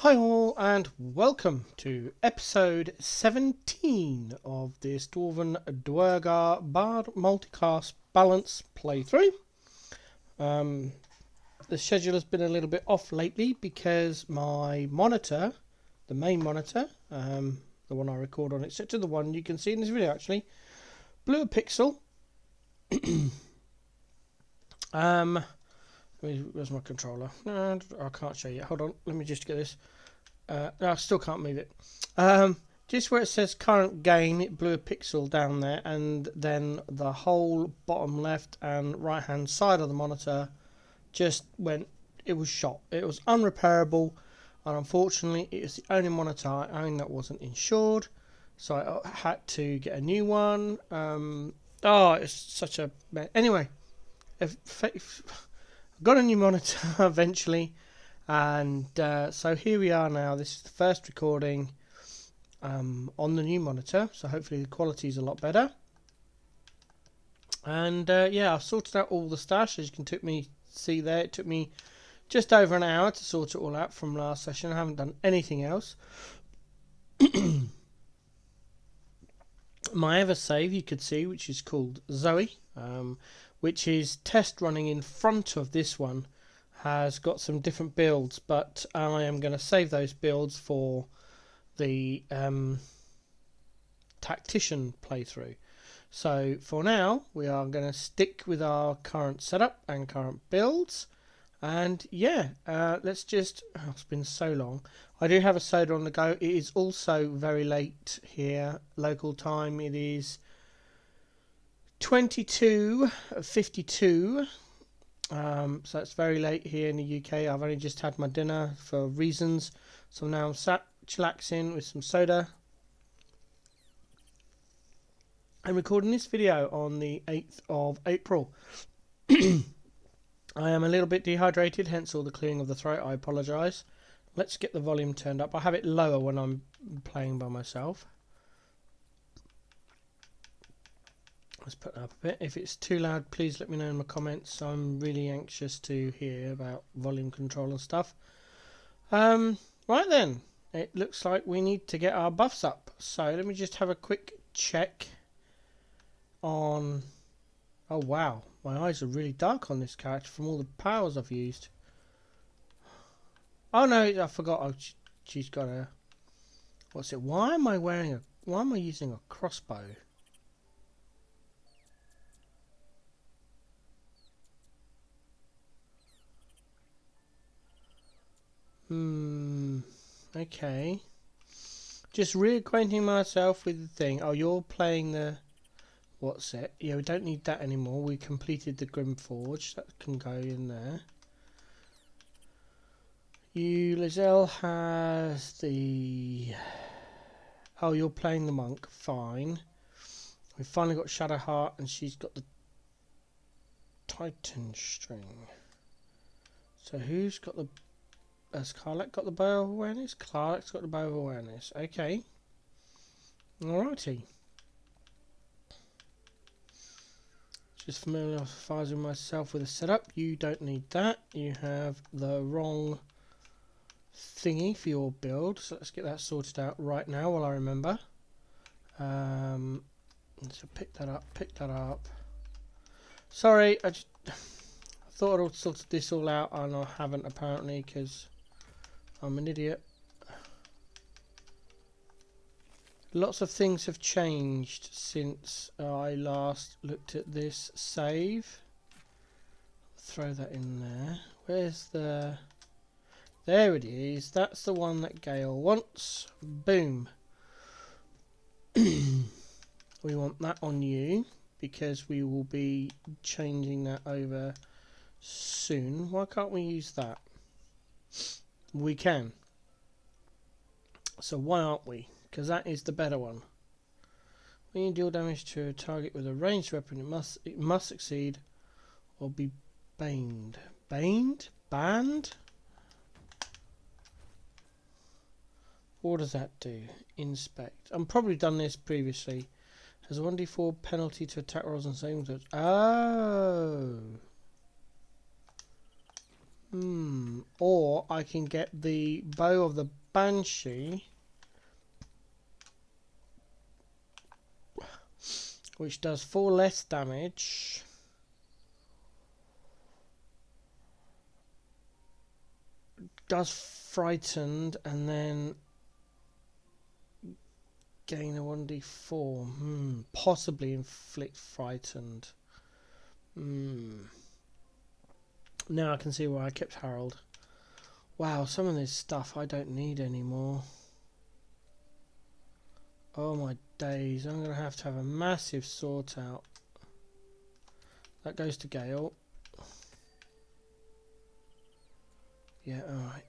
Hi all and welcome to episode 17 of the Dwarven Duergar Bard Multiclass Balance playthrough. The schedule has been a little bit off lately because my monitor, the main monitor, the one I record on, etc., the one you can see in this video actually, blew a pixel. Where's my controller? No, I can't show you. Hold on, let me just get this. No, I still can't move it. Just where it says current gain, it blew a pixel down there, and then the whole bottom left and right hand side of the monitor just went. It was shot. It was unrepairable, and unfortunately, it is the only monitor I own that wasn't insured, so I had to get a new one. It's such a anyway. Got a new monitor eventually. And so here we are now. This is the first recording on the new monitor, so hopefully the quality is a lot better. And yeah, I've sorted out all the stash. As you can see there, it took me just over an hour to sort it all out from last session. I haven't done anything else. My other save you could see, which is called Zoe, which is test running in front of this one, has got some different builds, but I am going to save those builds for the tactician playthrough. So for now we are going to stick with our current setup and current builds, and yeah, let's just it's been so long. I do have a soda on the go. It is also very late here local time. It is 22:52. So it's very late here in the UK. I've only just had my dinner for reasons, so now I'm sat chillaxing with some soda and recording this video on the 8th of April. I am a little bit dehydrated, hence all the clearing of the throat. I apologise. Let's get the volume turned up. I have it lower when I'm playing by myself. Let's put that up a bit. If it's too loud, please let me know in the comments. I'm really anxious to hear about volume control and stuff. Right then, it looks like we need to get our buffs up. So let me just have a quick check on... Oh wow, my eyes are really dark on this character from all the powers I've used. Oh no, I forgot. Oh, she's got a... What's it? Why am I using a crossbow? Okay. Just reacquainting myself with the thing. Oh, you're playing the... What's it? Yeah, we don't need that anymore. We completed the Grim Forge. That can go in there. Lizelle has the... Oh, you're playing the monk. Fine. We've finally got Shadowheart, and she's got the Titan String. So who's got the... Has Carlec got the bow of awareness? Carlec's got the bow of awareness. Okay. Alrighty. Just familiarising myself with the setup. You don't need that. You have the wrong thingy for your build. So let's get that sorted out right now while I remember. So pick that up. Sorry, I thought I'd sorted this all out, and I haven't apparently because I'm an idiot. Lots of things have changed since I last looked at this save. Throw that in there. Where's the... There it is. That's the one that Gale wants. Boom. We want that on you because we will be changing that over soon. Why can't we use that? We can. So why aren't we? Because that is the better one. When you deal damage to a target with a ranged weapon, it must succeed or be baned. Baned? Banned? What does that do? Inspect. I've probably done this previously. Has a 1d4 penalty to attack rolls and saving throws. Oh. Or I can get the bow of the Banshee, which does 4 less damage. Does frightened and then gain a 1d4. Possibly inflict frightened. Now I can see why I kept Harold. Wow, some of this stuff I don't need anymore. Oh my days, I'm going to have a massive sort out. That goes to Gale. Yeah, alright.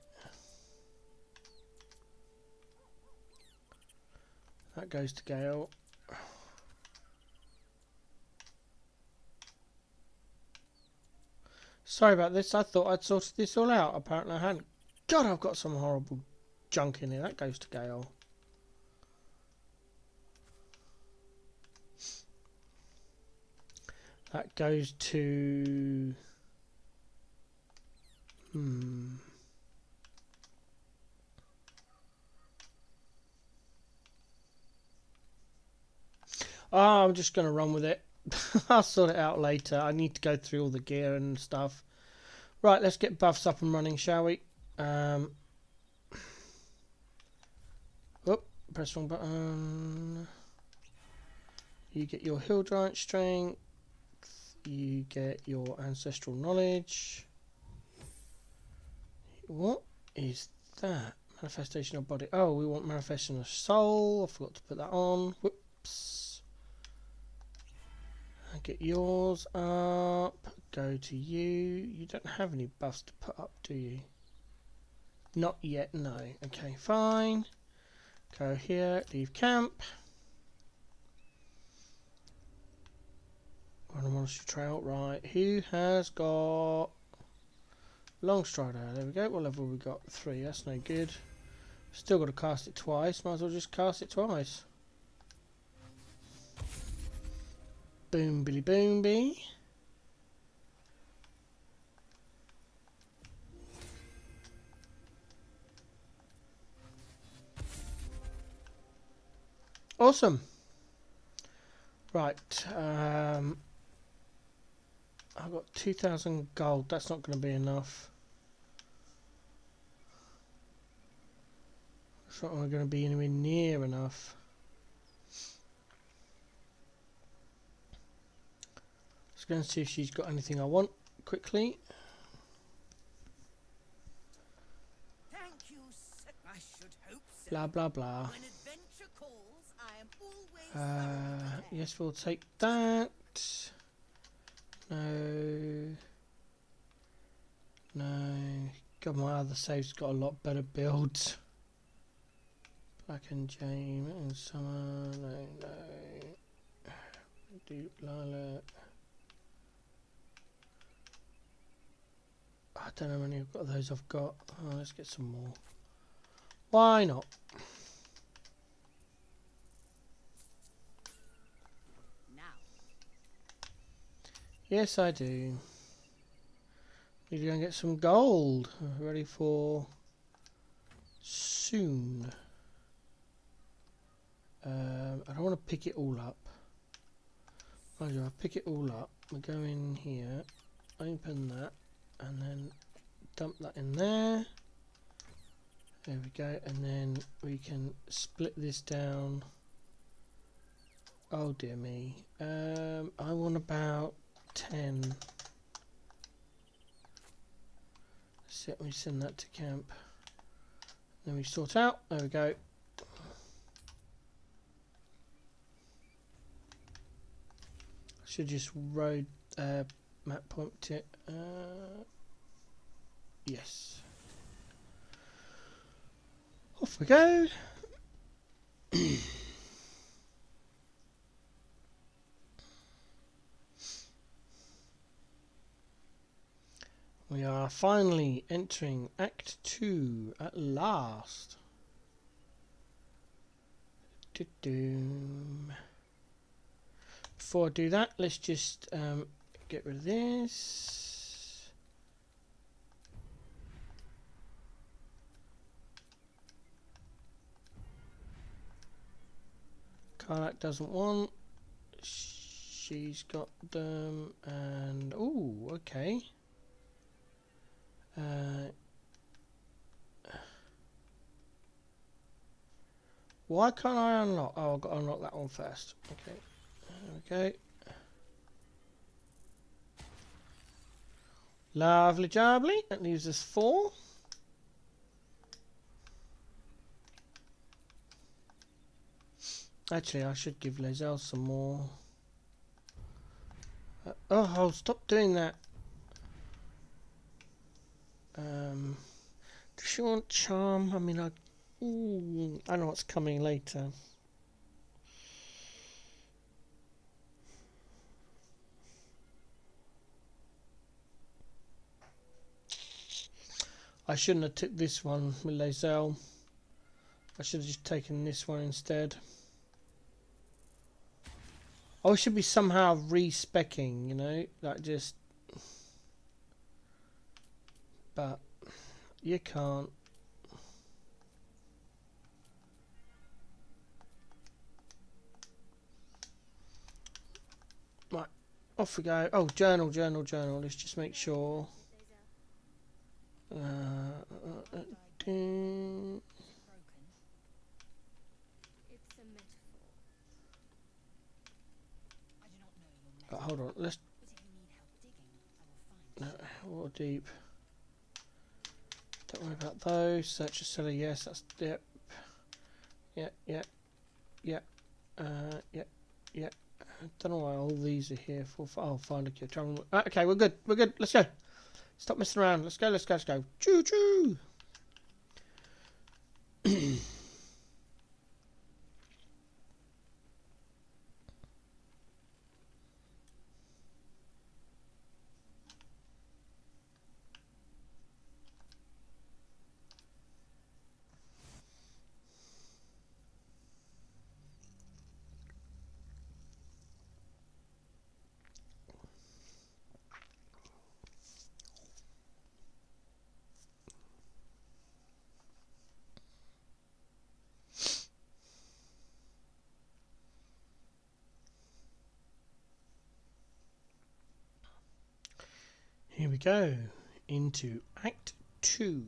That goes to Gale. Sorry about this, I thought I'd sorted this all out. Apparently I hadn't. God, I've got some horrible junk in here. That goes to Gale. That goes to... Oh, I'm just going to run with it. I'll sort it out later. I need to go through all the gear and stuff. Right, let's get buffs up and running, shall we? Press wrong button. You get your Hill Giant Strength. You get your Ancestral Knowledge. What is that? Manifestation of Body. Oh, we want Manifestation of Soul. I forgot to put that on. Whoops. Get yours up. Go to you. You don't have any buffs to put up, do you? Not yet, no. Okay, fine. Go here. Leave camp. On a monster trail. Right. Who has got Long Strider? There we go. What level we got? 3. That's no good. Still got to cast it twice. Might as well just cast it twice. Boom, billy, boom, bee. Awesome. Right. I've got 2,000 gold. That's not going to be enough. It's not going to be anywhere near enough. Let's go and see if she's got anything I want quickly. Thank you, sir. I should hope so. Blah blah blah. When adventure calls, I am always yes, we'll take that. No. No. God, my other save's got a lot better builds. Black and Jane and Summer. No. Deep Lilac. I don't know how many of those I've got. Oh, let's get some more. Why not? now. Yes, I do. Need to go and get some gold. Ready for soon. I don't want to pick it all up. I'll pick it all up. We go in here, open that, and then dump that in there. There we go, and then we can split this down. Oh dear me. I want about 10. So we send that to camp. Then we sort out. There we go. Should just road map point it. Yes. Off we go. We are finally entering Act 2 at last. Before I do that, let's just get rid of this. Karnak doesn't want. She's got them, and oh, okay. Why can't I unlock? Oh, I've got to unlock that one first. Okay. Okay. Lovely jubbly. That leaves us 4. Actually, I should give Lazelle some more. Oh, stop doing that. Does she want charm? I mean, I know what's coming later. I shouldn't have took this one with Lazelle. I should have just taken this one instead. I should be somehow re-specking, you know, like just. But you can't. Right, off we go. Oh, journal. Let's just make sure. Hold on, let's. No, water deep. Don't worry about those. Search a cellar. Yes, that's yep. Yeah. Yep. I don't know why all these are here for. Oh, find a kid. Okay, we're good. Let's go. Stop messing around. Let's go. Choo choo. Here we go into Act 2.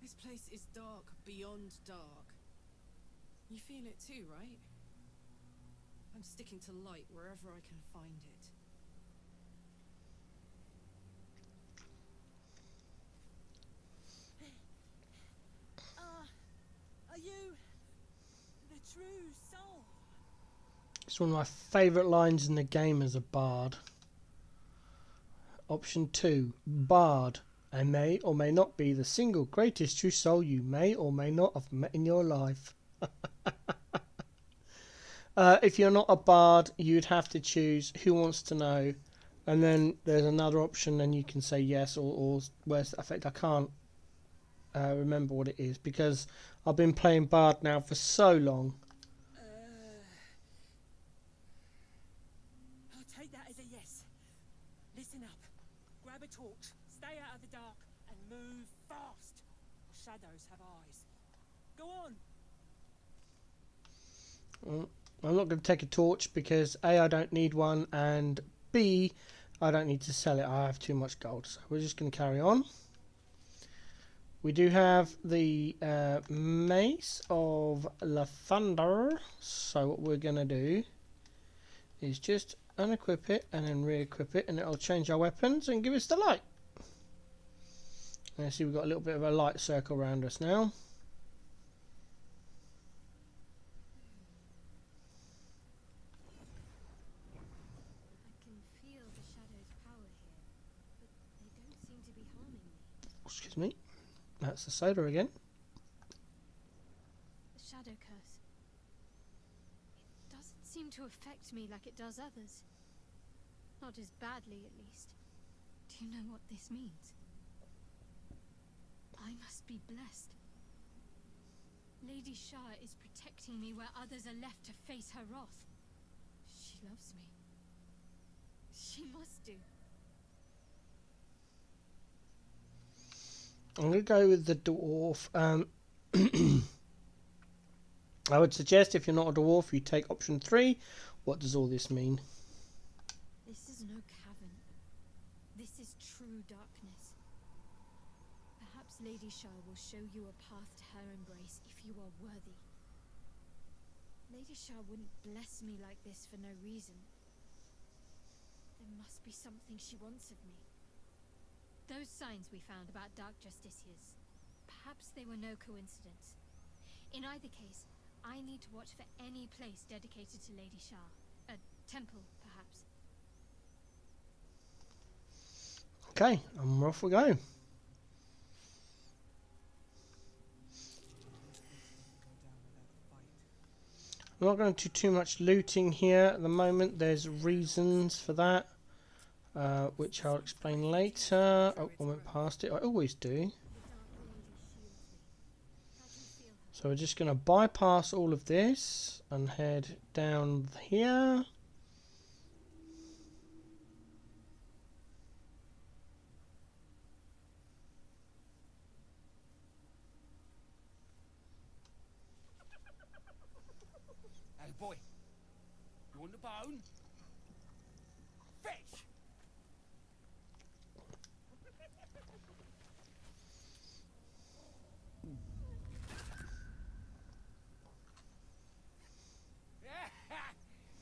This place is dark beyond dark. You feel it too, right? I'm sticking to light wherever I can find it. Are you the true soul? It's one of my favourite lines in the game as a bard. Option 2, Bard. I may or may not be the single greatest true soul you may or may not have met in your life. If you're not a bard, you'd have to choose Who Wants to Know, and then there's another option, and you can say yes or where's the effect. I can't remember what it is because I've been playing bard now for so long. I'll take that as a yes. Listen up. Grab a torch. Stay out of the dark and move fast. Shadows have eyes. Go on. I'm not going to take a torch because A, I don't need one, and B, I don't need to sell it. I have too much gold, so we're just going to carry on. We do have the Mace of Lathander, so what we're going to do is just unequip it and then re-equip it, and it'll change our weapons and give us the light. And see, we've got a little bit of a light circle around us now. Excuse me. That's the soda again. The shadow curse. It doesn't seem to affect me like it does others. Not as badly, at least. Do you know what this means? I must be blessed. Lady Shah is protecting me where others are left to face her wrath. She She loves me. She must do. I'm going to go with the dwarf. I would suggest if you're not a dwarf, you take option 3. What does all this mean? This is no cavern. This is true darkness. Perhaps Lady Shah will show you a path to her embrace if you are worthy. Lady Shah wouldn't bless me like this for no reason. There must be something she wants of me. Those signs we found about Dark Justiciars, perhaps they were no coincidence. In either case, I need to watch for any place dedicated to Lady Shah. A temple, perhaps. Okay, and off we go. I'm not going to do too much looting here at the moment. There's reasons for that, which I'll explain later. Oh, I went past it. I always do. So we're just going to bypass all of this and head down here. Hey boy, you want the bone? Fetch!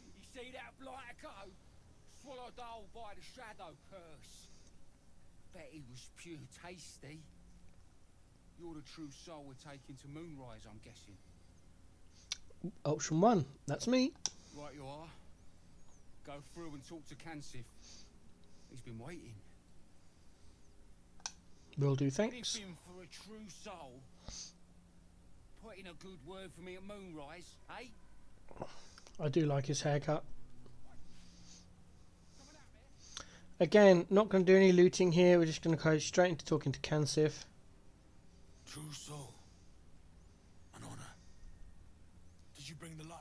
You see that blighter go? Swallowed whole by the shadow curse. Bet he was pure tasty. You're the true soul we're taking to Moonrise, I'm guessing. Option 1, that's me. Right you are. Go through and talk to Kansif. He's been waiting. Will do, thanks. Anything for a true soul. Put in a good word for me at Moonrise, eh? I do like his haircut. Again, not going to do any looting here. We're just going to go straight into talking to Kansif. True soul. An honor. Did you bring the lyre?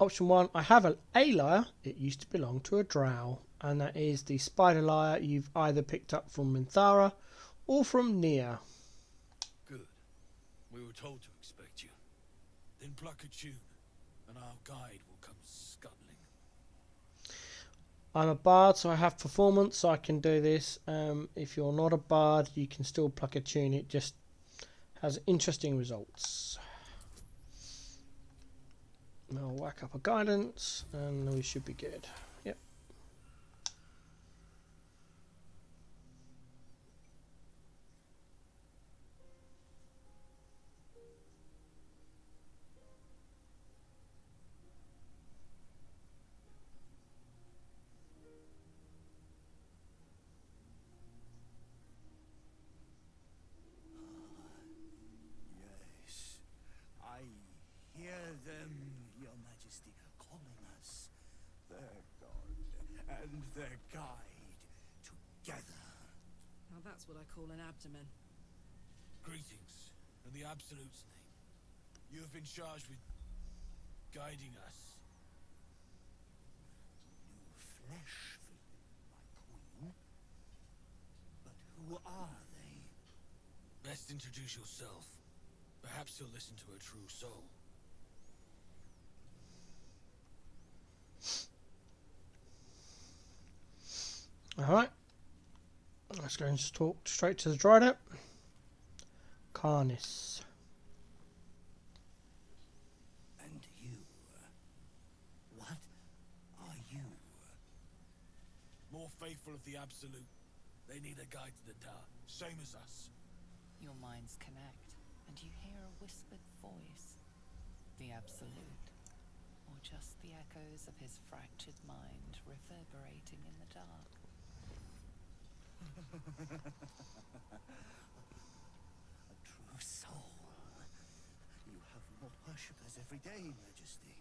Option 1, I have a lyre. It used to belong to a drow, and that is the spider lyre you've either picked up from Minthara or from Nia. Good. We were told to expect you. Then pluck a tune, and our guide will come scuttling. I'm a bard, so I have performance, so I can do this. If you're not a bard, you can still pluck a tune. It just has interesting results. I'll whack up a guidance, and we should be good. Yep. Yes, I hear them, Your Majesty, calling us, their god and their guide, together. Now that's what I call an abdomen. Greetings, in the Absolute's name. You have been charged with guiding us. New flesh for you, my queen. But who are they? Best introduce yourself. Perhaps you'll listen to a true soul. Alright. Let's go and just talk straight to the Dryad. Carnis. And you? What are you? More faithful of the Absolute. They need a guide to the dark, same as us. Your minds connect, and you hear a whispered voice. The Absolute, or just the echoes of his fractured mind reverberating in the dark. A true soul. You have more worshippers every day, Majesty.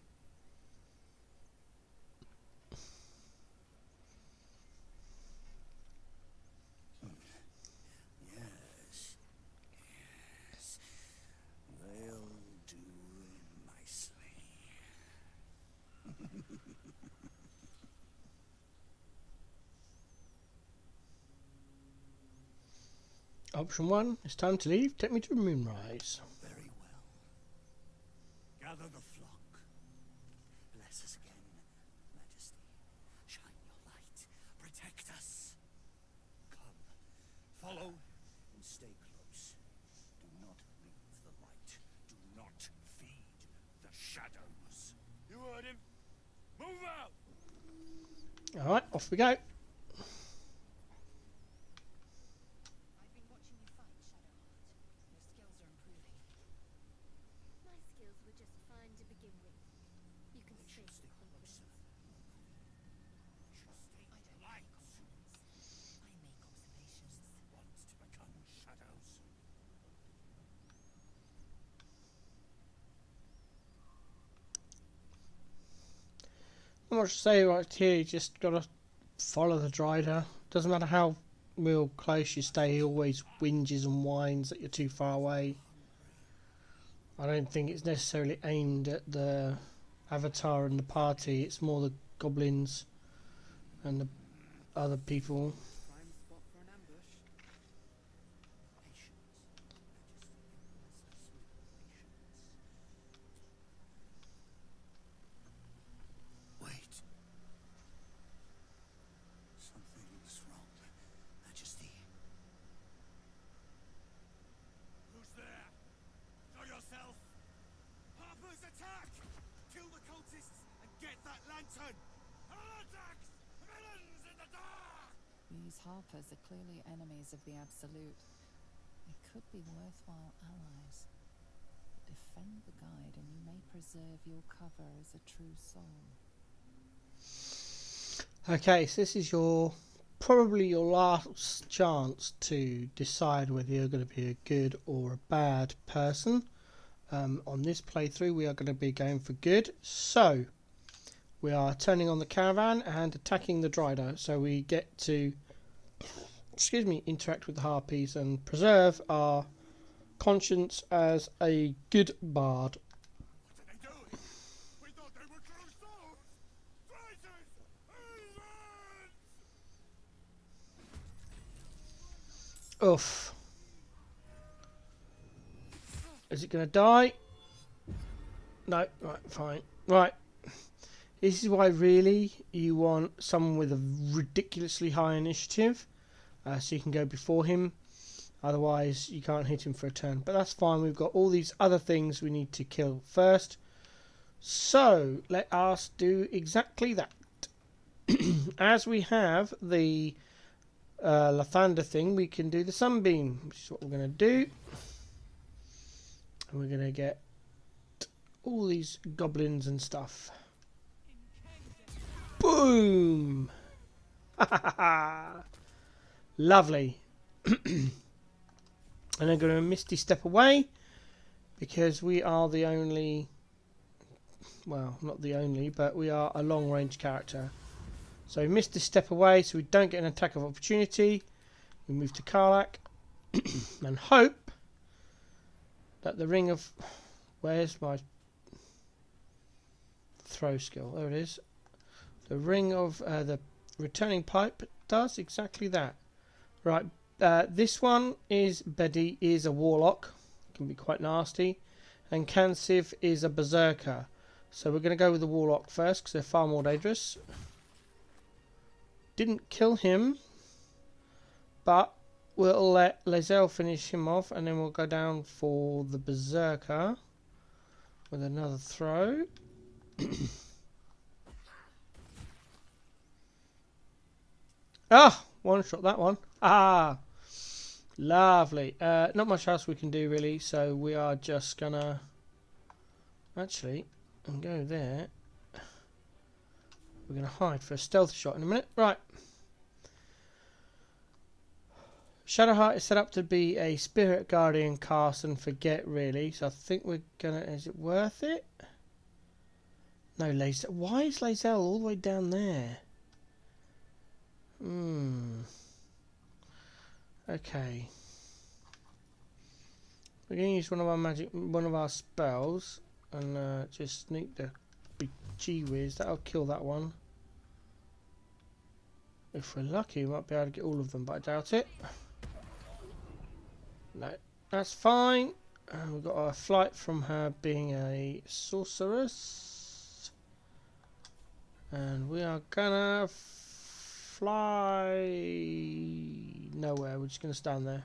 Yes. Yes. They'll do nicely. Option 1, it's time to leave. Take me to Moonrise. Very well. Gather the flock. Bless us again, Majesty. Shine your light. Protect us. Come. Follow and stay close. Do not leave the light. Do not feed the shadows. You heard him. Move out! Alright, off we go. I've been watching you fight, Shadowheart. Your skills are improving. My skills were just fine to begin with. You can stay with confidence. I don't make compliments. I make observations. Want to become shadows. Not much to say right here, you just gotta follow the Drider. Doesn't matter how real close you stay, he always whinges and whines that you're too far away. I don't think it's necessarily aimed at the Avatar and the party, it's more the goblins and the other people. Prime spot for an ambush. Patience. Wait. Something's wrong, Majesty. Who's there? Show yourself! Harper's attack! Kill the cultists and get that lantern! Heretics! Villains in the dark! These Harpers are clearly enemies of the Absolute. They could be worthwhile allies. Defend the guide and you may preserve your cover as a true soul. Okay, so this is probably your last chance to decide whether you're going to be a good or a bad person. On this playthrough we are going to be going for good, so we are turning on the caravan and attacking the Drider, so we get to interact with the harpies and preserve our conscience as a good bard. What are they doing? We thought they were true souls! Traitors! Heathens! Oof. Is it going to die? No. Right, fine. Right. This is why really you want someone with a ridiculously high initiative, so you can go before him. Otherwise you can't hit him for a turn. But that's fine. We've got all these other things we need to kill first. So let us do exactly that. As we have the Lathander thing, we can do the Sunbeam, which is what we're going to do. And we're going to get all these goblins and stuff. Boom! Lovely. And I'm going to Misty Step away because we are the only, well, not the only, but we are a long range character. So Misty Step away so we don't get an attack of opportunity. We move to Karlak and hope that the ring of, where's my throw skill? There it is. The ring of the returning pipe does exactly that. Right, this one is Bedi is a warlock, can be quite nasty, and Kansiv is a berserker. So we're going to go with the warlock first because they're far more dangerous. Didn't kill him, but we'll let Lae'zel finish him off, and then we'll go down for the berserker with another throw. Ah, one shot that one. Ah, lovely. Not much else we can do really, so we are just gonna actually go there. We're gonna hide for a stealth shot in a minute. Right. Shadowheart is set up to be a spirit guardian cast and forget really, so I think we're gonna. Is it worth it? No, Lae'zel. Why is Lae'zel all the way down there? Okay. We're going to use one of our spells, and just sneak the BG whiz. That'll kill that one. If we're lucky, we might be able to get all of them, but I doubt it. No, that's fine. We've got a flight from her being a sorceress. And we are gonna fly nowhere. We're just gonna stand there.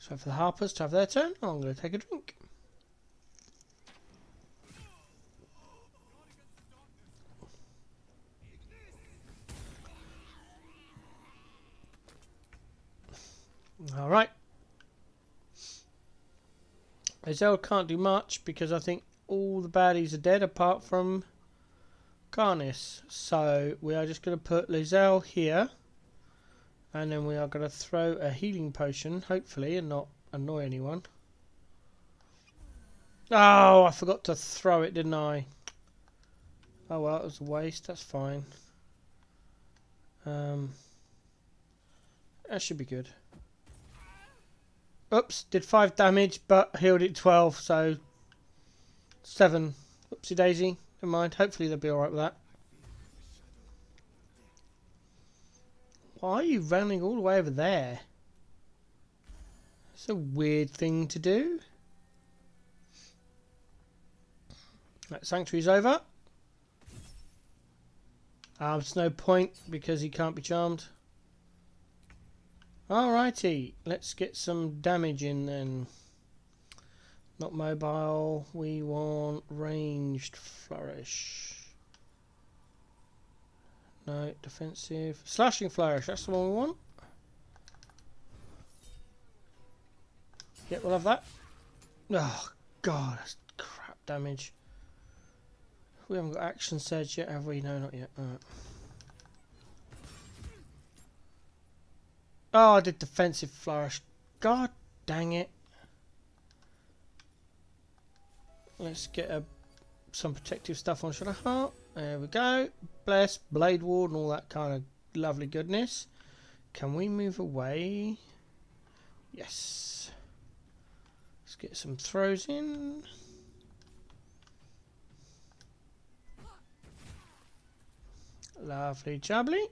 So for the Harpers to have their turn, I'm going to take a drink. Alright. Azelle can't do much because I think all the baddies are dead apart from Carnis. So we are just going to put Lizelle here. And then we are going to throw a healing potion, hopefully, and not annoy anyone. Oh, I forgot to throw it, didn't I? Oh well, it was a waste. That's fine. That should be good. Oops, did 5 damage, but healed it 12, so 7. Oopsie daisy. Never mind. Hopefully they'll be alright with that. Why are you running all the way over there? It's a weird thing to do. That sanctuary's over. There's no point because he can't be charmed. Alrighty, let's get some damage in then. Not mobile, we want ranged flourish. No, defensive. Slashing flourish, that's the one we want. Yep, we'll have that. Oh god, that's crap damage. We haven't got action surge yet, have we? No, not yet. Alright. Oh, I did defensive flourish. God dang it. Let's get some protective stuff on Shadow Heart. There we go. Bless, Blade Ward and all that kind of lovely goodness. Can we move away? Yes. Let's get some throws in. Lovely jubbly.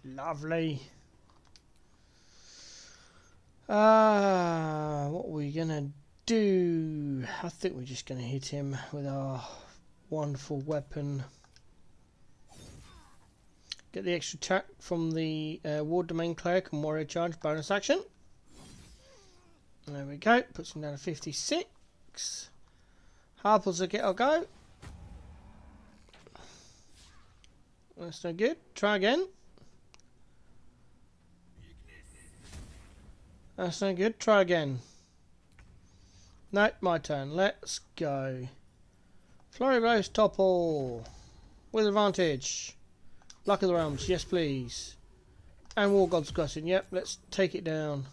Lovely. What are we gonna do? I think we're just gonna hit him with our wonderful weapon. Get the extra attack from the Ward Domain Cleric and Warrior Charge bonus action. There we go. Puts him down to 56. Harpers will get our go. That's no good. Try again. That's no good. Try again. No, my turn. Let's go. Flurry Blows Topple. With advantage. Luck of the Realms. Yes, please. And War God's Blessing. Yep, let's take it down.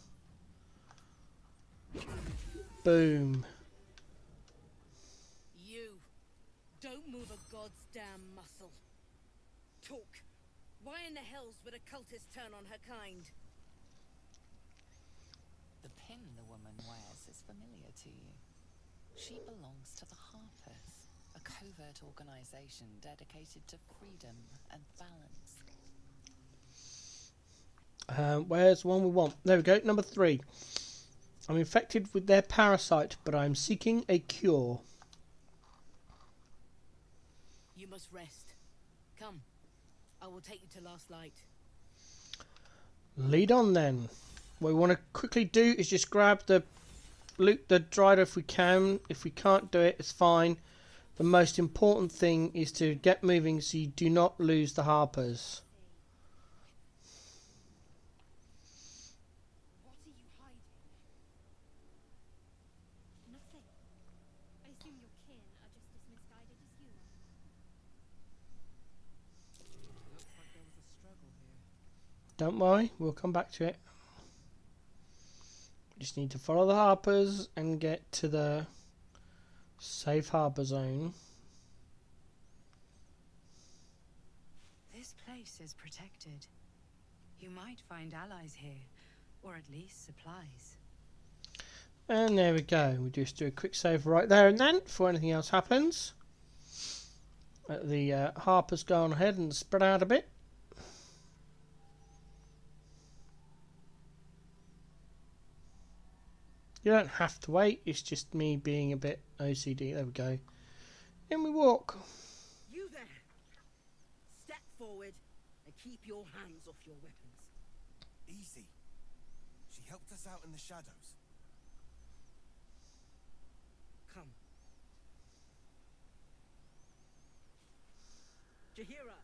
Boom. You don't move a god's damn muscle. Talk. Why in the hells would a cultist turn on her kind? The pin the woman wears is familiar to you. She belongs to the Harpers, a covert organization dedicated to freedom and balance. Where's the one we want? There we go, number 3. I'm infected with their parasite, but I'm seeking a cure. You must rest. Come. I will take you to Last Light. Lead on then. What we want to quickly do is just grab the loot the Drider if we can. If we can't do it, it's fine. The most important thing is to get moving so you do not lose the Harpers. What are you hiding? Nothing. I assume your kin are just as misguided as you are. Looks like there was a struggle here. Don't worry, we'll come back to it. Just need to follow the Harpers and get to the safe harbour zone. place is protected. You might find allies here, or at least supplies. And there we go. We just do a quick save right there and then before anything else happens. The Harper's gone ahead and spread out a bit. You don't have to wait, it's just me being a bit OCD. There we go. In we walk. You there! Step forward and keep your hands off your weapons. Easy. She helped us out in the shadows. Come. Jahira!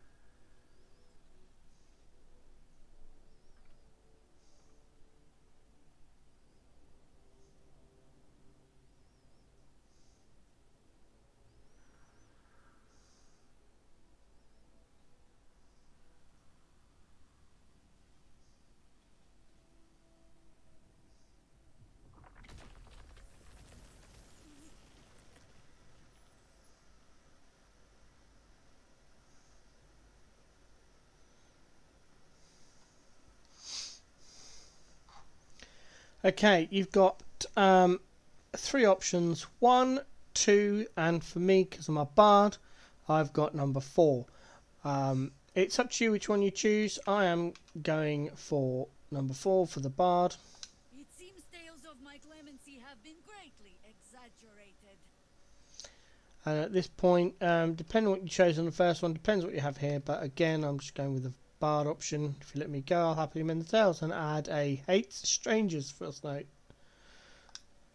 Okay, you've got 3 options, 1, 2, and for me, because I'm a bard, I've got number 4. It's up to you which one you choose. I am going for number 4 for the bard. It seems tales of my clemency have been greatly exaggerated. And at this point, depending on what you chose on the first one, depends what you have here, but again, I'm just going with the bard option. If you let me go, I'll happily mend the tales and add a hate strangers first note.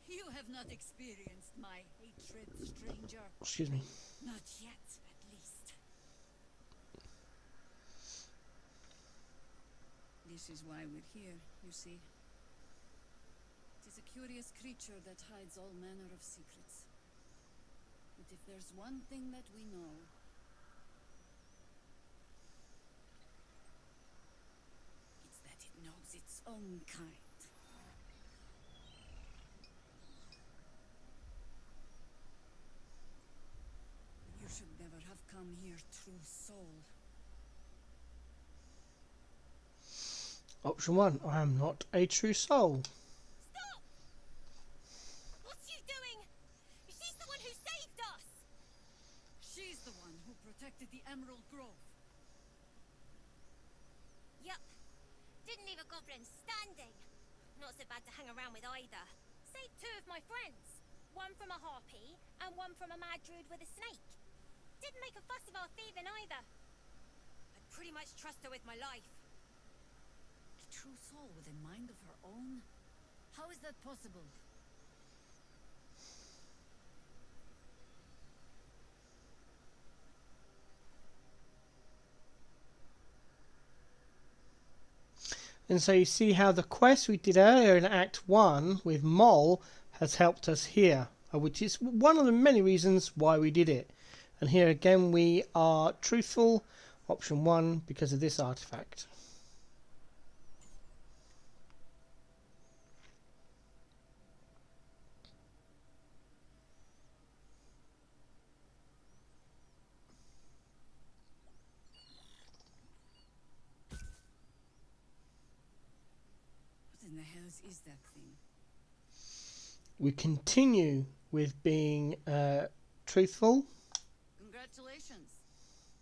You have not experienced my hatred, stranger. Excuse me. Not yet, at least. This is why we're here, you see. It is a curious creature that hides all manner of secrets. But if there's one thing that we know, it's that it knows its own kind. You should never have come here, true soul. Option 1, I am not a true soul. Stop! What's you doing? She's the one who saved us! She's the one who protected the Emerald Grove. Yup. Didn't leave a goblin standing. Not so bad to hang around with either. Saved 2 of my friends. One from a harpy and one from a mad druid with a snake. Didn't make a fuss about thieving either. I'd pretty much trust her with my life. A true soul with a mind of her own? How is that possible? And so you see how the quest we did earlier in Act 1 with Moll has helped us here, which is one of the many reasons why we did it. And here again we are truthful, option 1, because of this artifact. What in the hells is that thing? We continue with being truthful. Congratulations.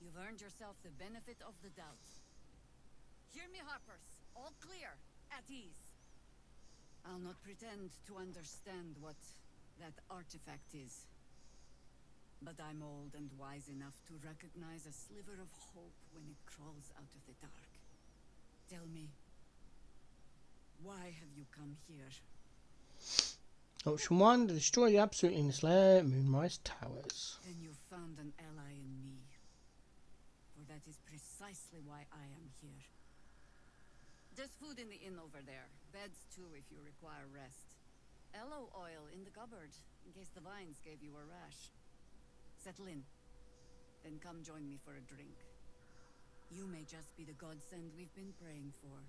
You've earned yourself the benefit of the doubt. Hear me, Harpers. All clear. At ease. I'll not pretend to understand what that artifact is. But I'm old and wise enough to recognize a sliver of hope when it crawls out of the dark. Tell me, why have you come here? Option 1, to destroy the absolute in this lair, Moonrise Towers. Then you found an ally in me. For that is precisely why I am here. There's food in the inn over there. Beds too if you require rest. Aloe oil in the cupboard, in case the vines gave you a rash. Settle in. Then come join me for a drink. You may just be the godsend we've been praying for.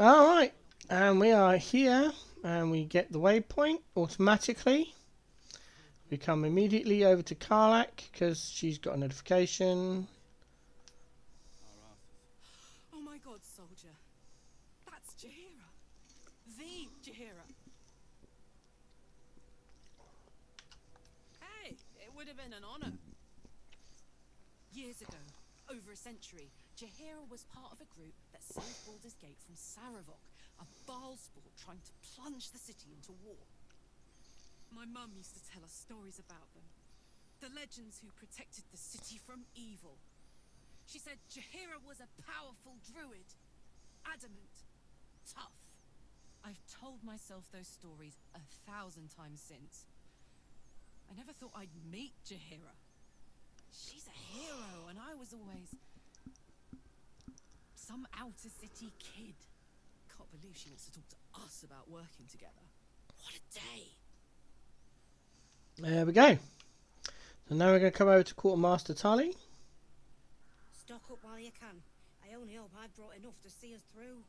Alright, and we are here, and we get the waypoint automatically. We come immediately over to Karlak, because she's got a notification. have been an honor. Years ago, over a century, Jaheira was part of a group that saved Baldur's Gate from Saravok, a Baalsport trying to plunge the city into war. My mum used to tell us stories about them. The legends who protected the city from evil. She said Jaheira was a powerful druid. Adamant. Tough. I've told myself those stories 1,000 times since. I never thought I'd meet Jaheira. She's a hero, and I was always some outer city kid. Can't believe she wants to talk to us about working together. What a day! There we go. So now we're going to come over to Quartermaster Tully. Stock up while you can. I only hope I've brought enough to see us through.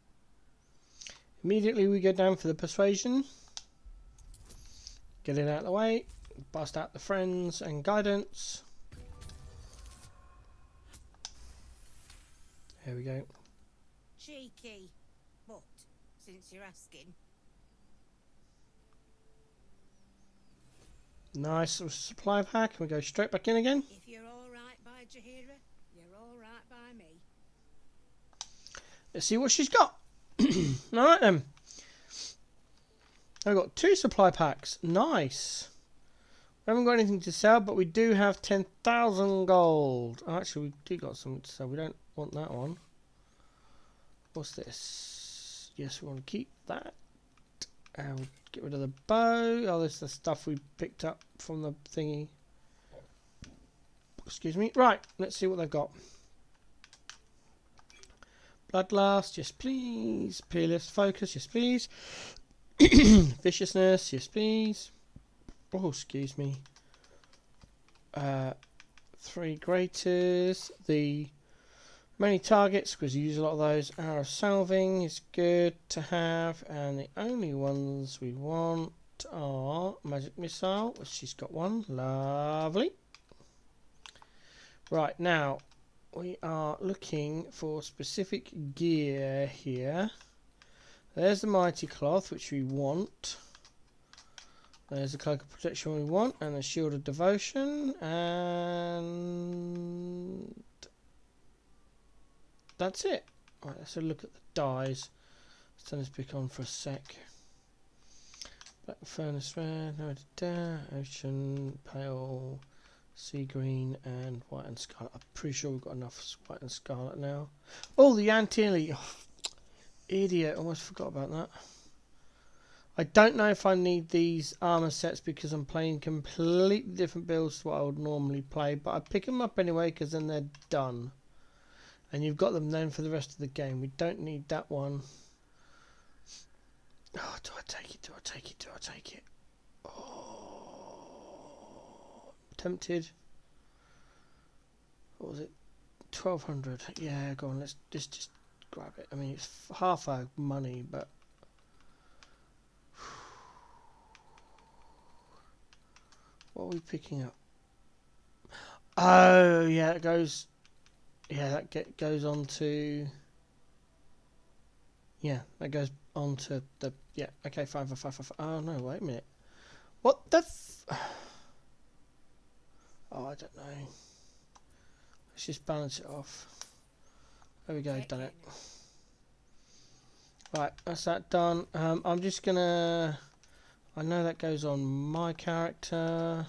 Immediately we go down for the persuasion. Get it out of the way. Bust out the friends and guidance. There we go. Cheeky. But, since you're asking. Nice little supply pack. And we go straight back in again. If you're alright by Jaheira, you're alright by me. Let's see what she's got. Alright then. I've got 2 supply packs. Nice. We haven't got anything to sell, but we do have 10,000 gold. Oh, actually, we do got something to sell. We don't want that one. What's this? Yes, we want to keep that. And we'll get rid of the bow. Oh, this is the stuff we picked up from the thingy. Excuse me. Right, let's see what they've got. Bloodlust, yes please. Peerless focus, yes please. Viciousness, yes please. Oh, excuse me. 3 graters. The many targets, because you use a lot of those. Hour of salving is good to have. And the only ones we want are magic missile, which she's got one. Lovely. Right, now we are looking for specific gear here. There's the mighty cloth, which we want. There's the cloak of protection we want, and the shield of devotion, and that's it. Right, let's have a look at the dyes. Let's turn this pick on for a sec. Black furnace red, ocean, pale, sea green, and white and scarlet. I'm pretty sure we've got enough white and scarlet now. Oh, the Antilli. Oh, idiot, almost forgot about that. I don't know if I need these armor sets because I'm playing completely different builds to what I would normally play, but I pick them up anyway because then they're done. And you've got them then for the rest of the game. We don't need that one. Oh, do I take it? Do I take it? Do I take it? Oh, tempted. What was it? 1,200. Yeah, go on. Let's just grab it. I mean, it's half our money, but what are we picking up? Oh, yeah, it goes. Yeah, that goes on to. Yeah, that goes on to the. Yeah, okay, fine. Oh no, wait a minute. What the? Oh, I don't know. Let's just balance it off. There we go, done it. Right, that's that done. I'm just gonna. I know that goes on my character.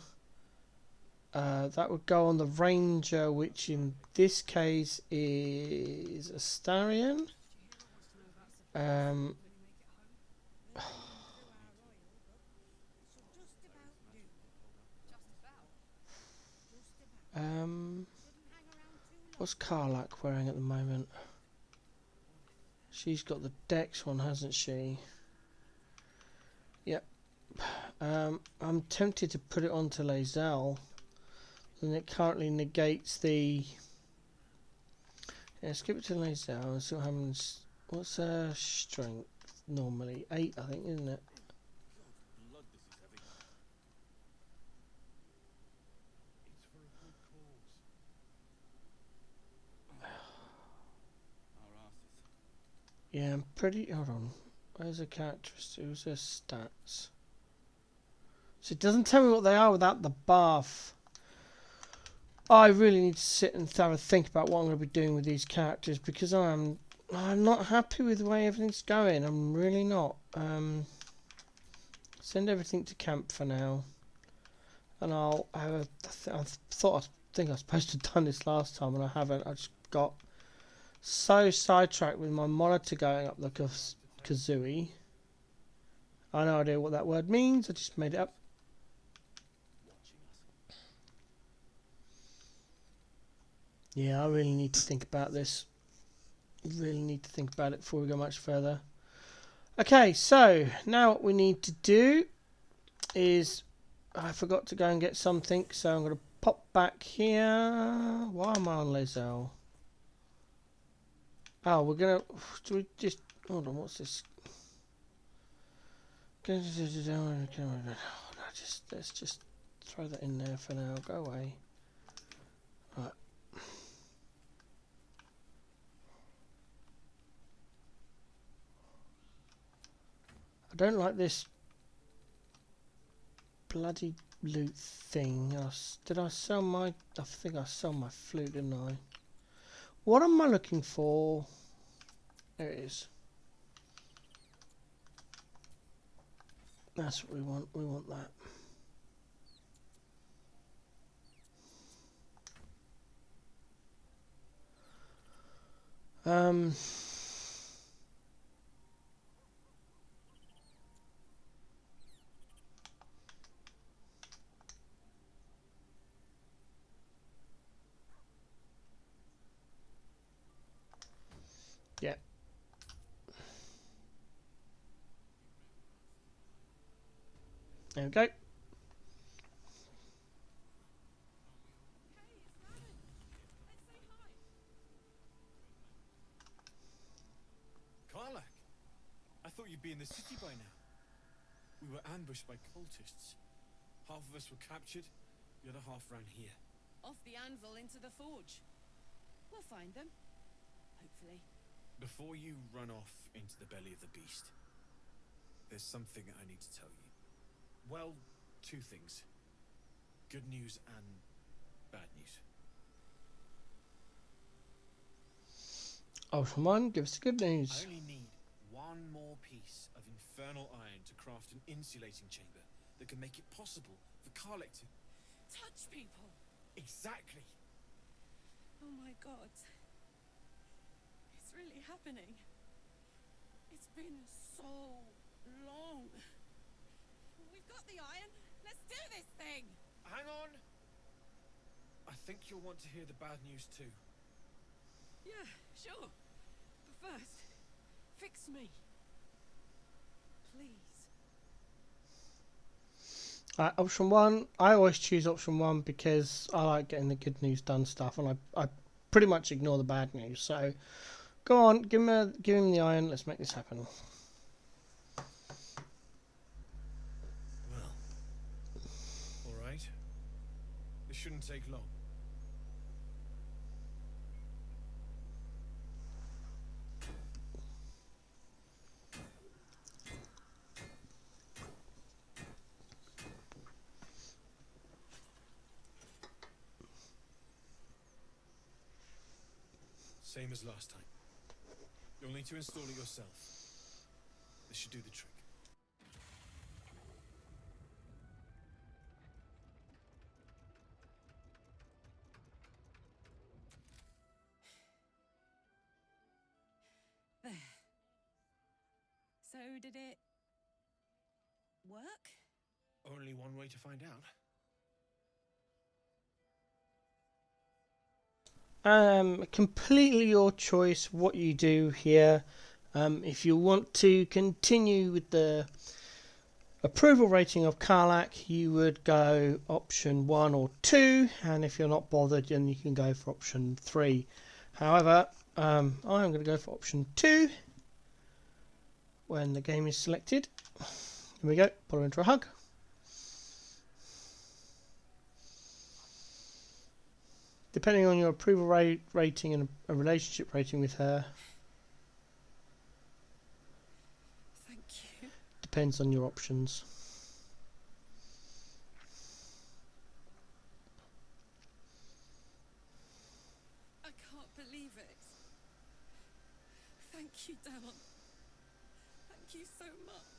That would go on the ranger, which in this case is Astarion. What's Karlak wearing at the moment? She's got the Dex one, hasn't she? Yep. I'm tempted to put it onto Lae'zel. And it currently negates the. Yeah, skip it to Lae'zel and see what happens. What's her strength normally? 8, I think, isn't it? Yeah, I'm pretty. Hold on. Where's the characteristics? Where's her stats? So it doesn't tell me what they are without the buff. I really need to sit and have a think about what I'm going to be doing with these characters, because I'm not happy with the way everything's going. I'm really not. Send everything to camp for now, and I'll have a. I think I was supposed to have done this last time, and I haven't. I just got so sidetracked with my monitor going up the kazooie. I have no idea what that word means. I just made it up. Yeah, I really need to think about this. Really need to think about it before we go much further. Okay, so now what we need to do is, I forgot to go and get something, so I'm going to pop back here. Why am I on Lizelle? Oh, we're going to, do we just, hold on, what's this? Let's just throw that in there for now. Go away. Right. I don't like this bloody loot thing. Did I sell my... I think I sold my flute, didn't I? What am I looking for? There it is. That's what we want. We want that. Yeah. There we go. Karlak, I thought you'd be in the city by now. We were ambushed by cultists. Half of us were captured, the other half ran here. Off the anvil into the forge. We'll find them. Hopefully. Before you run off into the belly of the beast, there's something I need to tell you. Well, two things. Good news and bad news. Oh, come on, give us the good news. I only need one more piece of infernal iron to craft an insulating chamber that can make it possible for Karlak to... Touch people! Exactly! Oh my god. It's really happening. It's been so long. We've got the iron. Let's do this thing! Hang on! I think you'll want to hear the bad news too. Yeah, sure. But first, fix me. Please. Option 1. I always choose option 1 because I like getting the good news done stuff, and I pretty much ignore the bad news. So, go on, give him the iron. Let's make this happen. Well, all right. This shouldn't take long. Same as last time. You'll need to install it yourself. This should do the trick. There. So did it work? Only one way to find out. Completely your choice what you do here. If you want to continue with the approval rating of Karlak, you would go option 1 or 2, and if you're not bothered, then you can go for option 3. However, I'm going to go for option 2 when the game is selected. Here we go, pull her into a hug. Depending on your approval rating and a relationship rating with her, Thank you. depends on your options. believe it. Thank you, Damon. Thank you so much.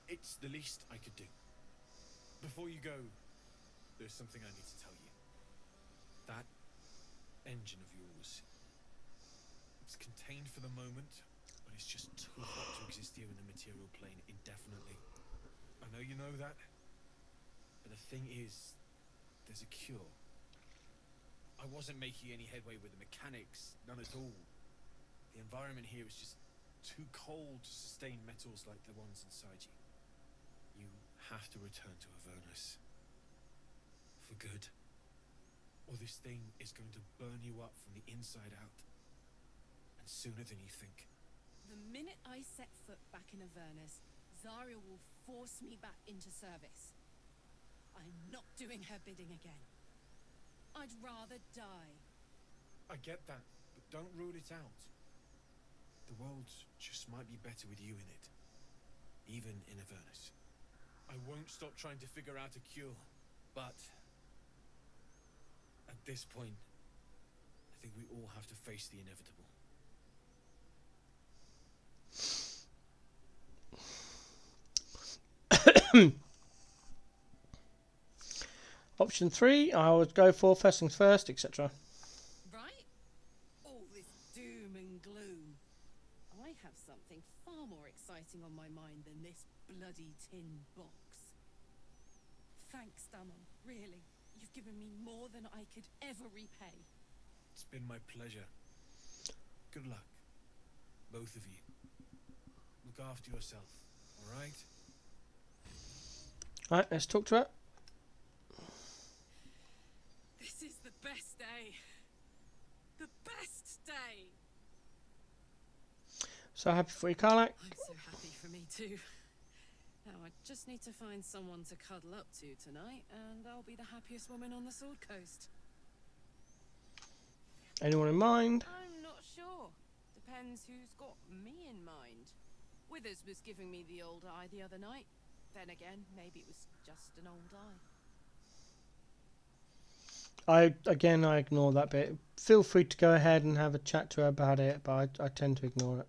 It's the least I could do. Before you go, there's something I need to tell you. That engine of yours, it's contained for the moment, but it's just too hot to exist here in the material plane indefinitely. I know you know that, but the thing is, there's a cure. I wasn't making any headway with the mechanics, none at all. The environment here is just too cold to sustain metals like the ones inside you. You have to return to Avernus. For good. Or this thing is going to burn you up from the inside out. And sooner than you think. The minute I set foot back in Avernus, Zarya will force me back into service. I'm not doing her bidding again. I'd rather die. I get that, but don't rule it out. The world just might be better with you in it. Even in Avernus. I won't stop trying to figure out a cure, but at this point, I think we all have to face the inevitable. Option 3, I would go for first things first, etc. Right? All this doom and gloom. I have something far more exciting on my mind than this bloody tin box. Thanks, Damon. Really. You've given me more than I could ever repay. It's been my pleasure. Good luck. Both of you. Look after yourself, alright? Alright, let's talk to her. This is the best day. The best day. So happy for you, Karlak. I'm so happy for me too. Now I just need to find someone to cuddle up to tonight, and I'll be the happiest woman on the Sword Coast. Anyone in mind? I'm not sure. Depends who's got me in mind. Withers was giving me the old eye the other night. Then again, maybe it was just an old eye. I ignore that bit. Feel free to go ahead and have a chat to her about it, but I tend to ignore it.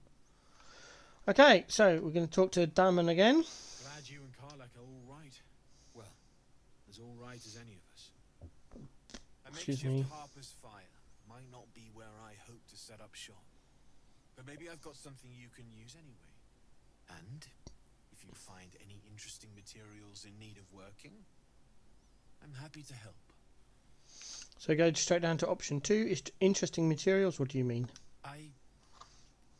Okay, so we're going to talk to Damon again. Glad you and Karlak are all right. Well, as all right as any of us. A Excuse makeshift me. Harper's Fire might not be where I hope to set up shop. But maybe I've got something you can use anyway. And if you find any interesting materials in need of working, I'm happy to help. So go straight down to option 2. Is interesting materials. What do you mean? I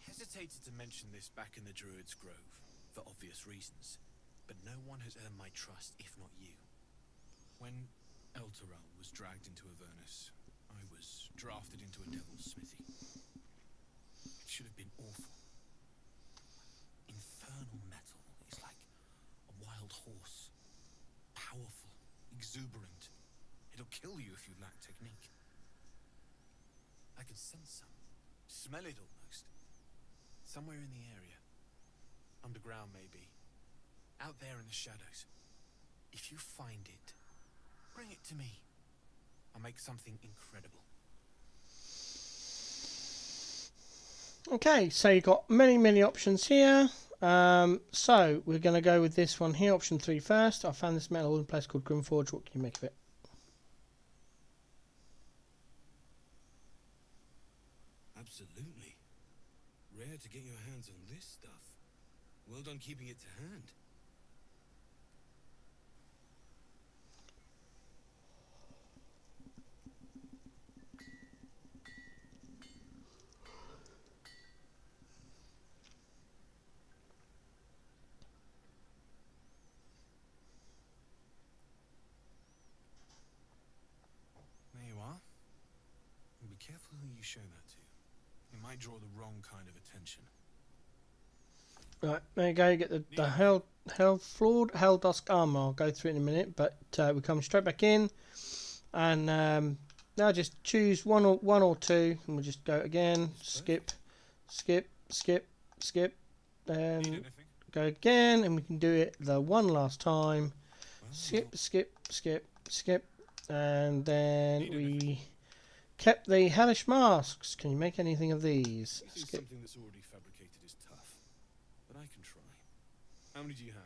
hesitated to mention this back in the Druid's Grove, for obvious reasons, but no one has earned my trust if not you. When Elturel was dragged into Avernus, I was drafted into a devil's smithy. It should have been awful. Infernal metal is like a wild horse. Powerful, exuberant. It'll kill you if you lack technique. I can sense some. Smell it almost. Somewhere in the area. Underground, maybe. Out there in the shadows. If you find it, bring it to me. I'll make something incredible. Okay, so you've got many options here. So we're going to go with this one here, option 3 first. I found this metal in a place called Grimforge. What can you make of it? Absolutely. Rare to get your hands on this stuff. Well done keeping it to hand. There you are. And be careful who you show that to. It might draw the wrong kind of attention. Right, there you go. You get the Hell Dusk armor. I'll go through it in a minute, but we come straight back in, and now just choose one or two, and we'll just go again. Skip, then go again, and we can do it the one last time. Skip, and then we Kept the hellish masks. Can you make anything of these? You think something that's already fabricated is tough, but I can try. How many do you have?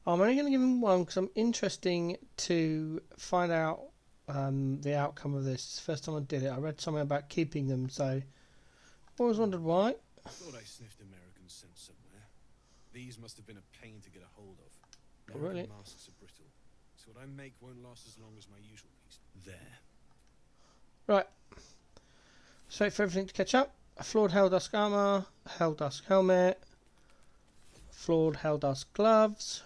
I'm only going to give him one because I'm interested to find out the outcome of this. It's the first time I did it. I read something about keeping them, so I always wondered why. I thought I sniffed American scent somewhere. These must have been a pain to get a hold of. American Really? masks are brittle, so what I make won't last as long as my usual piece. There. Right. So for everything to catch up, a flawed Helldusk armor, Helldusk helmet, flawed Helldusk gloves,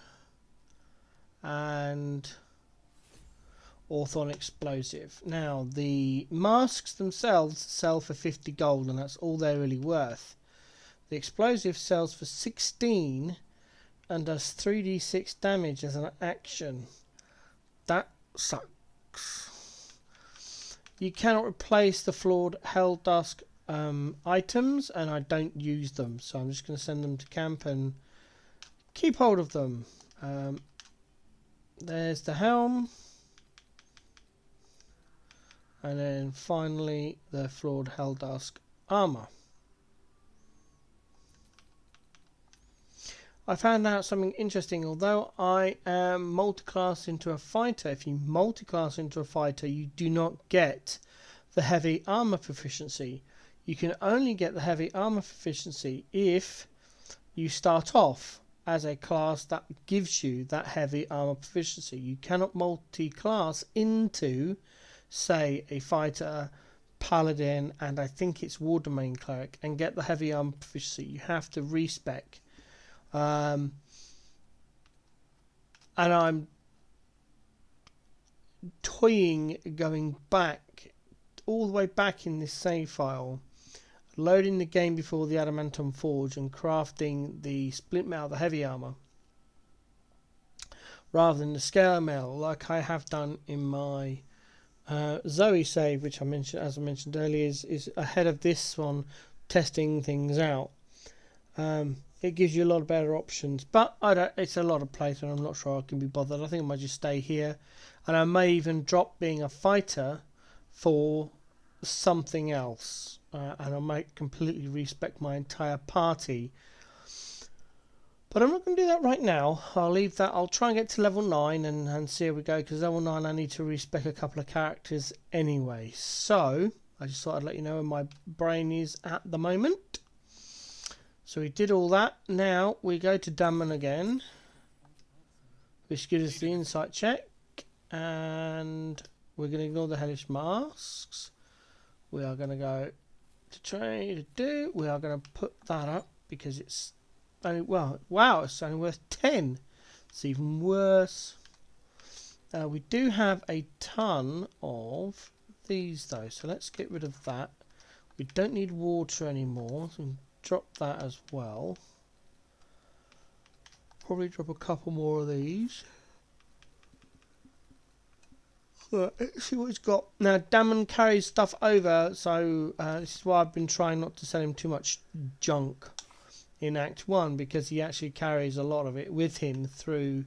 and Orthon explosive. Now the masks themselves sell for 50 gold, and that's all they're really worth. The explosive sells for 16 and does 3d6 damage as an action. That sucks. You cannot replace the flawed Helldusk items, and I don't use them, so I'm just going to send them to camp and keep hold of them. There's the helm, and then finally the flawed Helldusk armor. I found out something interesting. Although I am multiclass into a fighter, if you multiclass into a fighter, you do not get the heavy armor proficiency. You can only get the heavy armor proficiency if you start off as a class that gives you that heavy armor proficiency. You cannot multi-class into, say, a fighter, paladin, and I think it's war domain cleric, and get the heavy armor proficiency. You have to respec. And I'm toying going back all the way back in this save file, loading the game before the Adamantum Forge and crafting the splint mail, the heavy armor, rather than the scale mail like I have done in my Zoe save, which I mentioned, as I mentioned earlier, is ahead of this one, testing things out. It gives you a lot of better options, but it's a lot of playthrough. I'm not sure I can be bothered. I think I might just stay here, and I may even drop being a fighter for something else, and I might completely respec my entire party. But I'm not going to do that right now. I'll leave that. I'll try and get to level 9 and see how we go, because level 9 I need to respec a couple of characters anyway. So I just thought I'd let you know where my brain is at the moment. So we did all that. Now we go to Damon again, which gives us the insight check, and we're going to ignore the hellish masks. We are going to go to trade. We are going to put that up because it's only, well, wow, it's only worth 10. It's even worse. We do have a ton of these though, so let's get rid of that. We don't need water anymore, so drop that as well. Probably drop a couple more of these. Let's see what he's got. Now Damon carries stuff over, so this is why I've been trying not to sell him too much junk in Act 1, because he actually carries a lot of it with him through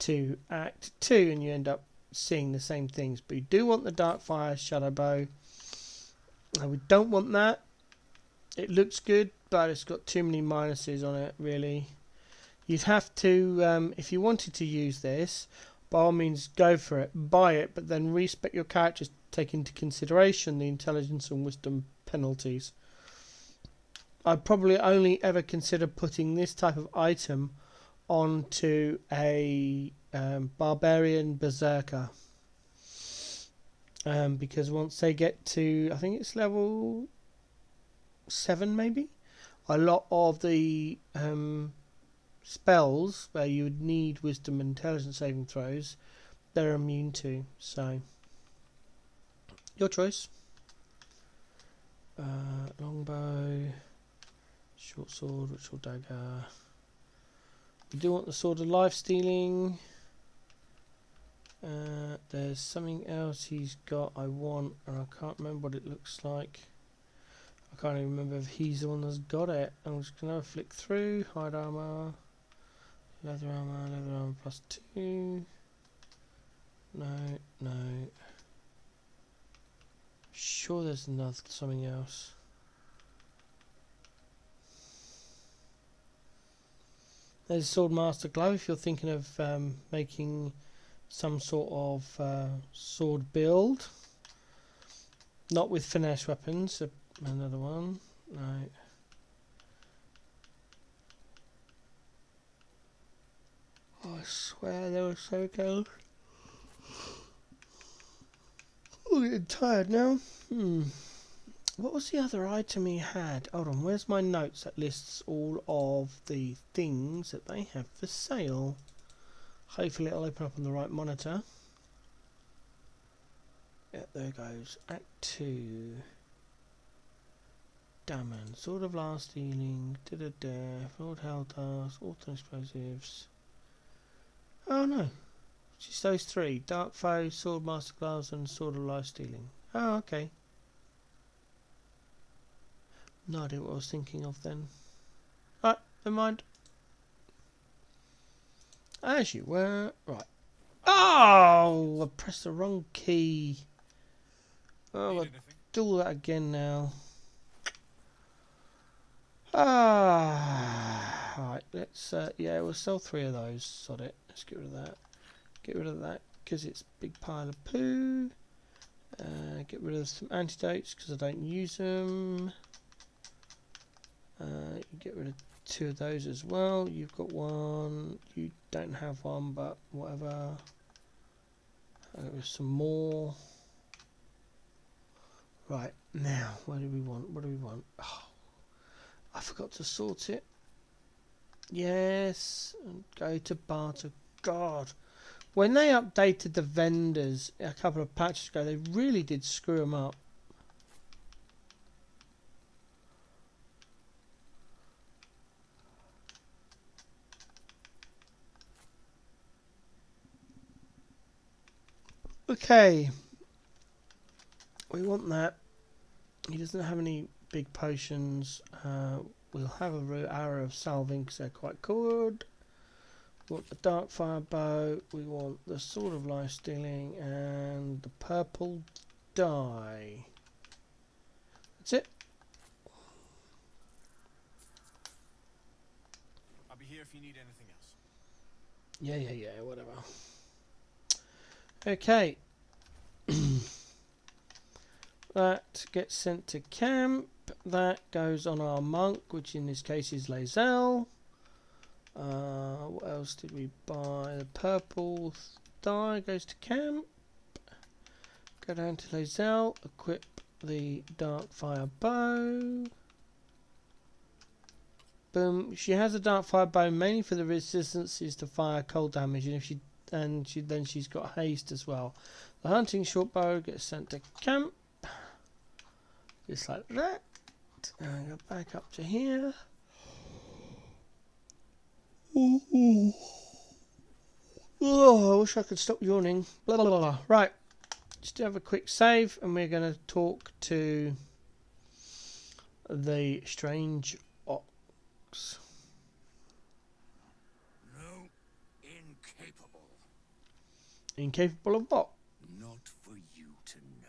to Act 2, and you end up seeing the same things. But you do want the Darkfire Shadow Bow. We don't want that. It looks good, but it's got too many minuses on it, really. You'd have to, if you wanted to use this, by all means go for it, buy it, but then respec your characters, take into consideration the intelligence and wisdom penalties. I'd probably only ever consider putting this type of item onto a barbarian berserker, because once they get to, I think it's level 7 maybe, a lot of the spells where you would need wisdom and intelligence saving throws, they're immune to. So your choice. Longbow, short sword, ritual dagger. We do want the sword of life stealing. There's something else he's got I want, and I can't remember what it looks like. I can't even remember if he's the one that's got it. I'm just going to flick through. Hide armor, leather armor +2. No. Sure, there's another something else. There's Swordmaster Glove if you're thinking of making some sort of sword build. Not with finesse weapons. Another one. No. Oh, I swear they were so close. I'm getting tired now. What was the other item he had? Hold on, where's my notes that lists all of the things that they have for sale? Hopefully it'll open up on the right monitor. Yeah, there it goes. Act 2. Damon. Sword of Last Healing. Lord Helltask. Auto Explosives. Oh no. Just those three. Dark Foe, Sword Master Gloves and Sword of Life Stealing. Oh, okay. No idea what I was thinking of then. Right, never mind. As you were. Right. Oh! I pressed the wrong key. Oh, I'll do all that again now. Right, let's, yeah, we'll sell 3 of those. Sod it. Let's get rid of that. Get rid of that because it's a big pile of poo. Get rid of some antidotes because I don't use them. Get rid of 2 of those as well. You've got 1. You don't have 1, but whatever. I'll get rid of some more. Right, now, what do we want? What do we want? Oh, I forgot to sort it. Yes, and go to barter. God. When they updated the vendors a couple of patches ago, they really did screw them up. Okay. We want that. He doesn't have any big potions. We'll have a arrow of salving because they're quite good. We want the dark fire bow. We want the sword of life stealing and the purple dye. That's it. I'll be here if you need anything else. Yeah, whatever. Okay. That gets sent to camp. That goes on our monk, which in this case is Lae'zel. What else did we buy? The purple dye goes to camp. Go down to Lae'zel. Equip the dark fire bow. Boom. She has a dark fire bow mainly for the resistances to fire, cold damage, and then she's got haste as well. The hunting short bow gets sent to camp. Just like that. And go back up to here. Ooh. Oh, I wish I could stop yawning. Blah, blah, blah, blah. Right. Just have a quick save and we're going to talk to the strange ox. No, incapable. Incapable of what? Not for you to know.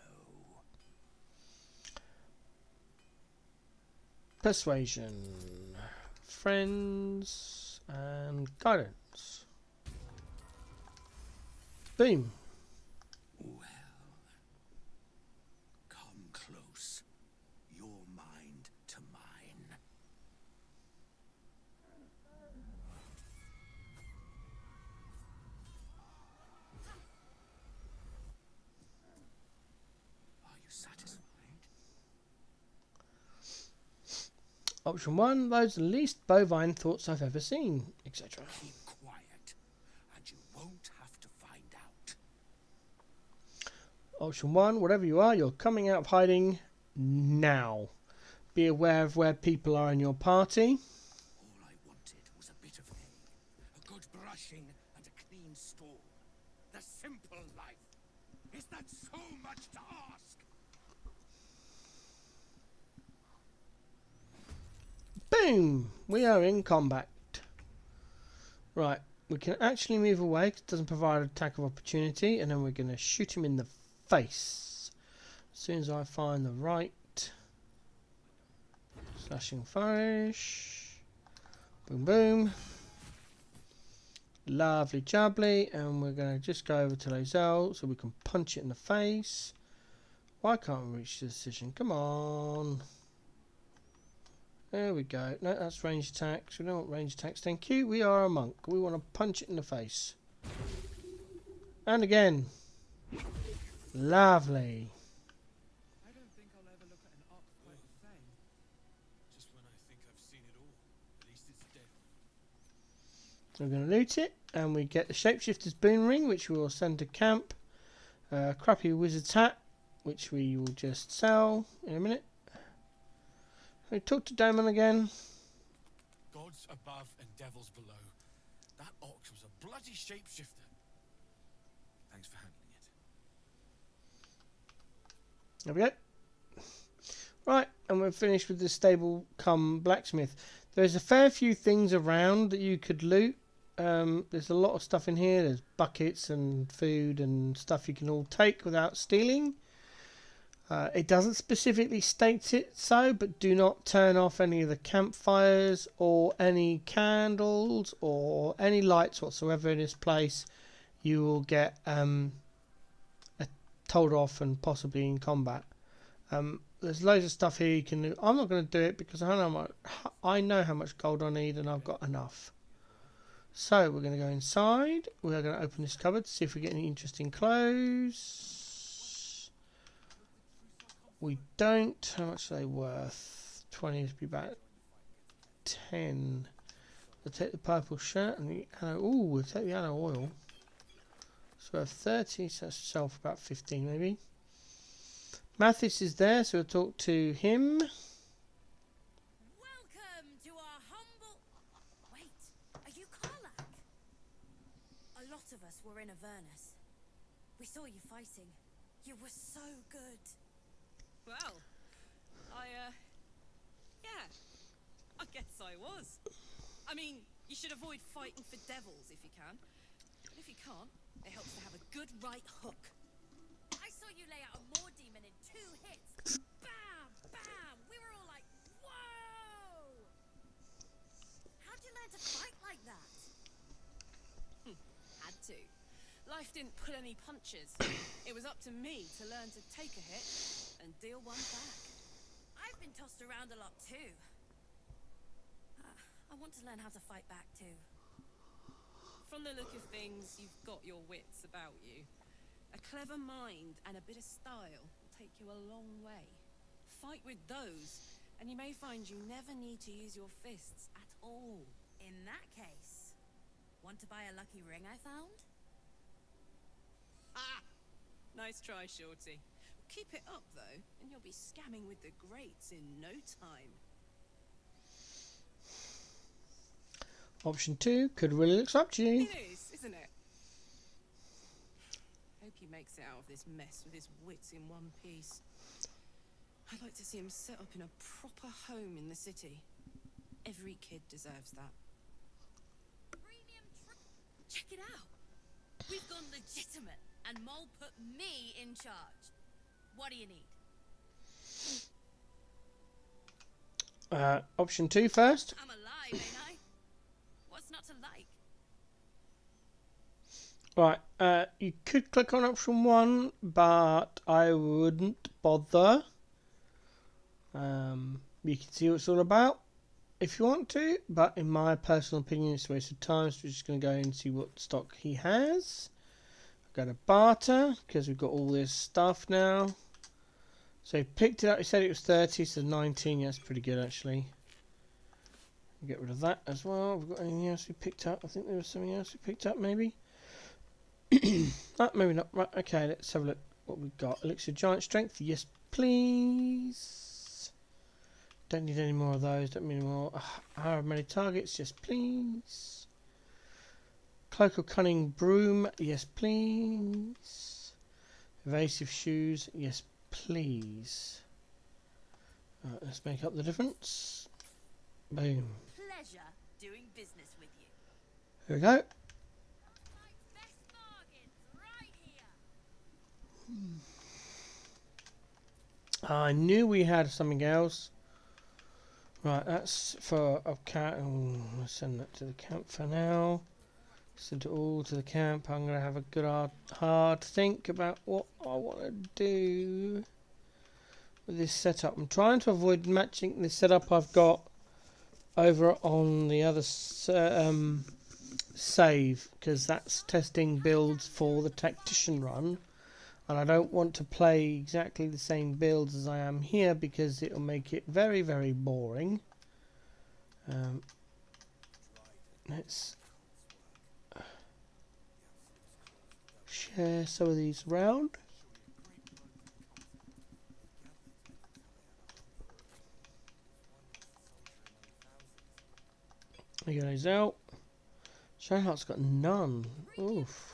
Persuasion. Friends and guidance. Boom. Well, come close. Your mind to mine. Are you satisfied? Option 1, those are the least bovine thoughts I've ever seen, etc. Keep quiet, and you won't have to find out. Option 1, whatever you are, you're coming out of hiding now. Be aware of where people are in your party. All I wanted was a bit of hay, a good brushing, and a clean stall. The simple life. Is that so much to ask? Boom! We are in combat. Right, we can actually move away because it doesn't provide an attack of opportunity, and then we're going to shoot him in the face. As soon as I find the right slashing flourish, boom boom, lovely jubbly, and we're going to just go over to Lae'zel so we can punch it in the face. Why can't we reach the decision? Come on. There we go. No, that's range attacks. We don't want range attacks. Thank you. We are a monk. We want to punch it in the face. And again. Lovely. I don't think I'll ever look at an ox quite the same. Just when I think I've seen it all, at least it's dead. We're going to loot it, and we get the Shapeshifter's Boon Ring, which we will send to camp. Crappy Wizard's Hat, which we will just sell in a minute. We talk to Damon again. Gods above and devils below. That ox was a bloody shapeshifter. Thanks for handling it. There we go. Right, and we're finished with the stable come blacksmith. There's a fair few things around that you could loot. There's a lot of stuff in here. There's buckets and food and stuff you can all take without stealing. It doesn't specifically state it so, but do not turn off any of the campfires or any candles or any lights whatsoever in this place. You will get told off and possibly in combat. There's loads of stuff here you can do. I'm not going to do it because I know how much gold I need and I've got enough. So we're going to go inside. We're going to open this cupboard to see if we get any interesting clothes. We don't. How much are they worth? 20 to be about 10. We'll take the purple shirt and the aloe. Ooh, we'll take the aloe oil. It's worth 30, so that's sell for about 15 maybe. Mathis is there, so we'll talk to him. Welcome to our humble... Wait, are you Karlak? A lot of us were in Avernus. We saw you fighting. You were so good. Well, yeah, I guess I was. I mean, you should avoid fighting for devils if you can. And if you can't, it helps to have a good right hook. I saw you lay out a Moor demon in 2 hits. Bam! Bam! We were all like, whoa! How'd you learn to fight like that? Had to. Life didn't pull any punches. It was up to me to learn to take a hit and deal one back. I've been tossed around a lot too. I want to learn how to fight back too. From the look of things, you've got your wits about you. A clever mind and a bit of style will take you a long way. Fight with those, and you may find you never need to use your fists at all. In that case, want to buy a lucky ring I found? Ah! Nice try, Shorty. Keep it up, though, and you'll be scamming with the greats in no time. Option 2 could really look up to you. It is, isn't it? Hope he makes it out of this mess with his wits in one piece. I'd like to see him set up in a proper home in the city. Every kid deserves that. Check it out. We've gone legitimate, and Mole put me in charge. What do you need? Option 2 first. I'm alive, ain't I? What's not to like? Right, you could click on option 1, but I wouldn't bother. You can see what it's all about if you want to, but in my personal opinion it's a waste of time, so we're just going to go and see what stock he has. Go to barter, because we've got all this stuff now. So he picked it up, he said it was 30, so 19, yeah, that's pretty good actually. Get rid of that as well. Have we got anything else we picked up? I think there was something else we picked up maybe. Maybe not. Right, okay, let's have a look what we've got. Elixir Giant Strength, yes please. Don't need any more of those, don't need any more. Hour of Many Targets, yes please. Cloak of Cunning Broom, yes please. Evasive Shoes, yes please. Let's make up the difference. Boom. Pleasure doing business with you. Here we go. Best bargains right here. I knew we had something else. Right, that's for a cat. I'll send that to the camp for now. Send it all to the camp. I'm going to have a good hard think about what I want to do with this setup. I'm trying to avoid matching the setup I've got over on the other save, because that's testing builds for the tactician run, and I don't want to play exactly the same builds as I am here because it'll make it very, very boring. Let's share some of these around. There goes out. Shadowheart's got none. Oof.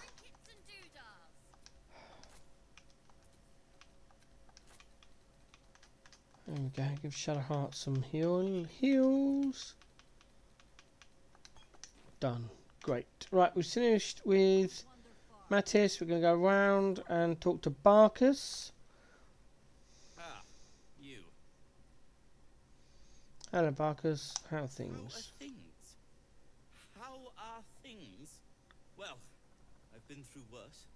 There we go. Give Shadowheart some heals. Done. Great. Right, we've finished with Mattis. We're going to go around and talk to Barkus. Ah, you. Hello, Barkus. How are How are things? things? How are things? Well, I've been through worse.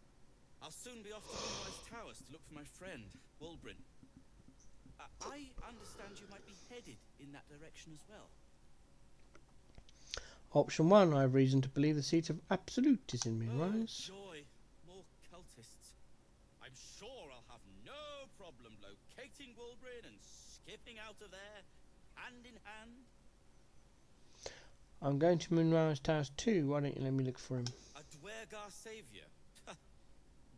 I'll soon be off to Moonrise Towers to look for my friend, Wulbrin. I understand you might be headed in that direction as well. Option 1. I have reason to believe the seat of Absolute is in Moonrise. Oh, joy. More cultists. I'm sure I'll have no problem locating Wulbrin and skipping out of there, hand in hand. I'm going to Moonrise Towers too. Why don't you let me look for him? A Duergar savior?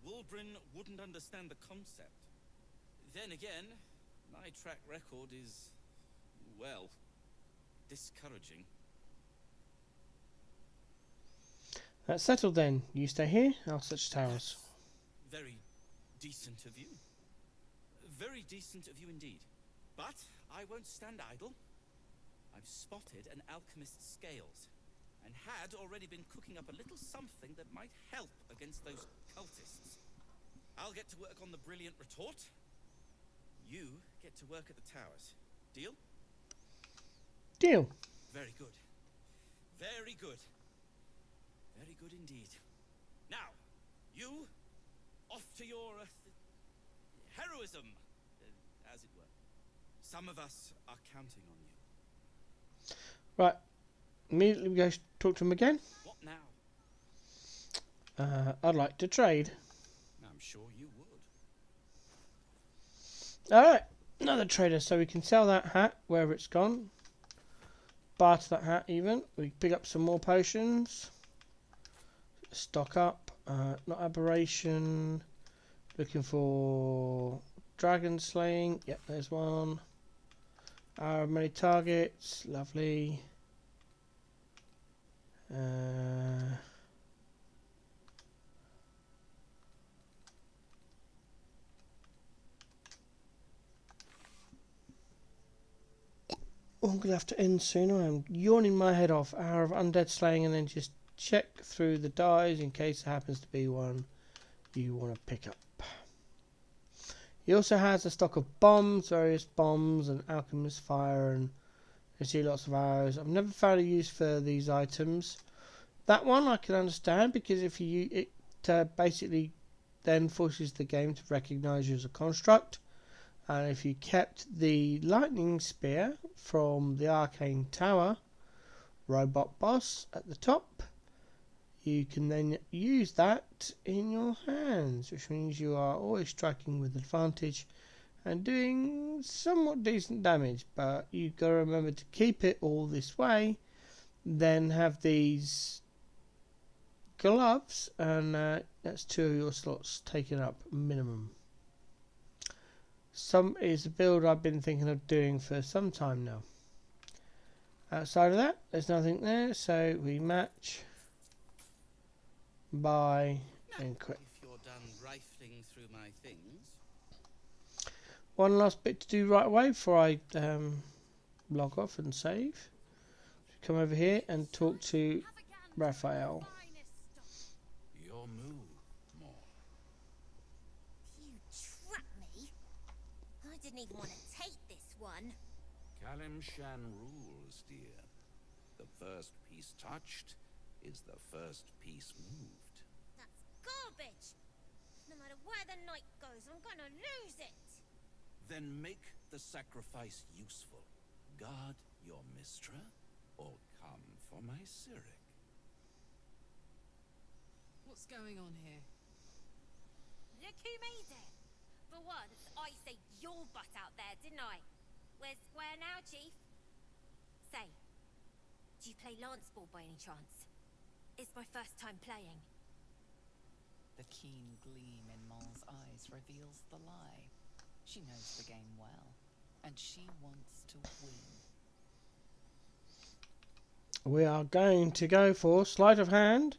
Wulbrin wouldn't understand the concept. Then again, my track record is, well, discouraging. That's settled then. You stay here, I'll search towers. Very decent of you. Very decent of you indeed. But I won't stand idle. I've spotted an alchemist's scales, and had already been cooking up a little something that might help against those cultists. I'll get to work on the brilliant retort. You get to work at the towers. Deal? Deal. Very good. Very good. Very good indeed. Now, you, off to your heroism, as it were. Some of us are counting on you. Right. Immediately we go talk to him again. What now? I'd like to trade. I'm sure you would. Alright. Another trader. So we can sell that hat wherever it's gone. Barter that hat even. We pick up some more potions. Stock up. Not aberration. Looking for dragon slaying. Yep, there's one. Many targets. Lovely. I'm gonna have to end soon. I'm yawning my head off. Hour of undead slaying, and then just check through the dies in case there happens to be one you want to pick up. He also has a stock of bombs, various bombs and alchemist fire, and you see lots of arrows. I've never found a use for these items. That one I can understand, because if you it basically then forces the game to recognise you as a construct. And if you kept the lightning spear from the arcane tower robot boss at the top, you can then use that in your hands, which means you are always striking with advantage and doing somewhat decent damage. But you've got to remember to keep it all this way, then have these gloves, and that's 2 of your slots taken up minimum. Some is a build I've been thinking of doing for some time now. Outside of that, there's nothing there, so we match, buy, and quit. If you're done rifling through my things. One last bit to do right away before I log off and save. Come over here and talk to Raphael. Your move, more. You trap me? I did didn't even want to take this one. Kalimshan rules, dear. The first piece touched is the first piece moved. That's garbage. No matter where the night goes, I'm gonna lose it. Then make the sacrifice useful. Guard your Mistra, or come for my Cyric. What's going on here? Look who made it. For once, I saved your butt out there, didn't I? We're square now, Chief. Say, do you play lance ball by any chance? It's my first time playing. The keen gleam in Moll's eyes reveals the lie. She knows the game well, and she wants to win. We are going to go for sleight of hand.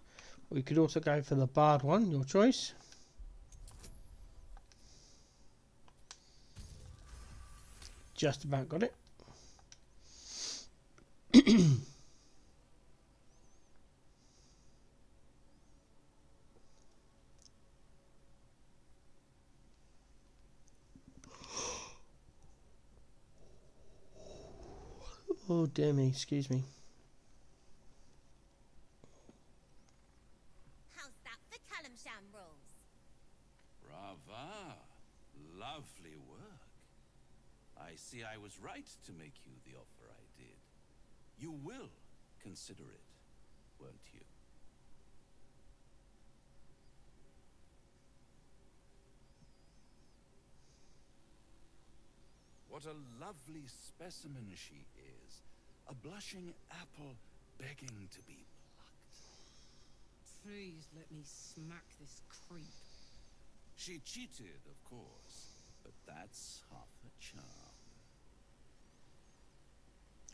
We could also go for the bard one, your choice. Just about got it. Oh dear me, excuse me. How's that for Kalimshan rules? Brava! Lovely work. I see I was right to make you the offer I did. You will consider it, won't you? What a lovely specimen she is. A blushing apple begging to be plucked. Please let me smack this creep. She cheated, of course, but that's half a charm.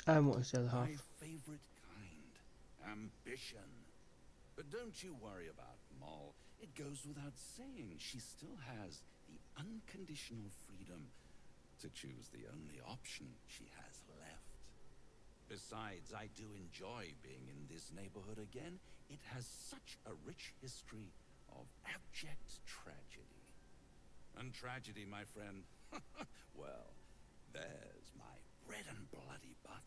And what is the other half? My favorite kind, ambition. But don't you worry about Moll. It goes without saying she still has the unconditional freedom to choose the only option she has left. Besides, I do enjoy being in this neighborhood again. It has such a rich history of abject tragedy. And tragedy, my friend, well, there's my bread and bloody butter.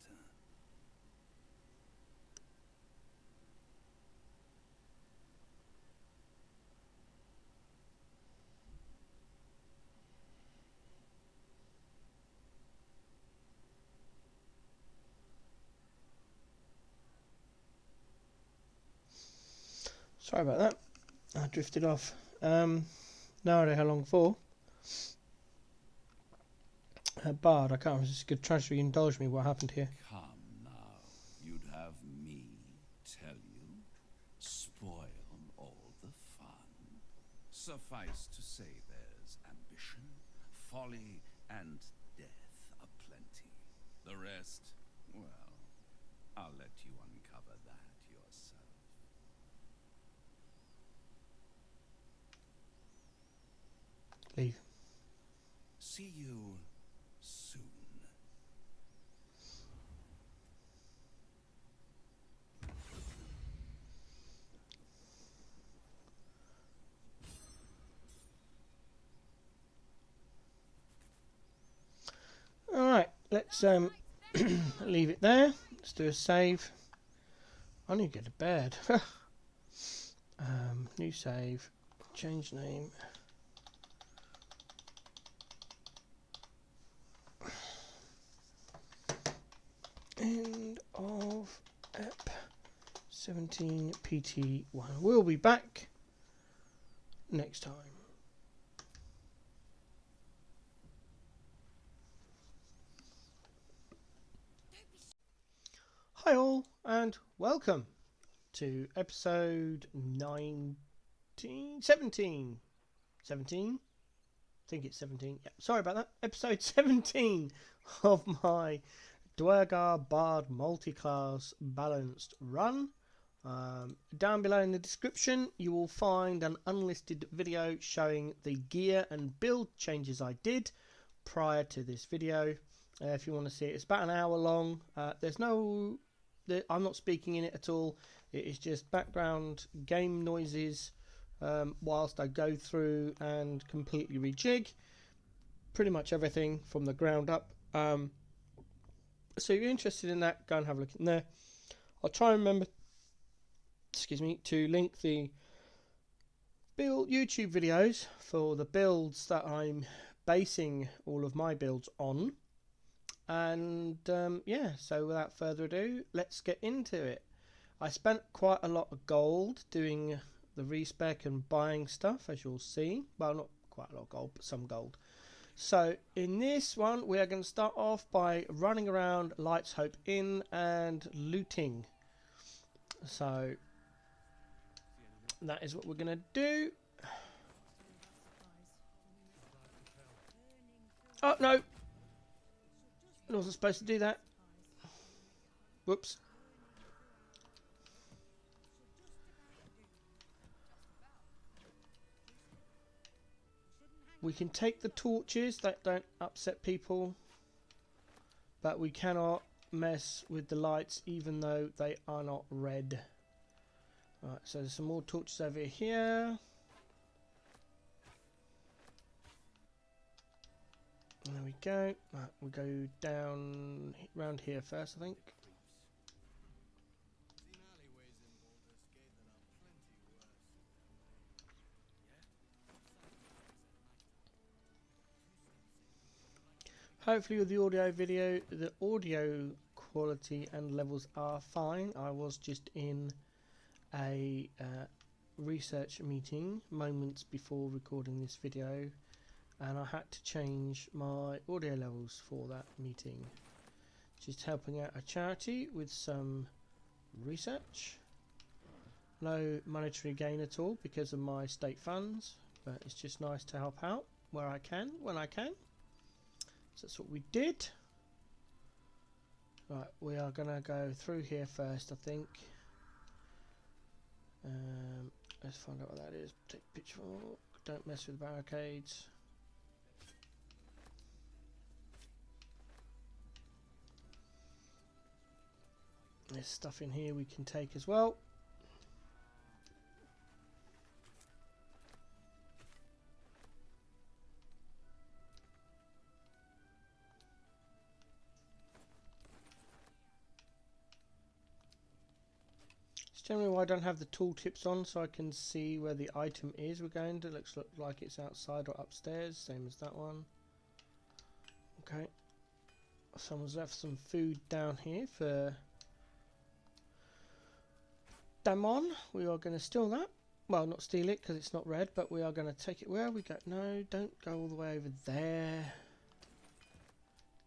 Sorry about that. I drifted off. No idea how long for. Bard, I can't remember. It's a good tragedy. Indulge me. What happened here? Come now, you'd have me tell you, spoil all the fun. Suffice to say there's ambition, folly, and death aplenty. The rest, well, I'll let you uncover that yourself. Leave. See you soon. Alright, let's leave it there. Let's do a save. I need to go to bed. New save. Change name. End of ep 17 PT1. We'll be back next time. Hi all and welcome to episode 17. I think it's 17. Yeah, sorry about that. Episode 17 of my Duergar Bard Multiclass Balanced Run. Down below in the description you will find an unlisted video showing the gear and build changes I did prior to this video. If you want to see it, it's about an hour long. I'm not speaking in it at all. It is just background game noises whilst I go through and completely rejig. pretty much everything from the ground up. So if you're interested in that, go and have a look in there. I'll try and remember, excuse me, to link the build YouTube videos for the builds that I'm basing all of my builds on. And yeah, so without further ado, let's get into it. I spent quite a lot of gold doing the respec and buying stuff, as you'll see. Well, not quite a lot of gold, but some gold. So in this one, we are going to start off by running around Lights Hope Inn and looting. So that is what we're going to do. Oh no, I wasn't supposed to do that. Whoops. We can take the torches, that don't upset people, but we cannot mess with the lights even though they are not red. Right, so there's some more torches over here. There we go. Right, we'll go down round here first, I think. Hopefully with the audio quality and levels are fine. I was just in a research meeting moments before recording this video, and I had to change my audio levels for that meeting. Just helping out a charity with some research. No monetary gain at all because of my state funds, but it's just nice to help out where I can, when I can. So that's what we did. Right, we are going to go through here first, I think. Let's find out what that is. Take a picture. Don't mess with barricades. There's stuff in here we can take as well. Generally why I don't have the tooltips on, so I can see where the item is we're going to. Looks like it's outside or upstairs, same as that one. Okay. Someone's left some food down here for Damon. We are going to steal that. Well, not steal it because it's not red, but we are going to take it. Where we go? No, don't go all the way over there.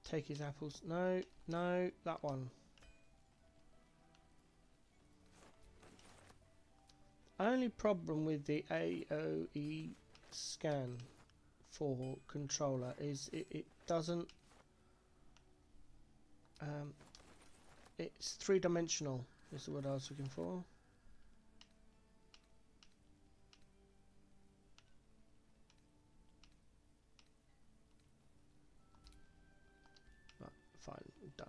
Take his apples. No, no, that one. Only problem with the AOE scan for controller is it doesn't it's three-dimensional is the word I was looking for. Right, fine, done.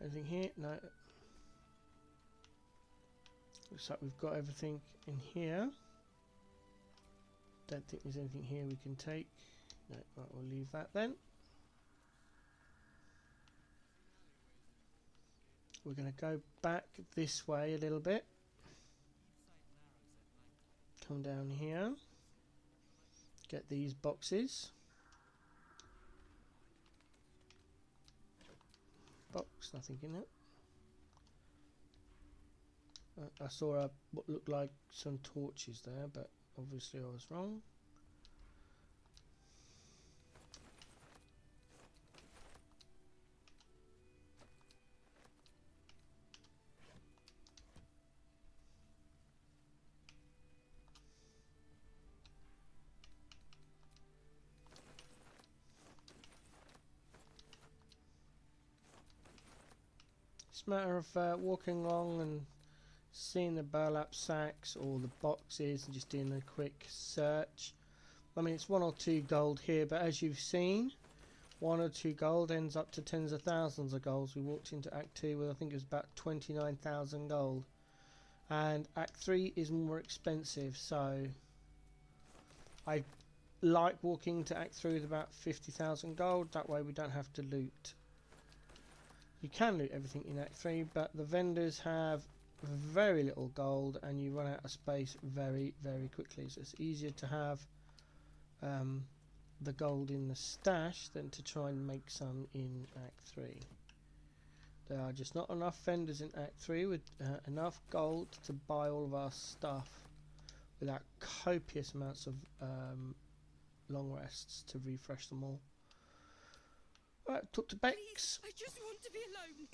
Anything here? No. Looks like we've got everything in here. Don't think there's anything here we can take. No, right, we'll leave that then. We're going to go back this way a little bit. Come down here. Get these boxes. Box, nothing in it. I saw what looked like some torches there, but obviously I was wrong. It's a matter of walking along and seeing the burlap sacks or the boxes and just doing a quick search. I mean, it's 1 or 2 gold here, but as you've seen, 1 or 2 gold ends up to tens of thousands of golds. We walked into Act 2 with I think it was about 29,000 gold, and Act 3 is more expensive, so I like walking to Act 3 with about 50,000 gold. That way we don't have to loot. You can loot everything in Act 3, but the vendors have very little gold and you run out of space very, very quickly. So it's easier to have the gold in the stash than to try and make some in Act 3. There are just not enough vendors in Act 3 with enough gold to buy all of our stuff without copious amounts of long rests to refresh them all. Right, talk to Bex. Please, I just want to be alone.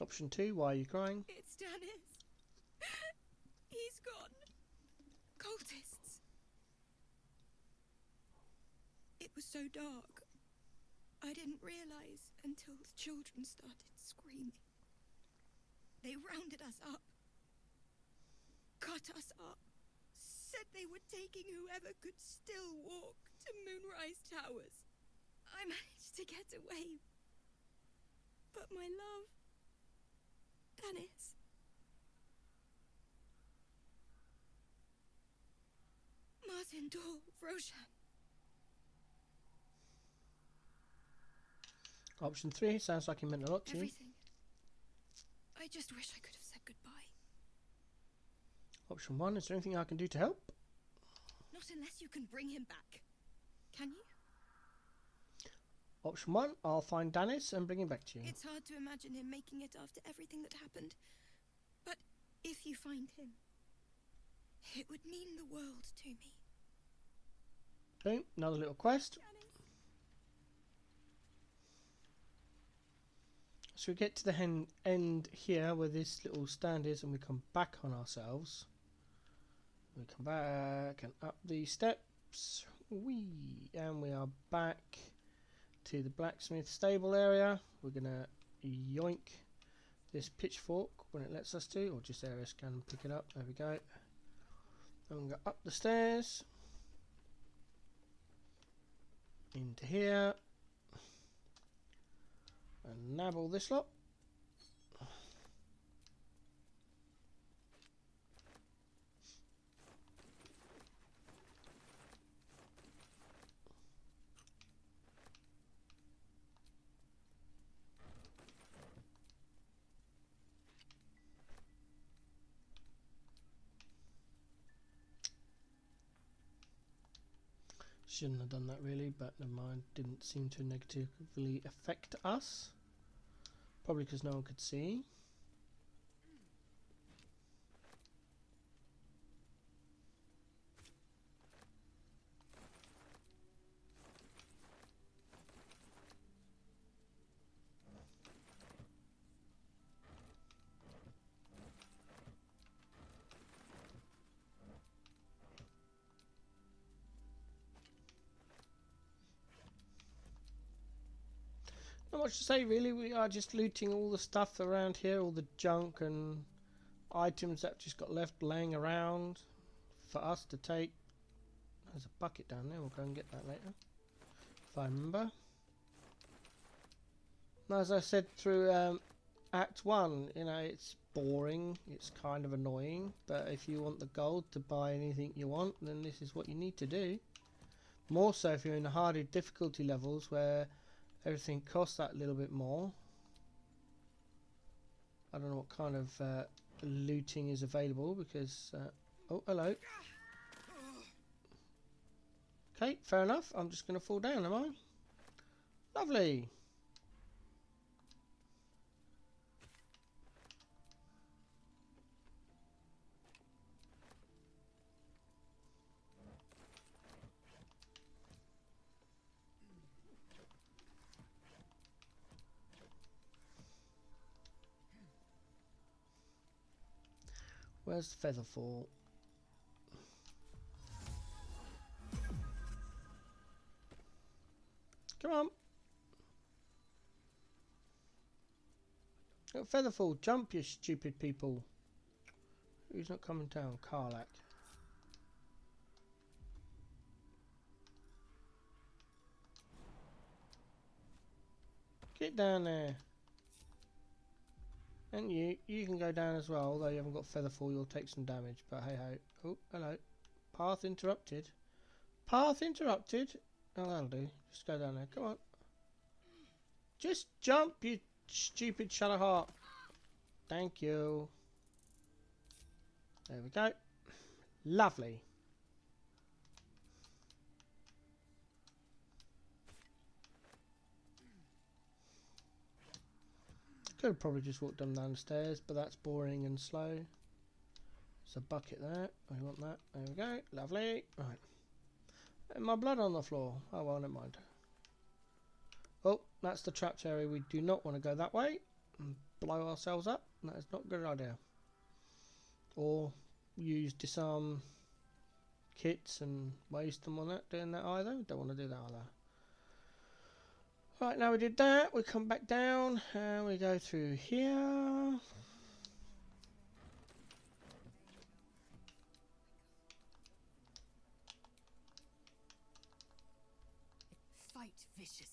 Option 2, why are you crying? It's Dennis. He's gone. Cultists. It was so dark. I didn't realise until the children started screaming. They rounded us up. Cut us up. Said they were taking whoever could still walk to Moonrise Towers. I managed to get away. But my love, Dennis. Martin, Dor, Roshan. Option 3, sounds like it meant a lot to you. Everything. I just wish I could have said goodbye. Option 1, is there anything I can do to help? Not unless you can bring him back. Can you? Option 1, I'll find Dennis and bring him back to you. It's hard to imagine him making it after everything that happened. But if you find him, it would mean the world to me. Boom, another little quest. So we get to the end here where this little stand is and we come back on ourselves. We come back and up these steps. And we are back to the blacksmith stable area. We're going to yoink this pitchfork when it lets us to, or just area scan and pick it up. There we go. And we go up the stairs. Into here. And nab all this lot. Shouldn't have done that really, but never mind. Didn't seem to negatively affect us. Probably because no one could see. Not much to say really, we are just looting all the stuff around here, all the junk and items that just got left laying around for us to take. There's a bucket down there, we'll go and get that later, if I remember. As I said through Act 1, you know, it's boring, it's kind of annoying, but if you want the gold to buy anything you want, then this is what you need to do. More so if you're in the harder difficulty levels where everything costs that little bit more. I don't know what kind of looting is available because... oh, hello. Okay, fair enough. I'm just going to fall down, am I? Lovely. Where's Featherfall? Come on. Oh, Featherfall, jump, you stupid people. Who's not coming down? Karlak. Get down there. And you can go down as well, although you haven't got Featherfall, you'll take some damage, but hey ho. Oh, hello. Path interrupted. Path interrupted. Oh, that'll do. Just go down there. Come on. Just jump, you stupid Shadowheart. Thank you. There we go. Lovely. Could have probably just walked down the stairs, but that's boring and slow. There's a bucket there. I want that. There we go. Lovely. Right. And my blood on the floor. Oh well, never mind. Oh, that's the trapped area. We do not want to go that way and blow ourselves up. That is not a good idea. Or use disarm kits and waste them on that. Doing that either. Don't want to do that either. Right, now we did that. We come back down and we go through here. Fight vicious.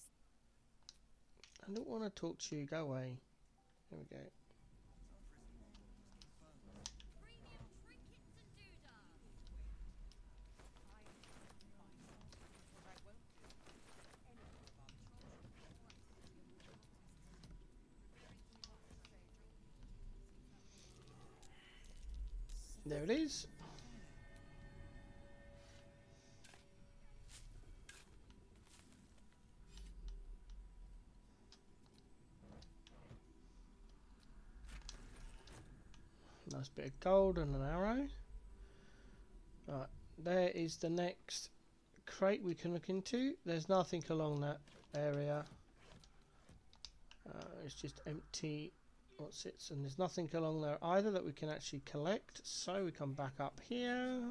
I don't want to talk to you. Go away. There we go. There it is. Nice bit of gold and an arrow. Right, there is the next crate we can look into. There's nothing along that area. It's just empty. What's it? And there's nothing along there either that we can actually collect. So we come back up here,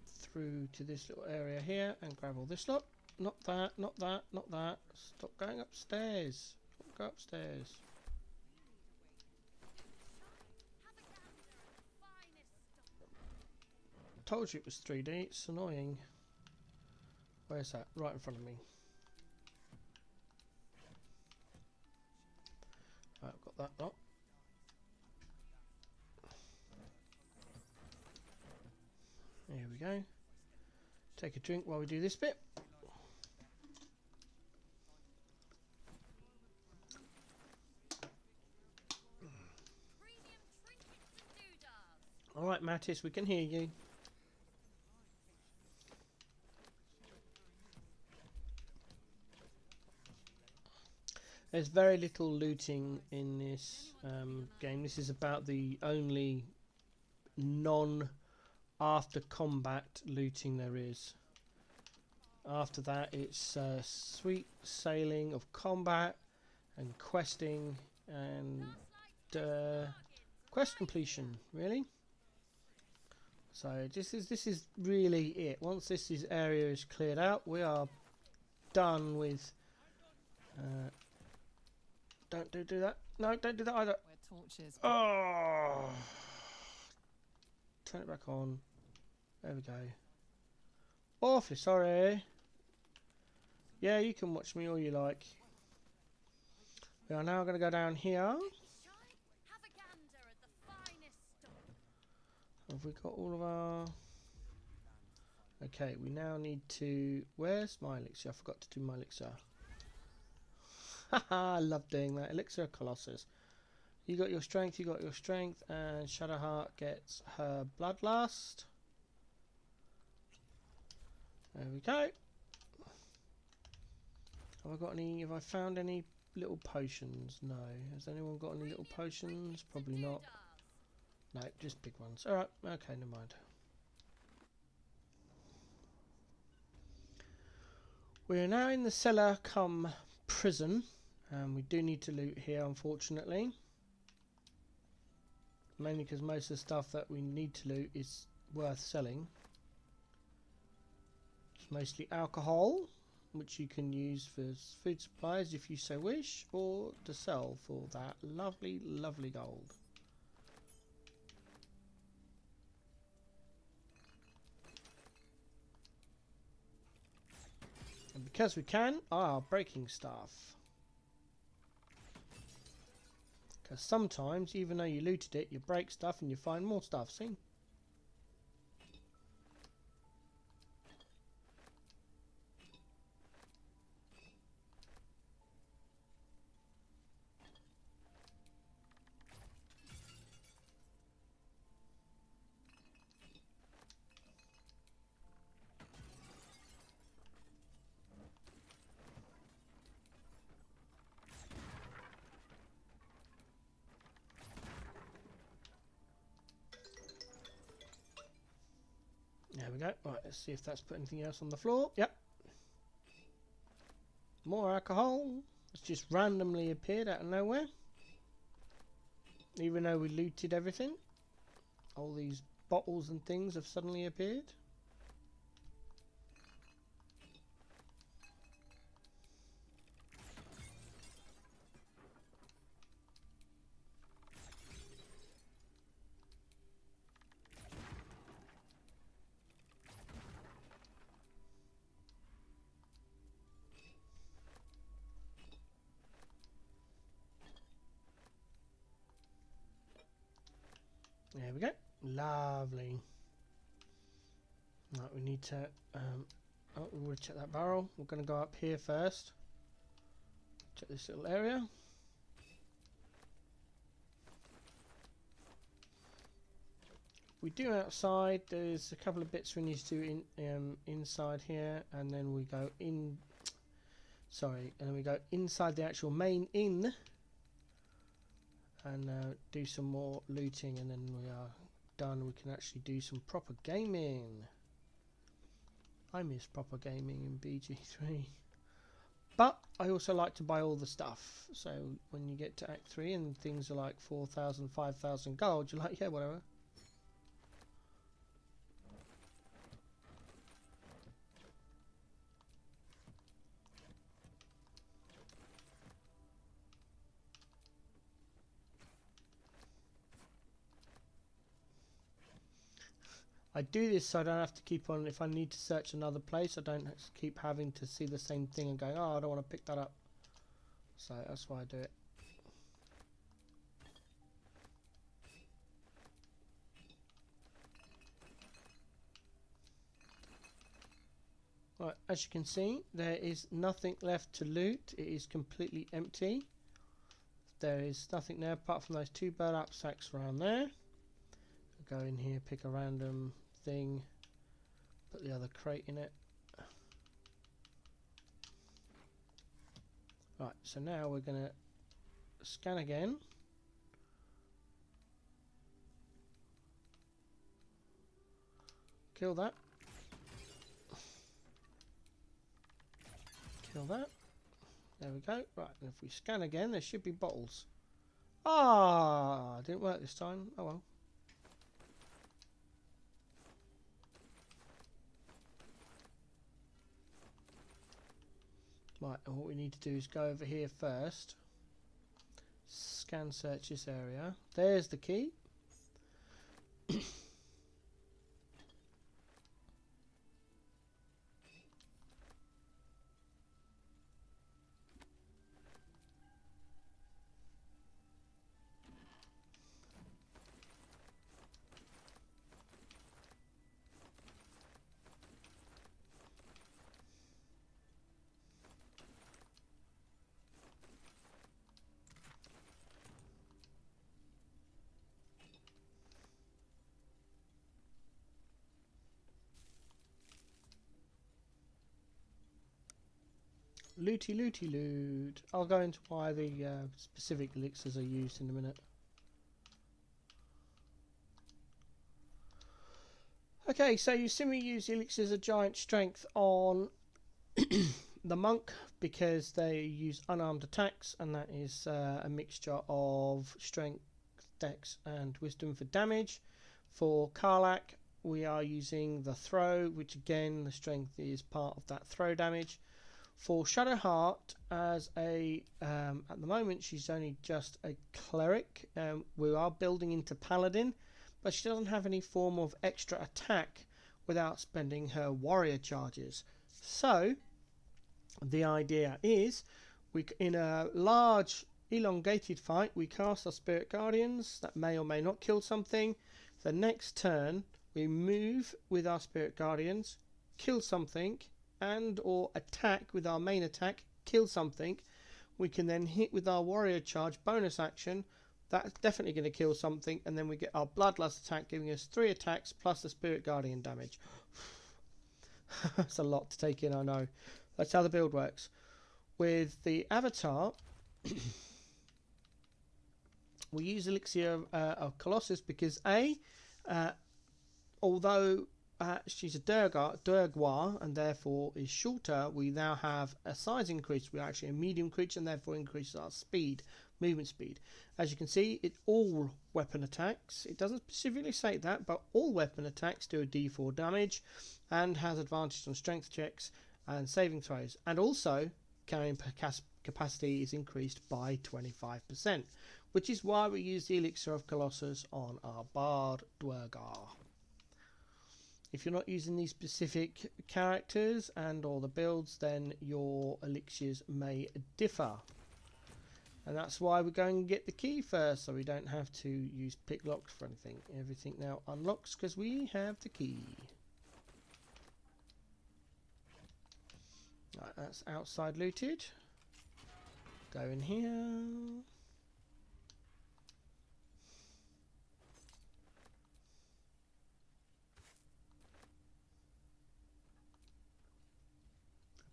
through to this little area here, and grab all this lot. Not that, not that, not that. Stop going upstairs. Don't go upstairs. Told you it was 3D. It's annoying. Where's that? Right in front of me. Right, I've got that lot. Here we go. Take a drink while we do this bit. Alright, Mattis, we can hear you. There's very little looting in this game. This is about the only non-after combat looting there is. After that, it's sweet sailing of combat and questing and quest completion. Really. So this is really it. Once this area is cleared out, we are done with. Don't do that. No, don't do that either. Oh! Turn it back on. There we go. Awfully sorry. Yeah, you can watch me all you like. We are now going to go down here. Have we got all of our... Okay, we now need to... Where's my elixir? I forgot to do my elixir. Haha, I love doing that. Elixir of Colossus. You got your strength, and Shadowheart gets her bloodlust. There we go. Have I found any little potions? No. Has anyone got any little potions? Probably not. No, just big ones. Alright, okay, never mind. We're now in the cellar come prison. And we do need to loot here, unfortunately. Mainly because most of the stuff that we need to loot is worth selling. It's mostly alcohol, which you can use for food supplies if you so wish, or to sell for that lovely, lovely gold. And because we can, breaking stuff. Because sometimes, even though you looted it, you break stuff and you find more stuff, see? There we go. Right, let's see if that's put anything else on the floor. Yep. More alcohol. It's just randomly appeared out of nowhere. Even though we looted everything. All these bottles and things have suddenly appeared. There we go. Lovely. Right, we need to oh, we want to check that barrel. We're going to go up here first. Check this little area. We do outside. There's a couple of bits we need to do inside here, and then we go in. Sorry, and then we go inside the actual main inn, and do some more looting, and then we are done. We can actually do some proper gaming. I miss proper gaming in BG3. But I also like to buy all the stuff. So when you get to Act 3 and things are like 4,000, 5,000 gold, you're like, yeah, whatever. I do this so I don't have to keep on, if I need to search another place, I don't have to keep having to see the same thing and going, oh, I don't want to pick that up. So that's why I do it. Right, as you can see, there is nothing left to loot. It is completely empty. There is nothing there apart from those 2 burlap sacks around there. I'll go in here, pick a random thing, put the other crate in it. Right, so now we're going to scan again. Kill that. Kill that. There we go. Right, and if we scan again, there should be bottles. Ah, didn't work this time. Oh well. Right, and what we need to do is go over here first. Scan search this area. There's the key. Looty looty loot. I'll go into why the specific elixirs are used in a minute. Okay, so you see me use the elixirs of giant strength on the monk because they use unarmed attacks, and that is a mixture of strength, dex and wisdom for damage. For Karlak we are using the throw, which again the strength is part of that throw damage. For Shadowheart, as a at the moment she's only just a cleric. We are building into paladin, but she doesn't have any form of extra attack without spending her warrior charges. So the idea is, in a large elongated fight, we cast our Spirit Guardians that may or may not kill something. The next turn we move with our Spirit Guardians, kill something, and or attack with our main attack, kill something. We can then hit with our warrior charge bonus action. That's definitely going to kill something, and then we get our bloodlust attack, giving us 3 attacks plus the Spirit Guardian damage. That's a lot to take in, I know. That's how the build works. With the Avatar, we use Elixir of Colossus because although she's a Duergar, and therefore is shorter, we now have a size increase. We're actually a medium creature, and therefore increases our speed, movement speed. As you can see, it all weapon attacks. It doesn't specifically say that, but all weapon attacks do a D4 damage, and has advantage on strength checks and saving throws. And also, carrying capacity is increased by 25%, which is why we use the Elixir of Colossus on our Bard Duergar. If you're not using these specific characters and or the builds, then your elixirs may differ. And that's why we're going to get the key first, so we don't have to use pick locks for anything. Everything now unlocks because we have the key. Right, that's outside looted. Go in here.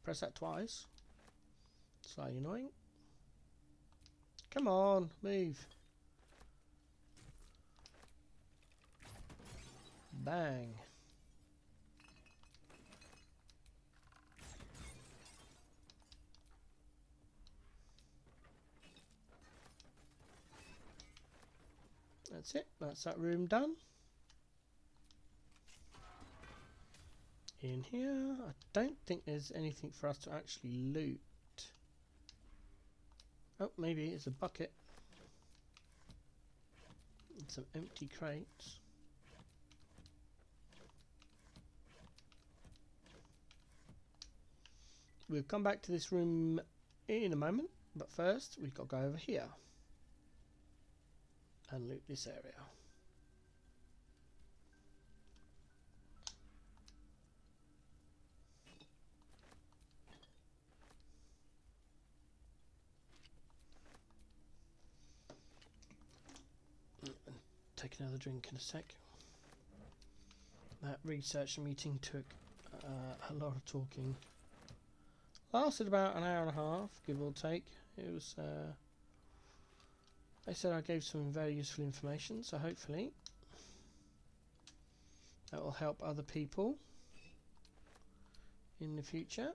Press that twice. Slightly annoying. Come on, move. Bang. That's it. That's that room done. In here, I don't think there's anything for us to actually loot. Oh, maybe it's a bucket. And some empty crates. We'll come back to this room in a moment, but first we've got to go over here and loot this area. Take another drink in a sec. That research meeting took a lot of talking. Lasted about an hour and a half, give or take. It was. They said I gave some very useful information, so hopefully that will help other people in the future.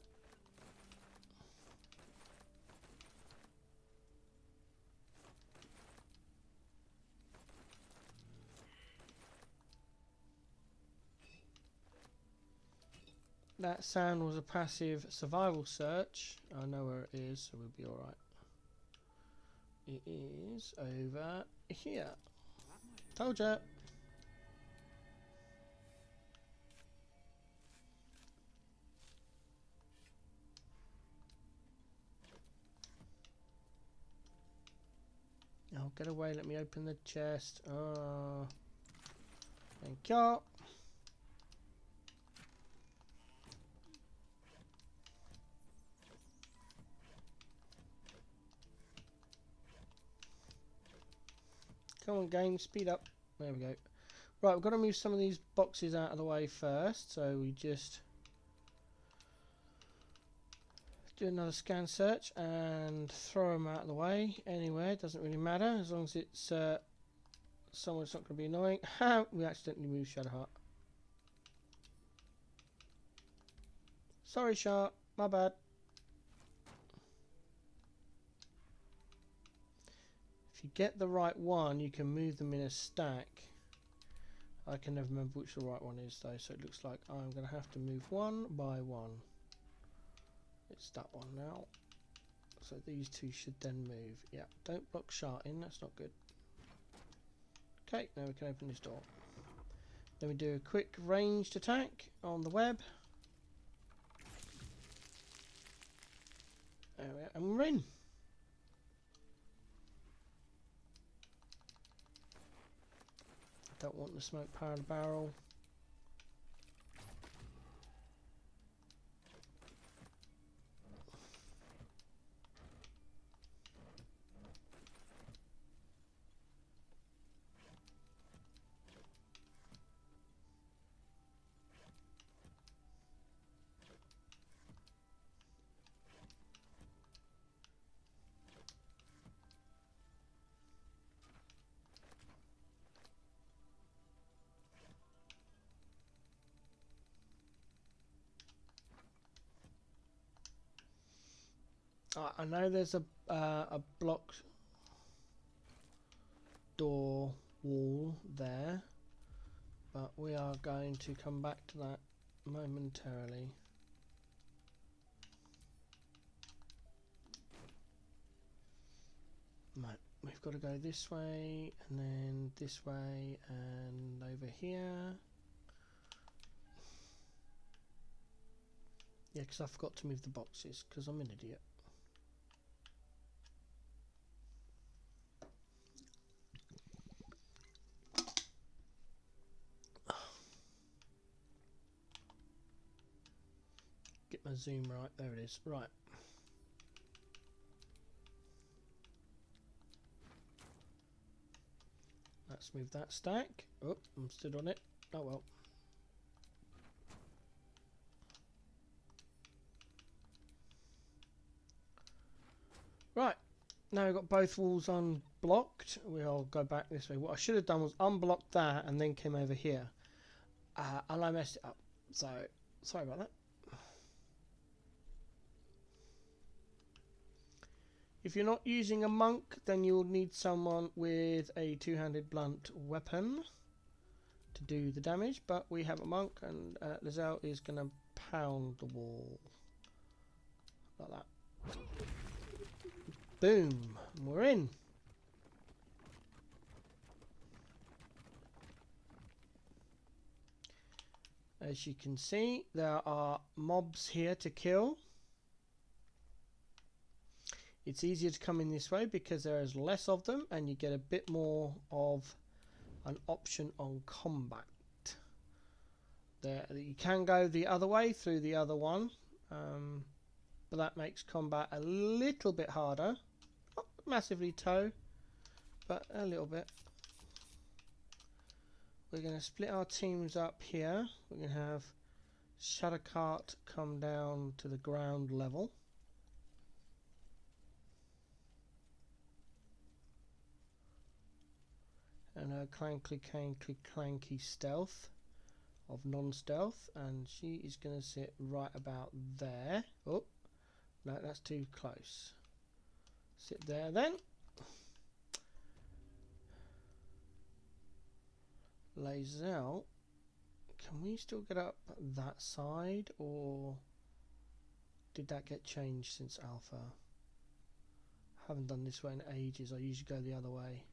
That sound was a passive survival search. I know where it is, so we'll be alright. It is over here. Told ya. Oh, get away, let me open the chest. Oh, thank you. Come on, game, speed up. There we go. Right, we've got to move some of these boxes out of the way first. So we just do another scan search and throw them out of the way. Anywhere, doesn't really matter as long as it's somewhere it's not going to be annoying. Ha! We accidentally moved Shadowheart. Sorry, Sharp. My bad. If you get the right one, you can move them in a stack. I can never remember which the right one is though, so it looks like I'm going to have to move one by one. It's that one now. So these two should then move. Yeah, don't block Shart in, that's not good. Okay, now we can open this door. Then we do a quick ranged attack on the web. There we are, and we're in. Don't want the smoke powered barrel. I know there's a blocked door wall there, but we are going to come back to that momentarily. Right, we've got to go this way and then this way and over here. Yeah, because I forgot to move the boxes because I'm an idiot. Get my zoom right. There it is. Right. Let's move that stack. Oh, I'm stood on it. Oh well. Right. Now we've got both walls unblocked. We'll go back this way. What I should have done was unblock that and then came over here. And I messed it up. So, sorry about that. If you're not using a monk, then you'll need someone with a two-handed blunt weapon to do the damage. But we have a monk, and Lizelle is going to pound the wall. Like that. Boom. We're in. As you can see, there are mobs here to kill. It's easier to come in this way because there is less of them and you get a bit more of an option on combat. There, you can go the other way through the other one, but that makes combat a little bit harder. Not massively toe, but a little bit. We're going to split our teams up here. We're going to have Shadowcart come down to the ground level. And her clanky stealth of non-stealth, and she is going to sit right about there. Oh, no, that's too close. Sit there then. Lazelle, can we still get up that side, or did that get changed since Alpha? Haven't done this way in ages. I usually go the other way.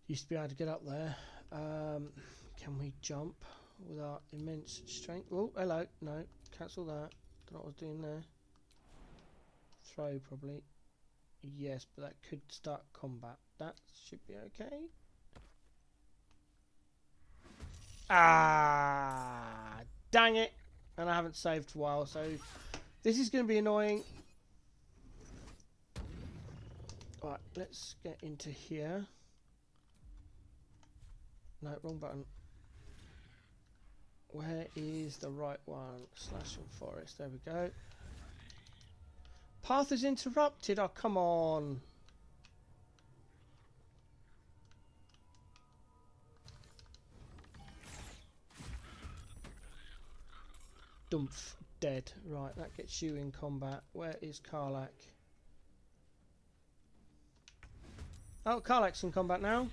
Used to be able to get up there. Can we jump with our immense strength? Oh, hello. No, cancel that. Don't know what I was doing there. Throw, probably. Yes, but that could start combat. That should be okay. Ah, dang it. And I haven't saved for a while, so this is going to be annoying. Right, let's get into here. No, wrong button. Where is the right one? Slash and forest. There we go. Path is interrupted. Oh, come on. Dumph. Dead. Right, that gets you in combat. Where is Karlach? Oh, Karlach's in combat now.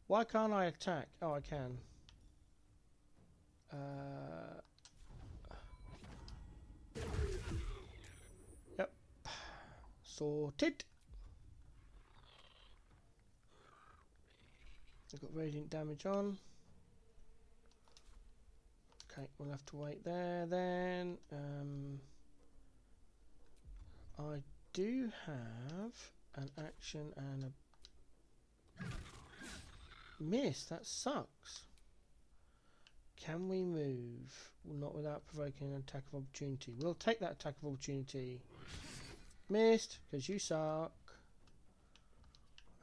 Why can't I attack? Oh, I can. Yep. Sorted. I've got radiant damage on. Okay, we'll have to wait there then. I do have an action and a miss. That sucks. Can we move? Well, not without provoking an attack of opportunity. We'll take that attack of opportunity. Missed, because you suck.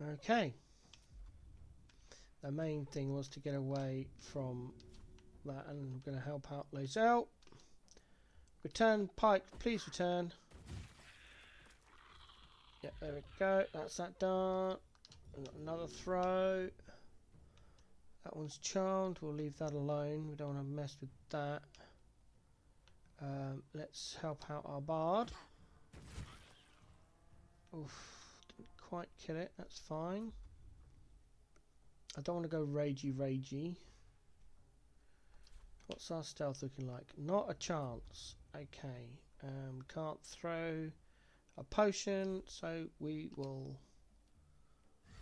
Okay. The main thing was to get away from that, and I'm going to help out Lazelle. Return, Pike, please return. Yeah, there we go. That's that done. We've got another throw. That one's charmed. We'll leave that alone. We don't want to mess with that. Let's help out our bard. Oof, didn't quite kill it. That's fine. I don't want to go ragey. What's our stealth looking like? Not a chance. Okay. We can't throw a potion, so we will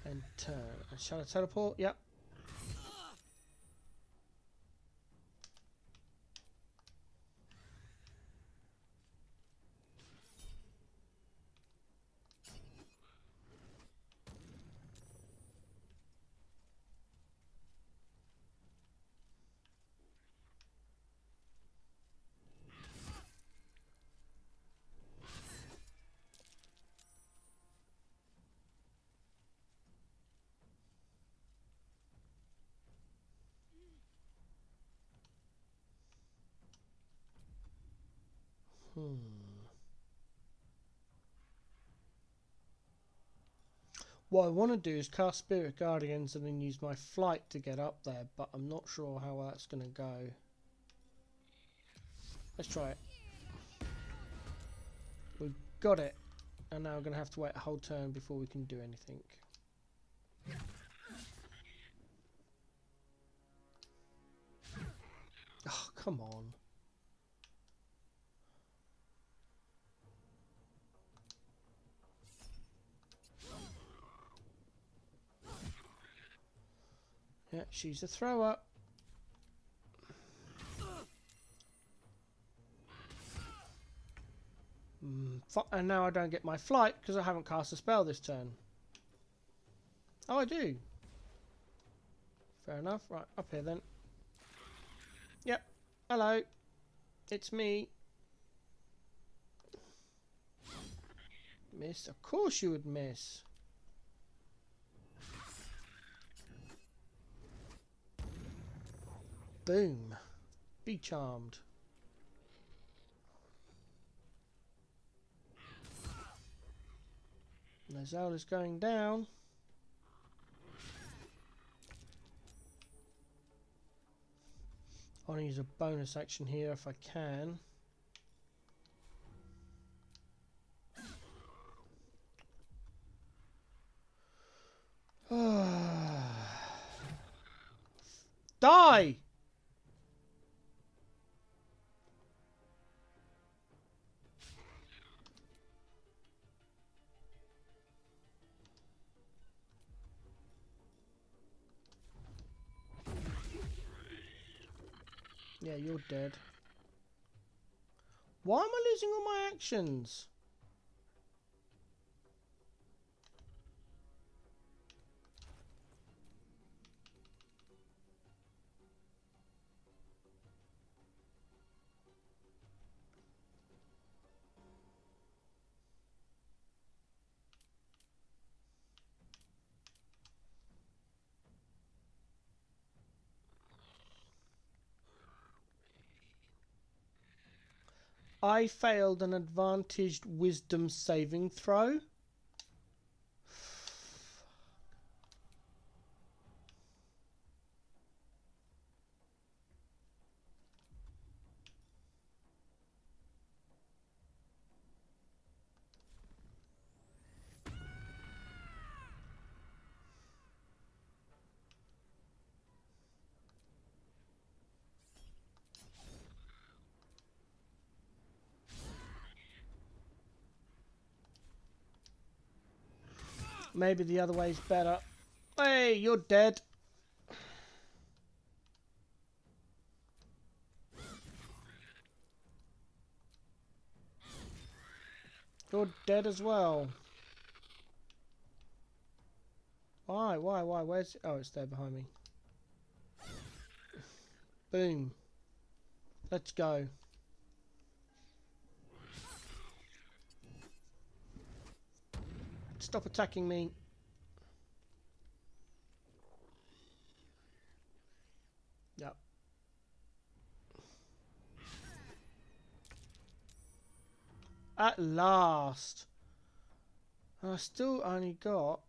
then turn. Shall I teleport? Yep. What I want to do is cast Spirit Guardians and then use my flight to get up there, but I'm not sure how that's going to go. Let's try it. We've got it. And now we're going to have to wait a whole turn before we can do anything. Oh, come on. Yeah, she's a thrower. And now I don't get my flight because I haven't cast a spell this turn. Oh, I do. Fair enough. Right, up here then. Yep. Hello. It's me. Miss. Of course you would miss. Boom. Be charmed. Nozola's going down. I want to use a bonus action here if I can. Die! Yeah, you're dead. Why am I losing all my actions? I failed an advantaged wisdom saving throw. Maybe the other way's better. Hey, you're dead. You're dead as well. Why? Where's it? Oh, it's there behind me. Boom. Let's go. Stop attacking me. Yep. At last. I still only got...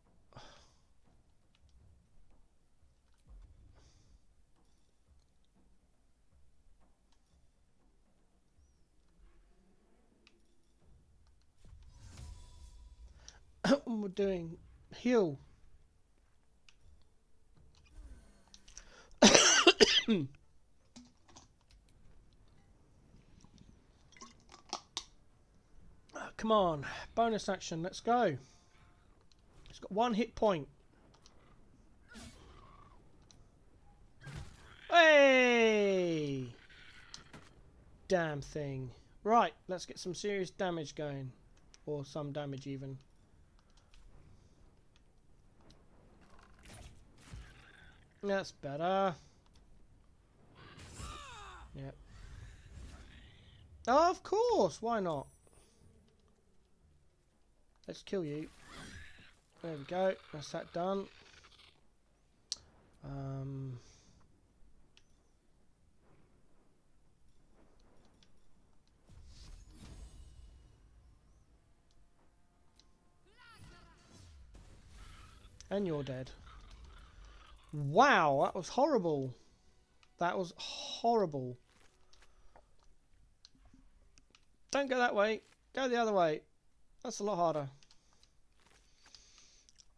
We're doing heal. Come on, bonus action, let's go. It's got 1 hit point. Hey! Damn thing. Right, let's get some serious damage going. Or some damage even. That's better. Yep. Oh, of course, why not? Let's kill you. There we go, that's that done. And you're dead. Wow, that was horrible. That was horrible. Don't go that way. Go the other way. That's a lot harder.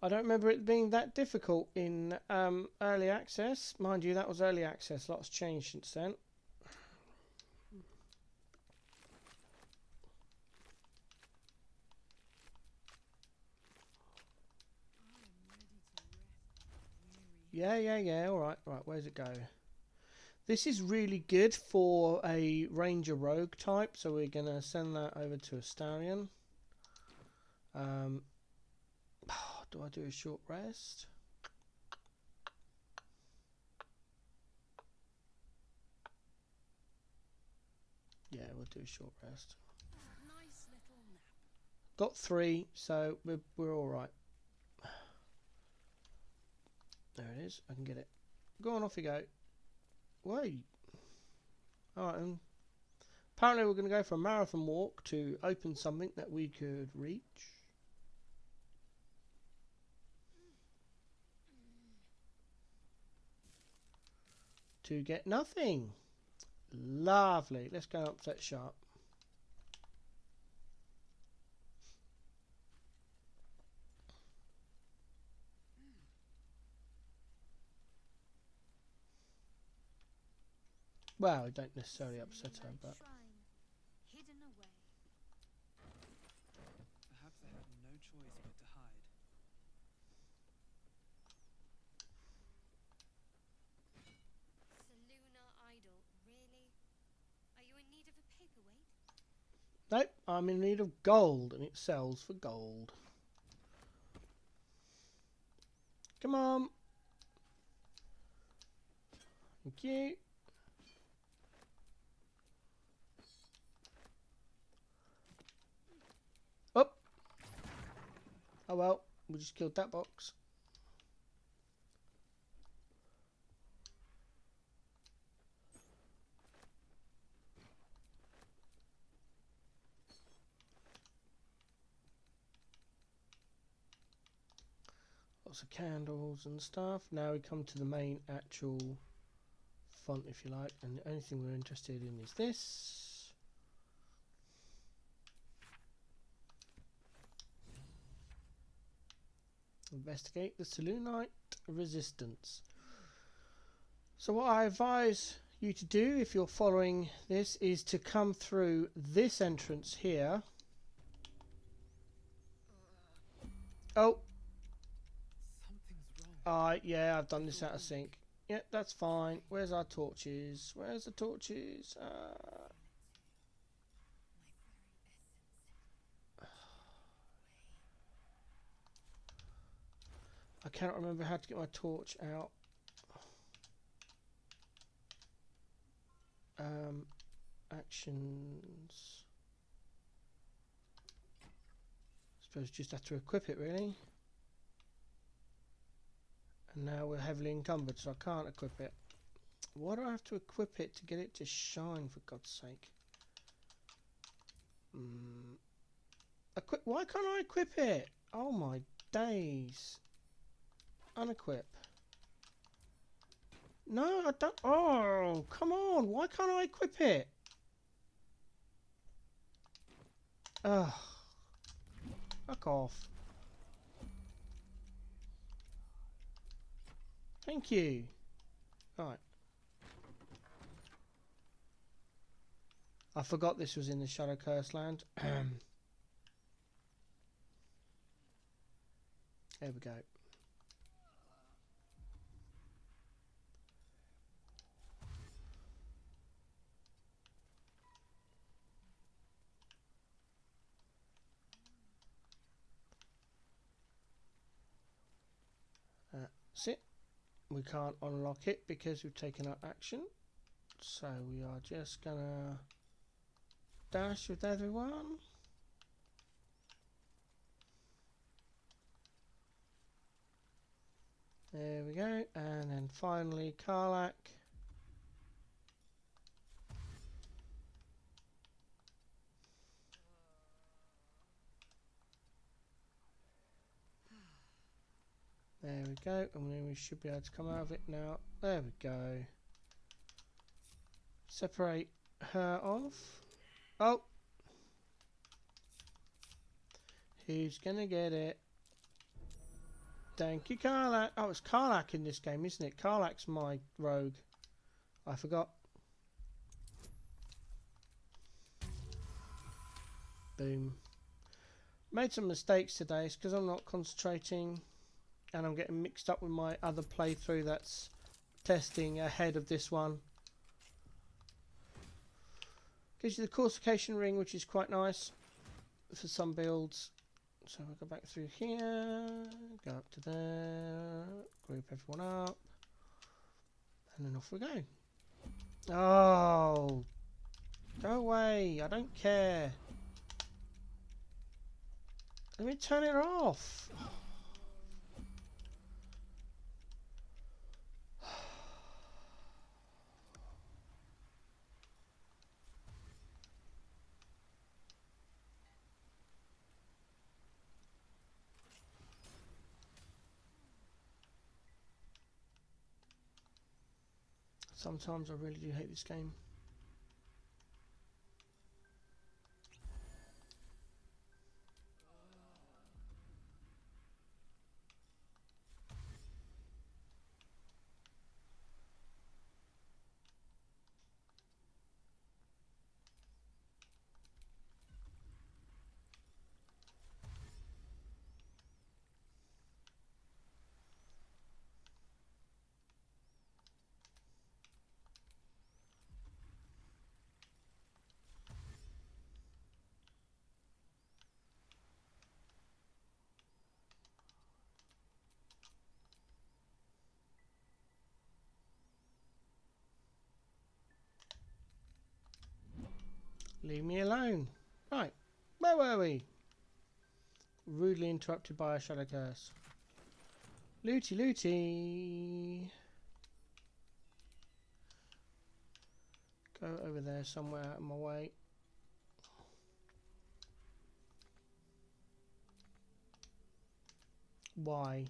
I don't remember it being that difficult in early access. Mind you, that was early access. Lots changed since then. Yeah. Alright, where's it go? This is really good for a Ranger Rogue type, so we're going to send that over to a Stallion. Do I do a short rest? Yeah, we'll do a short rest. Nice little nap. Got 3, so we're alright. There it is. I can get it. Go on, off you go. Wait. Alright, apparently we're going to go for a marathon walk to open something that we could reach. To get nothing. Lovely. Let's go and upset Sharp. Well, we don't necessarily upset her, but... Hidden away. Perhaps I have no choice but to hide. Saluna idol, really? Are you in need of a paperweight? Nope, I'm in need of gold, and it sells for gold. Come on. Thank you. Up. Oh well, we just killed that box. Lots of candles and stuff. Now we come to the main actual font, if you like, and the only thing we're interested in is this. Investigate the Selunite resistance. So what I advise you to do if you're following this is to come through this entrance here. Oh. Yeah, I've done this out of sync. Yep, that's fine. Where's our torches? Where's the torches? I cannot remember how to get my torch out. Actions. Suppose just have to equip it, really. And now we're heavily encumbered, so I can't equip it. Why do I have to equip it to get it to shine, for God's sake? Why can't I equip it? Oh my days. Unequip. No, I don't. Oh, come on. Why can't I equip it? Ugh. Fuck off. Thank you. Right. I forgot this was in the Shadow Curse land. There we go. That's it. We can't unlock it because we've taken our action. So we are just gonna dash with everyone. There we go. And then finally Karlak. There we go, and then we should be able to come out of it now. There we go. Separate her off. Oh! Who's gonna get it? Thank you, Karlak. Oh, it's Karlak in this game, isn't it? Karlak's my rogue. I forgot. Boom. Made some mistakes today. It's because I'm not concentrating. And I'm getting mixed up with my other playthrough that's testing ahead of this one. Gives you the coursification ring, which is quite nice for some builds. So we'll go back through here, go up to there, group everyone up, and then off we go. Oh, go away, I don't care. Let me turn it off. Sometimes I really do hate this game. Leave me alone. Right, where were we? Rudely interrupted by a shadow curse. Looty looty. Go over there somewhere out of my way. Why?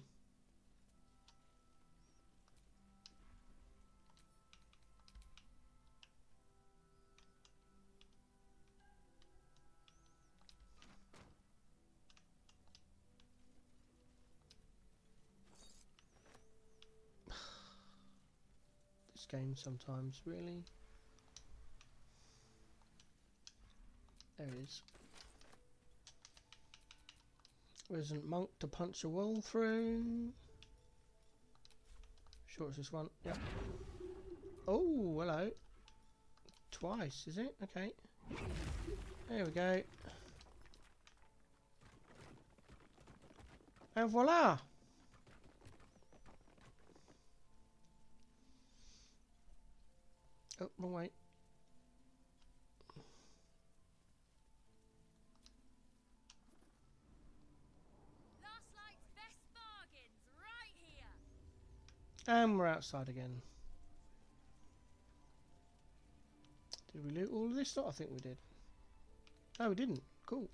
This game sometimes, really. There it is. Resident monk to punch a wall through. Sure it's this one. Yep. Oh, hello. Twice, is it? Okay. There we go. And voila! Oh, wrong way. Last night's best bargains right here. And we're outside again. Did we loot all of this? I think we did. Oh, we didn't. Cool.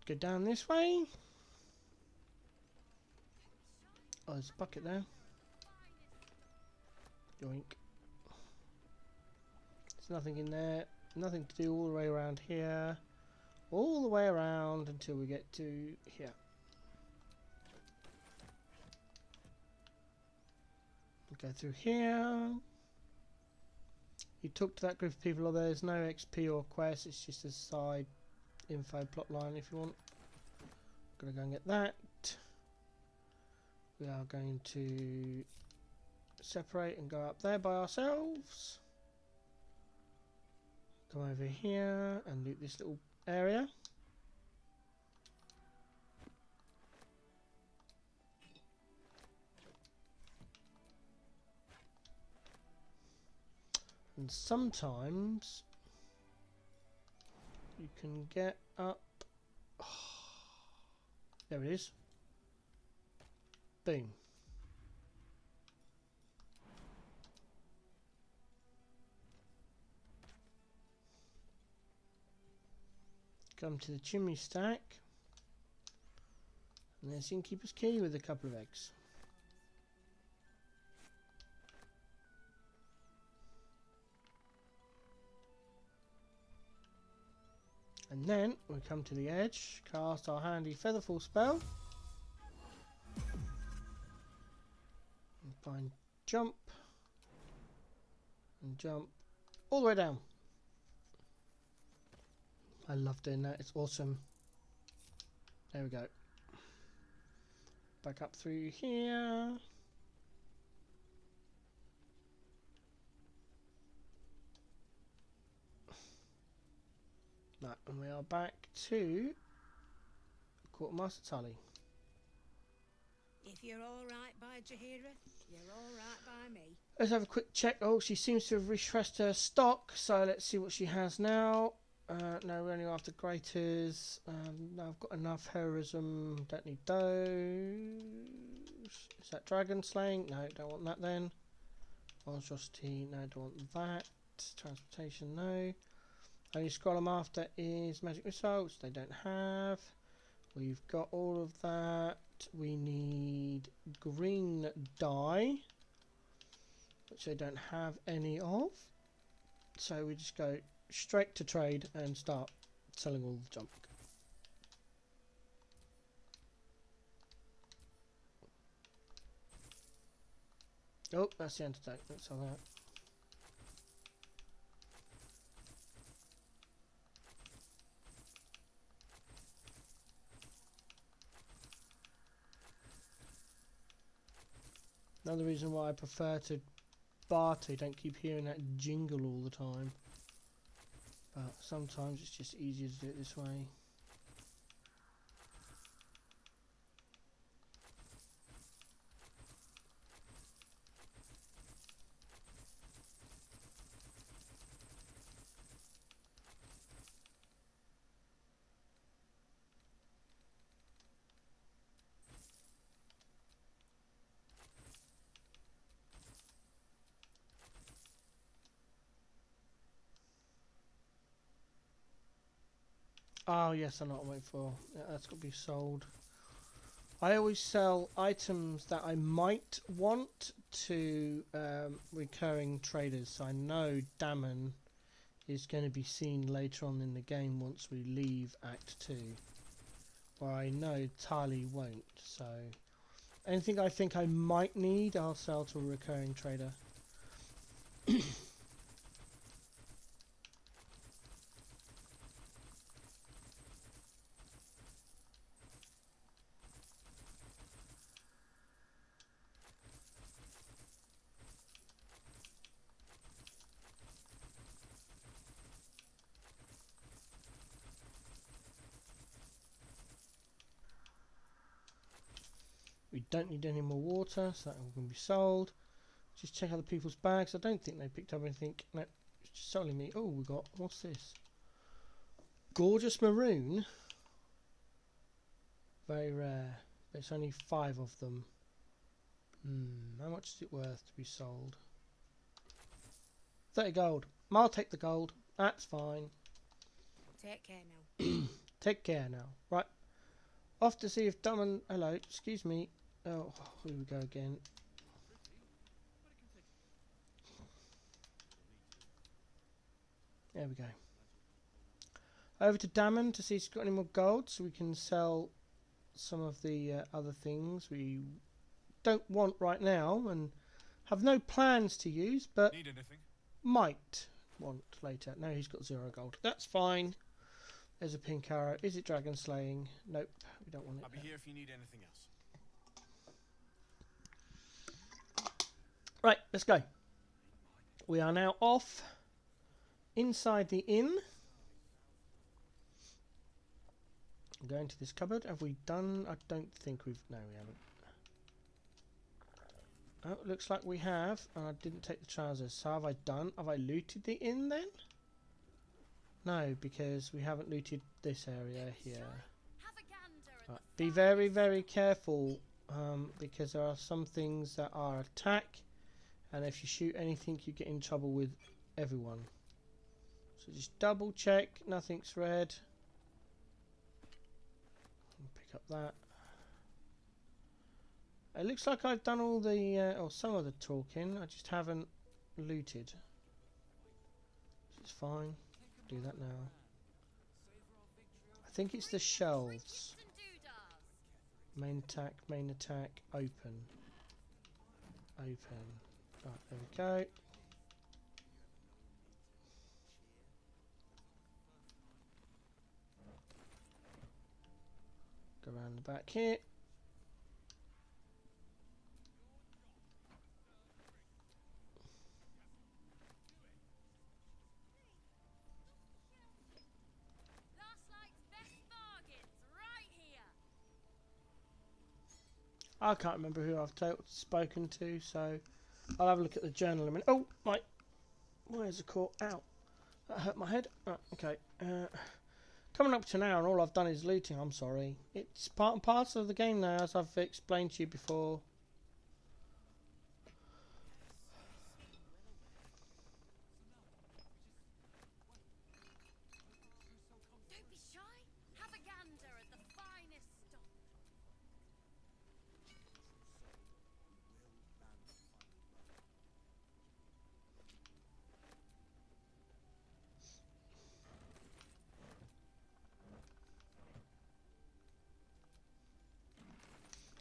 Go down this way. Oh, there's a bucket there. Yoink. There's nothing in there. Nothing to do all the way around here. All the way around until we get to here. We'll go through here. You talk to that group of people, although there's no XP or quest, it's just a side info plot line if you want. Gonna go and get that. We are going to separate and go up there by ourselves. Come over here and loot this little area. And sometimes you can get up. There it is. Boom. Come to the chimney stack. And there's the innkeeper's key with a couple of eggs. And then we come to the edge, cast our handy featherfall spell, and find jump, and jump all the way down. I love doing that, it's awesome. There we go. Back up through here. Right, and we are back to Quartermaster Tully. If you're all right by Jahira, you're all right by me. Let's have a quick check. Oh, she seems to have refreshed her stock, so let's see what she has now. No, we're only after graters. No, I've got enough heroism. Don't need those. Is that dragon slaying? No, don't want that then. Monstrosity, no, don't want that. Transportation, no. Only scroll I'm after is magic missiles. They don't have. We've got all of that. We need green dye, which they don't have any of. So we just go straight to trade and start selling all the junk. Oh, that's the antidote. Let's have that. Another reason why I prefer to barter, don't keep hearing that jingle all the time. But sometimes it's just easier to do it this way. Oh yes, I know what I'm waiting for. Yeah, that's got to be sold. I always sell items that I might want to recurring traders. So I know Damon is going to be seen later on in the game once we leave Act 2. Where I know Tali won't. So anything I think I might need, I'll sell to a recurring trader. We don't need any more water, so that all can be sold. Just check other people's bags. I don't think they picked up anything. No, it's just solely me. Oh, we got, what's this? Gorgeous maroon. Very rare. But it's only 5 of them. How much is it worth to be sold? 30 gold. I'll take the gold. That's fine. Take care now. Take care now. Right. Off to see if Damon... Hello, excuse me. Oh, here we go again. There we go. Over to Damon to see if he's got any more gold, so we can sell some of the other things we don't want right now and have no plans to use, but Need anything? might want later. No, he's got 0 gold. That's fine. There's a pink arrow. Is it dragon slaying? Nope, we don't want it. I'll be here if you need anything else. Right, let's go. We are now off inside the inn. I'm going to this cupboard. Have we done? I don't think we've... No, we haven't. Oh, it looks like we have. And I didn't take the trousers. So have I done? Have I looted the inn then? No, because we haven't looted this area here. Right. Be very, very careful. Because there are some things that are attack. And if you shoot anything, you get in trouble with everyone. So just double check. Nothing's red. Pick up that. It looks like I've done all the, or some of the talking. I just haven't looted. Which is fine. Do that now. I think it's the shelves. Main attack, open. Open. Right, there we go. Go around the back here. I can't remember who I've spoken to, so I'll have a look at the journal in a minute. Oh, my. Where's the core? Ow. That hurt my head. Right, okay. Coming up to an hour and all I've done is looting. I'm sorry. It's part and parcel of the game now, as I've explained to you before. Don't be shy. Have a gander at the finest stock.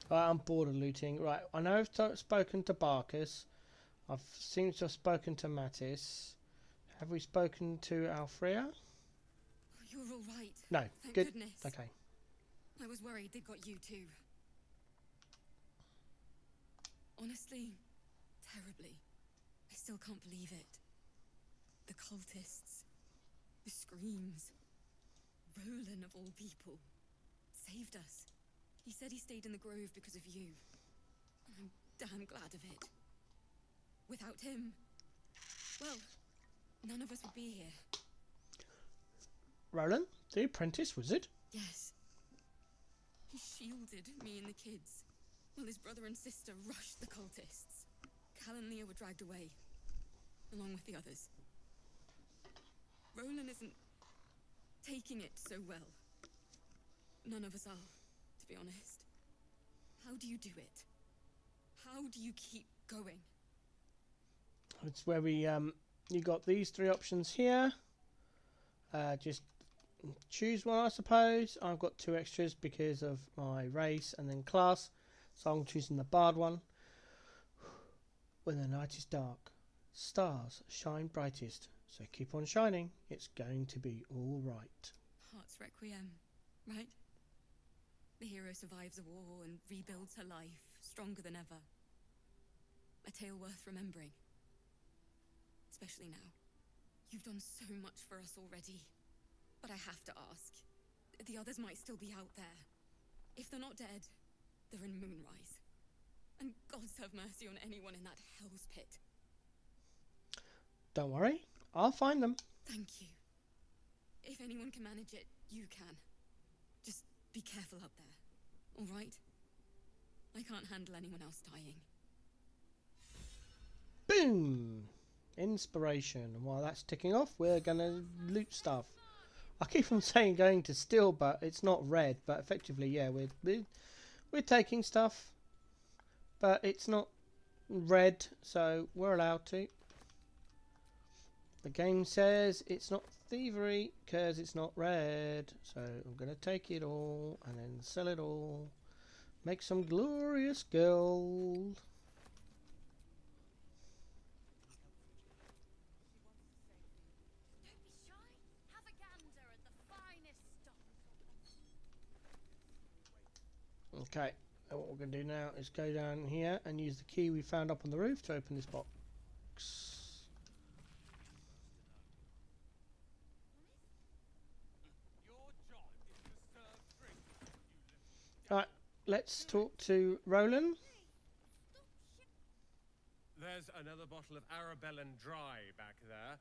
Right, I'm bored of looting. Right, I know I've spoken to Barkus. I've seemed to have spoken to Mattis. Have we spoken to Alfrea? Oh, you're all right. No. Thank Good. goodness. Okay. I was worried they got you too. Honestly, terribly. I still can't believe it. The cultists, the screams. Roland, of all people, saved us. He said he stayed in the grove because of you. And I'm damn glad of it. Without him, well, none of us would be here. Roland, the apprentice wizard? Yes. He shielded me and the kids, while his brother and sister rushed the cultists. Cal and Leah were dragged away, along with the others. Roland isn't taking it so well. None of us are, to be honest. How do you do it? How do you keep going? It's where we you got these 3 options here. Just choose one, I suppose. I've got 2 extras because of my race and then class, so I'm choosing the bard one. When the night is dark, stars shine brightest, so keep on shining. It's going to be all right. Heart's Requiem, right? The hero survives a war and rebuilds her life, stronger than ever. A tale worth remembering. Especially now. You've done so much for us already. But I have to ask. The others might still be out there. If they're not dead, they're in Moonrise. And gods have mercy on anyone in that hell's pit. Don't worry, I'll find them. Thank you. If anyone can manage it, you can. Just be careful up there, all right? I can't handle anyone else dying. Boom! Inspiration. And while that's ticking off, we're gonna loot stuff. I keep on saying going to steal, but it's not red. But effectively, yeah, we're taking stuff, but it's not red, so we're allowed to. The game says it's not thievery because it's not red. So I'm going to take it all and then sell it all. Make some glorious gold. Don't be shy. Have a gander at the finest stock. Okay, and what we're going to do now is go down here and use the key we found up on the roof to open this box. Alright, let's talk to Roland. There's another bottle of Arabellan Dry back there.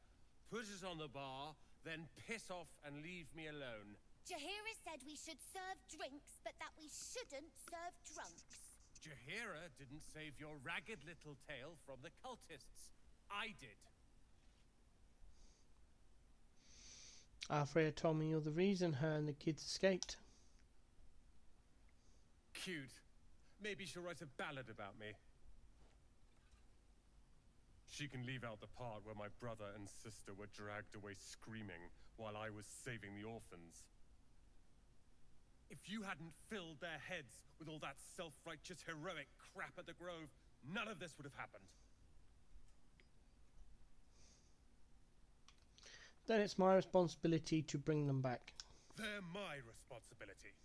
Put it on the bar, then piss off and leave me alone. Jahira said we should serve drinks, but that we shouldn't serve drunks. Jahira didn't save your ragged little tail from the cultists. I did. Alfreya told me you're the reason her and the kids escaped. Cute. Maybe she'll write a ballad about me. She can leave out the part where my brother and sister were dragged away screaming while I was saving the orphans. If you hadn't filled their heads with all that self-righteous heroic crap at the Grove, none of this would have happened. Then it's my responsibility to bring them back. They're my responsibility.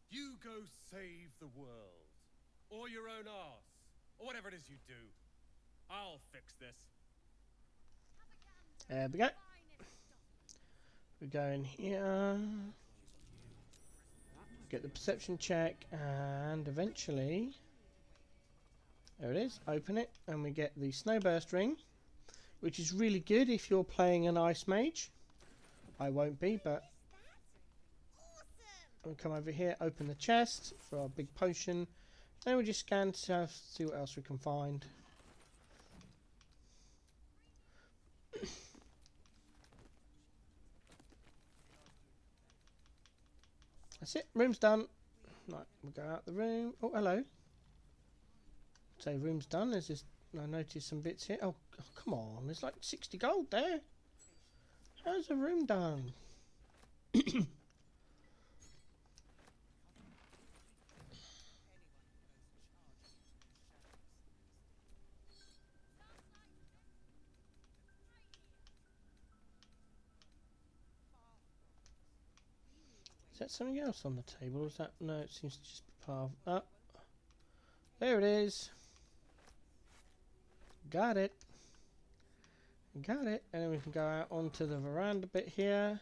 You go save the world, or your own arse, or whatever it is you do. I'll fix this. There we go. We go in here, get the perception check, and eventually, there it is, open it, and we get the Snowburst ring, which is really good if you're playing an Ice Mage. I won't be, but we'll come over here, open the chest for our big potion, then we'll just scan to see what else we can find. That's it, room's done. Right, we'll go out the room. Oh, hello. Say room's done. There's just, I noticed some bits here. Oh, come on, there's like 60 gold there. How's the room done? Is that something else on the table? Or is that, no, it seems to just be part of, there it is. Got it. Got it. And then we can go out onto the veranda bit here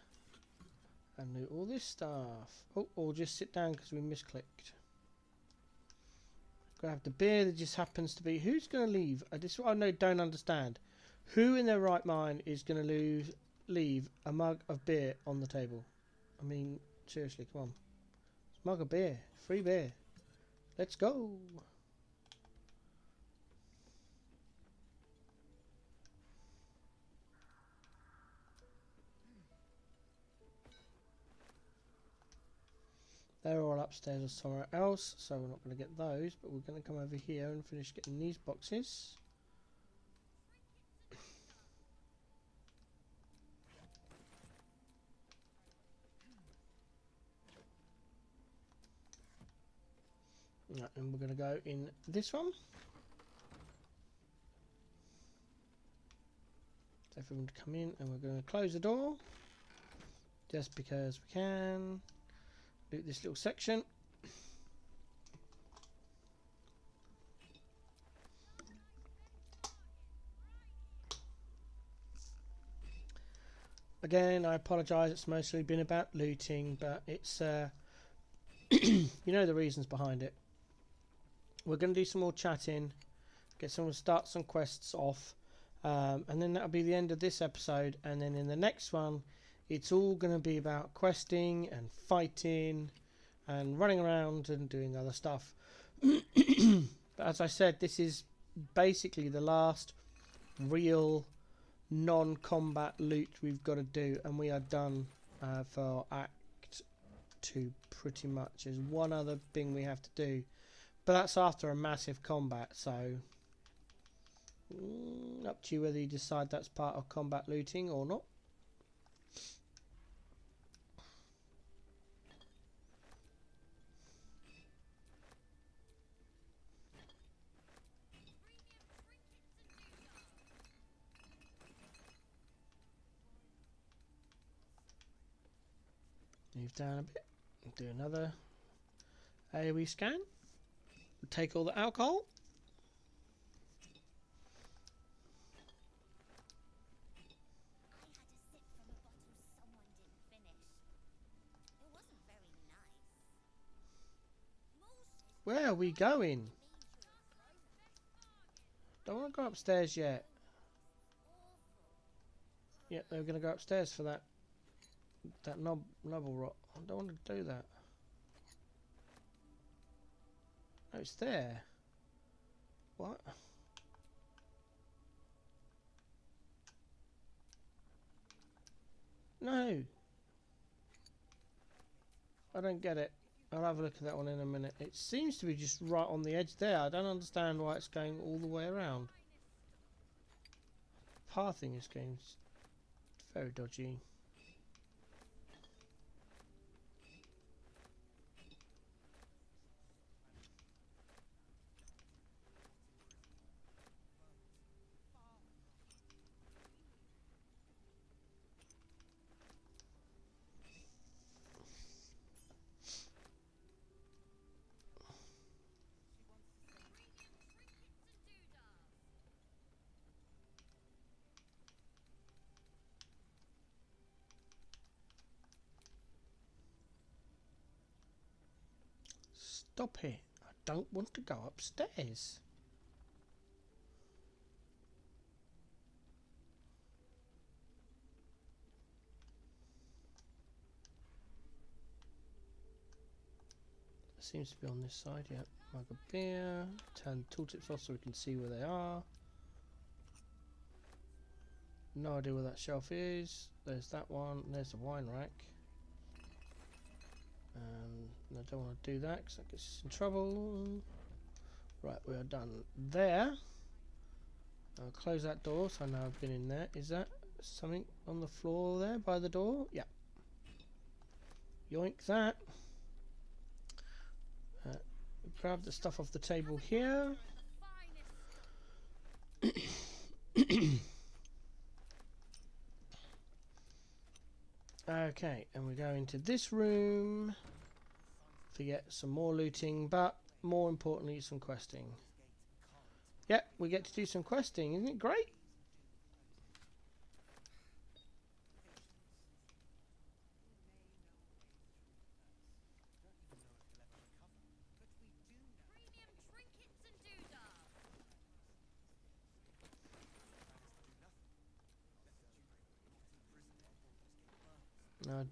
and do all this stuff. Oh, or just sit down because we misclicked. Grab the beer that just happens to be, who's going to leave? I don't understand. Who in their right mind is going to leave a mug of beer on the table? I mean, seriously, come on. It's a mug of beer. Free beer. Let's go. They're all upstairs or somewhere else, so we're not going to get those, but we're going to come over here and finish getting these boxes. Right, and we're going to go in this one. So everyone to come in, and we're going to close the door just because we can. Loot this little section. Again, I apologise, it's mostly been about looting, but it's you know the reasons behind it. We're going to do some more chatting, get someone to start some quests off, and then that'll be the end of this episode. And then in the next one, it's all going to be about questing and fighting and running around and doing other stuff. But as I said, this is basically the last real non-combat loot we've got to do, and we are done for Act 2 pretty much. There's one other thing we have to do, but that's after a massive combat, so Up to you whether you decide that's part of combat looting or not. Move down a bit. Do another AoE scan. Take all the alcohol. Where are we going? Don't want to go upstairs yet. Yep, they're going to go upstairs for that noble rot. I don't want to do that. Oh, it's there. What? No. I don't get it. I'll have a look at that one in a minute. It seems to be just right on the edge there. I don't understand why it's going all the way around. Pathing this game's very dodgy. Stop it. I don't want to go upstairs. Seems to be on this side, yeah. Mug of beer. Turn tooltips off so we can see where they are. No idea where that shelf is. There's that one. There's the wine rack. And I don't want to do that because that gets us in trouble. Right, we are done there. I'll close that door so I know I've been in there. Is that something on the floor there by the door? Yeah. Yoink that. Grab the stuff off the table here. Okay, and we go into this room to get some more looting, but more importantly some questing. Yep, we get to do some questing. Isn't it great?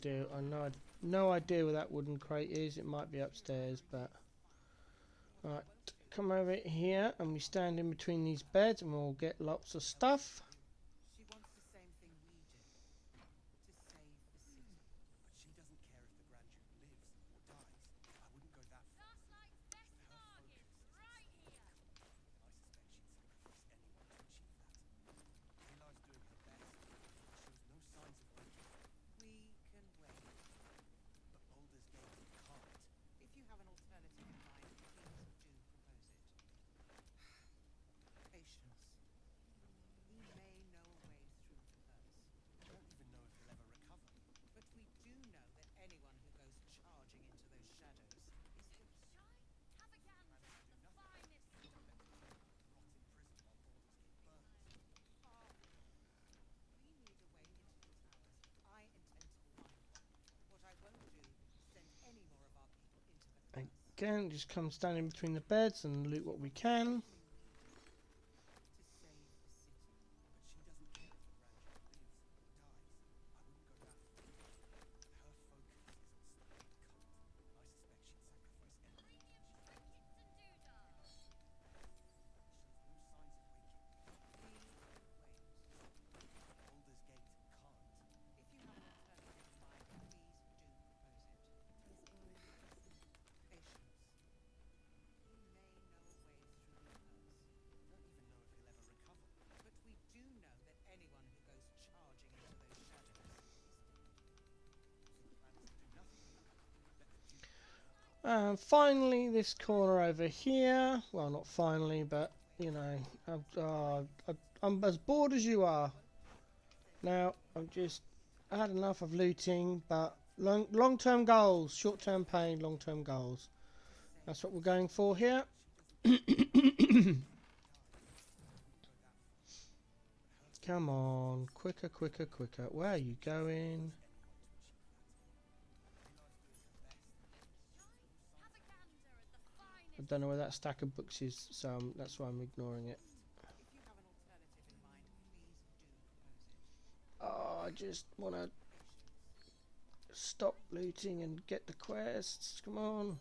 I know I've no idea where that wooden crate is. It might be upstairs, but right, come over here and we stand in between these beds and we'll get lots of stuff. She wants the same thing we do. To save the city. But she doesn't care if the Grand Duke lives or dies. I wouldn't go that far. Starlight's best bargain, right here. I suspect she'd sacrifice anyone to achieve that. Aylar's doing her best. Shows no signs of waking. We can wait. But Baldur's Gate can't. If you have an alternative in mind, please do propose it. Patience. He may know a way through the curse. I don't even know if he'll ever recover. But we do know that anyone who goes charging into those shadows is doomed. Have a gander at the finest stock. Rot in prison while Baldur's Gate burns. Far from it. We need a way into the towers. I intend to find one. What I won't do is send any more of our people into the curse. Again, just come stand in between the beds and loot what we can. To save the city. But she doesn't care if the Grand Duke lives or dies. I wouldn't go that far. Her focus is on stopping the cult. I suspect she'd sacrifice anyone to achieve that. Trinkets and doodahs. Shows no signs of waking. We can wait. Baldur's Gate can't. If you have an alternative in mind, please do propose it. Patience. He may know a way through the curse. Finally, this corner over here. Well, not finally, but you know, I'm as bored as you are. Now, I had enough of looting, but long-term goals, short-term pain, long-term goals. That's what we're going for here. Come on, quicker, quicker, quicker. Where are you going? I don't know where that stack of books is, so that's why I'm ignoring it. Oh, I just want to stop looting and get the quests. Come on.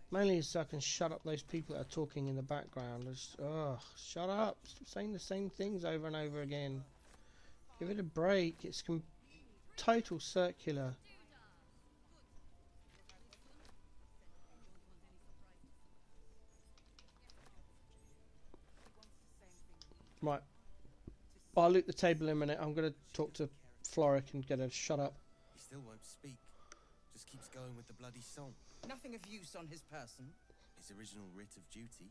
Mainly so I can shut up those people that are talking in the background. Ugh, shut up. Stop saying the same things over and over again. Give it a break. It's total circular. Right. I'll loot the table in a minute. I'm going to talk to Floric and get her to shut up. He still won't speak. Just keeps going with the bloody song. Nothing of use on his person. His original writ of duty,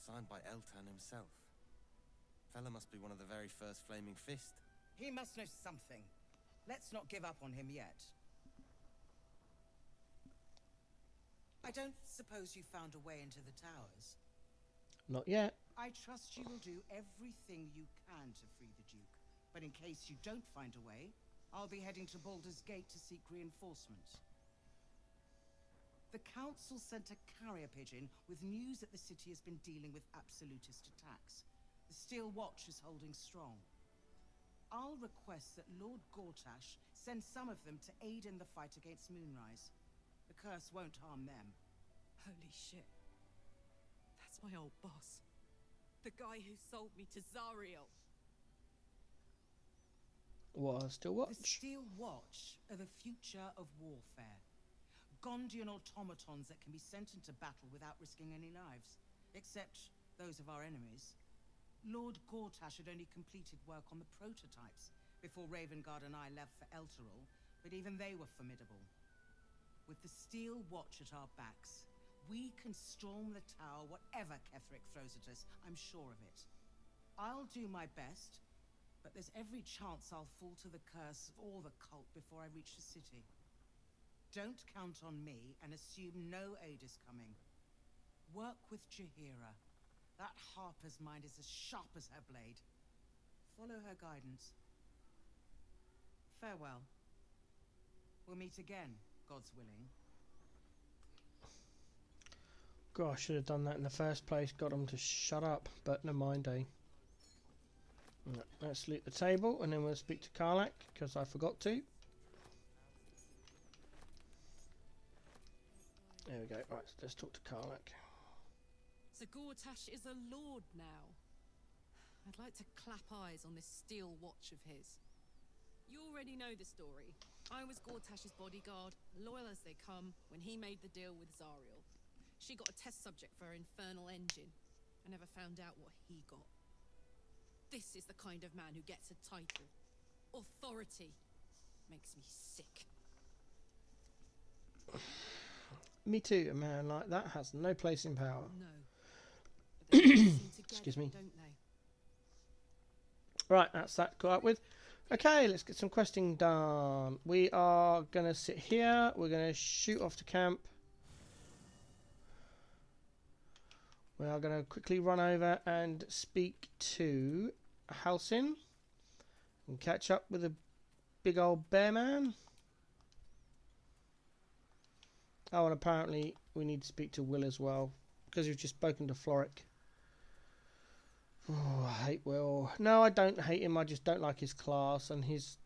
signed by Eltan himself. Fella must be one of the very first Flaming Fist. He must know something. Let's not give up on him yet. I don't suppose you found a way into the towers? Not yet. I trust you will do everything you can to free the Duke. But in case you don't find a way, I'll be heading to Baldur's Gate to seek reinforcements. The Council sent a carrier pigeon with news that the city has been dealing with absolutist attacks. The Steel Watch is holding strong. I'll request that Lord Gortash send some of them to aid in the fight against Moonrise. The curse won't harm them. Holy shit. That's my old boss. The guy who sold me to Zariel. What, Steel Watch? The Steel Watch are the future of warfare. Gondian automatons that can be sent into battle without risking any lives. Except those of our enemies. Lord Gortash had only completed work on the prototypes before Ravengard and I left for Elturel, but even they were formidable. With the Steel Watch at our backs, we can storm the tower whatever Ketheric throws at us, I'm sure of it. I'll do my best, but there's every chance I'll fall to the curse or the cult before I reach the city. Don't count on me and assume no aid is coming. Work with Jaheira. That Harper's mind is as sharp as her blade. Follow her guidance. Farewell. We'll meet again, God's willing. God, I should have done that in the first place. Got them to shut up, but never mind, eh? Right, let's loot the table and then we'll speak to Karlach, because I forgot to. There we go. Right, let's talk to Karlach. So Gortash is a lord now. I'd like to clap eyes on this Steel Watch of his. You already know the story. I was Gortash's bodyguard, loyal as they come, when he made the deal with Zariel. She got a test subject for her infernal engine. I never found out what he got. This is the kind of man who gets a title. Authority. Makes me sick. Me too, a man like that has no place in power. No. But they seem to get Excuse it, me. don't they? Right, that's that caught up with. Okay, let's get some questing done. We are going to sit here. We're going to shoot off to camp. We are going to quickly run over and speak to Halsin and catch up with a big old bear man. Oh, and apparently we need to speak to Will as well, because we've just spoken to Floric. Oh, I hate Will. No, I don't hate him. I just don't like his class, and his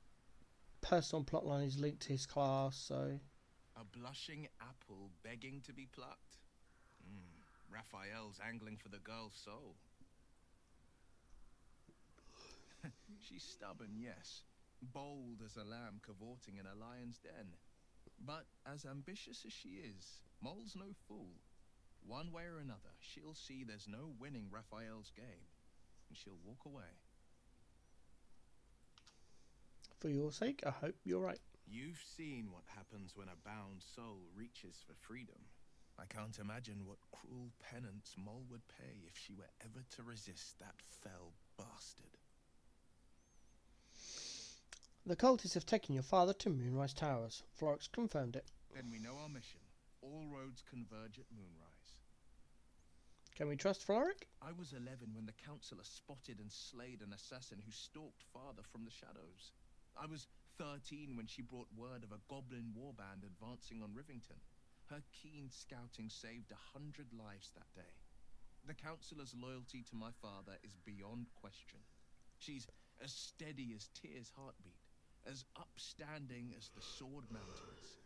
personal plotline is linked to his class, so... A blushing apple begging to be plucked? Raphael's angling for the girl's soul. She's stubborn, yes. Bold as a lamb cavorting in a lion's den. But as ambitious as she is, Mole's no fool. One way or another, she'll see there's no winning Raphael's game, and she'll walk away. For your sake, I hope you're right. You've seen what happens when a bound soul reaches for freedom. I can't imagine what cruel penance Mole would pay if she were ever to resist that fell bastard. The cultists have taken your father to Moonrise Towers. Florix confirmed it. Then we know our mission. All roads converge at Moonrise. Can we trust Floric? I was 11 when the Councillor spotted and slayed an assassin who stalked father from the shadows. I was 13 when she brought word of a goblin warband advancing on Rivington. Her keen scouting saved 100 lives that day. The Councillor's loyalty to my father is beyond question. She's as steady as Tyr's heartbeat, as upstanding as the Sword Mountains.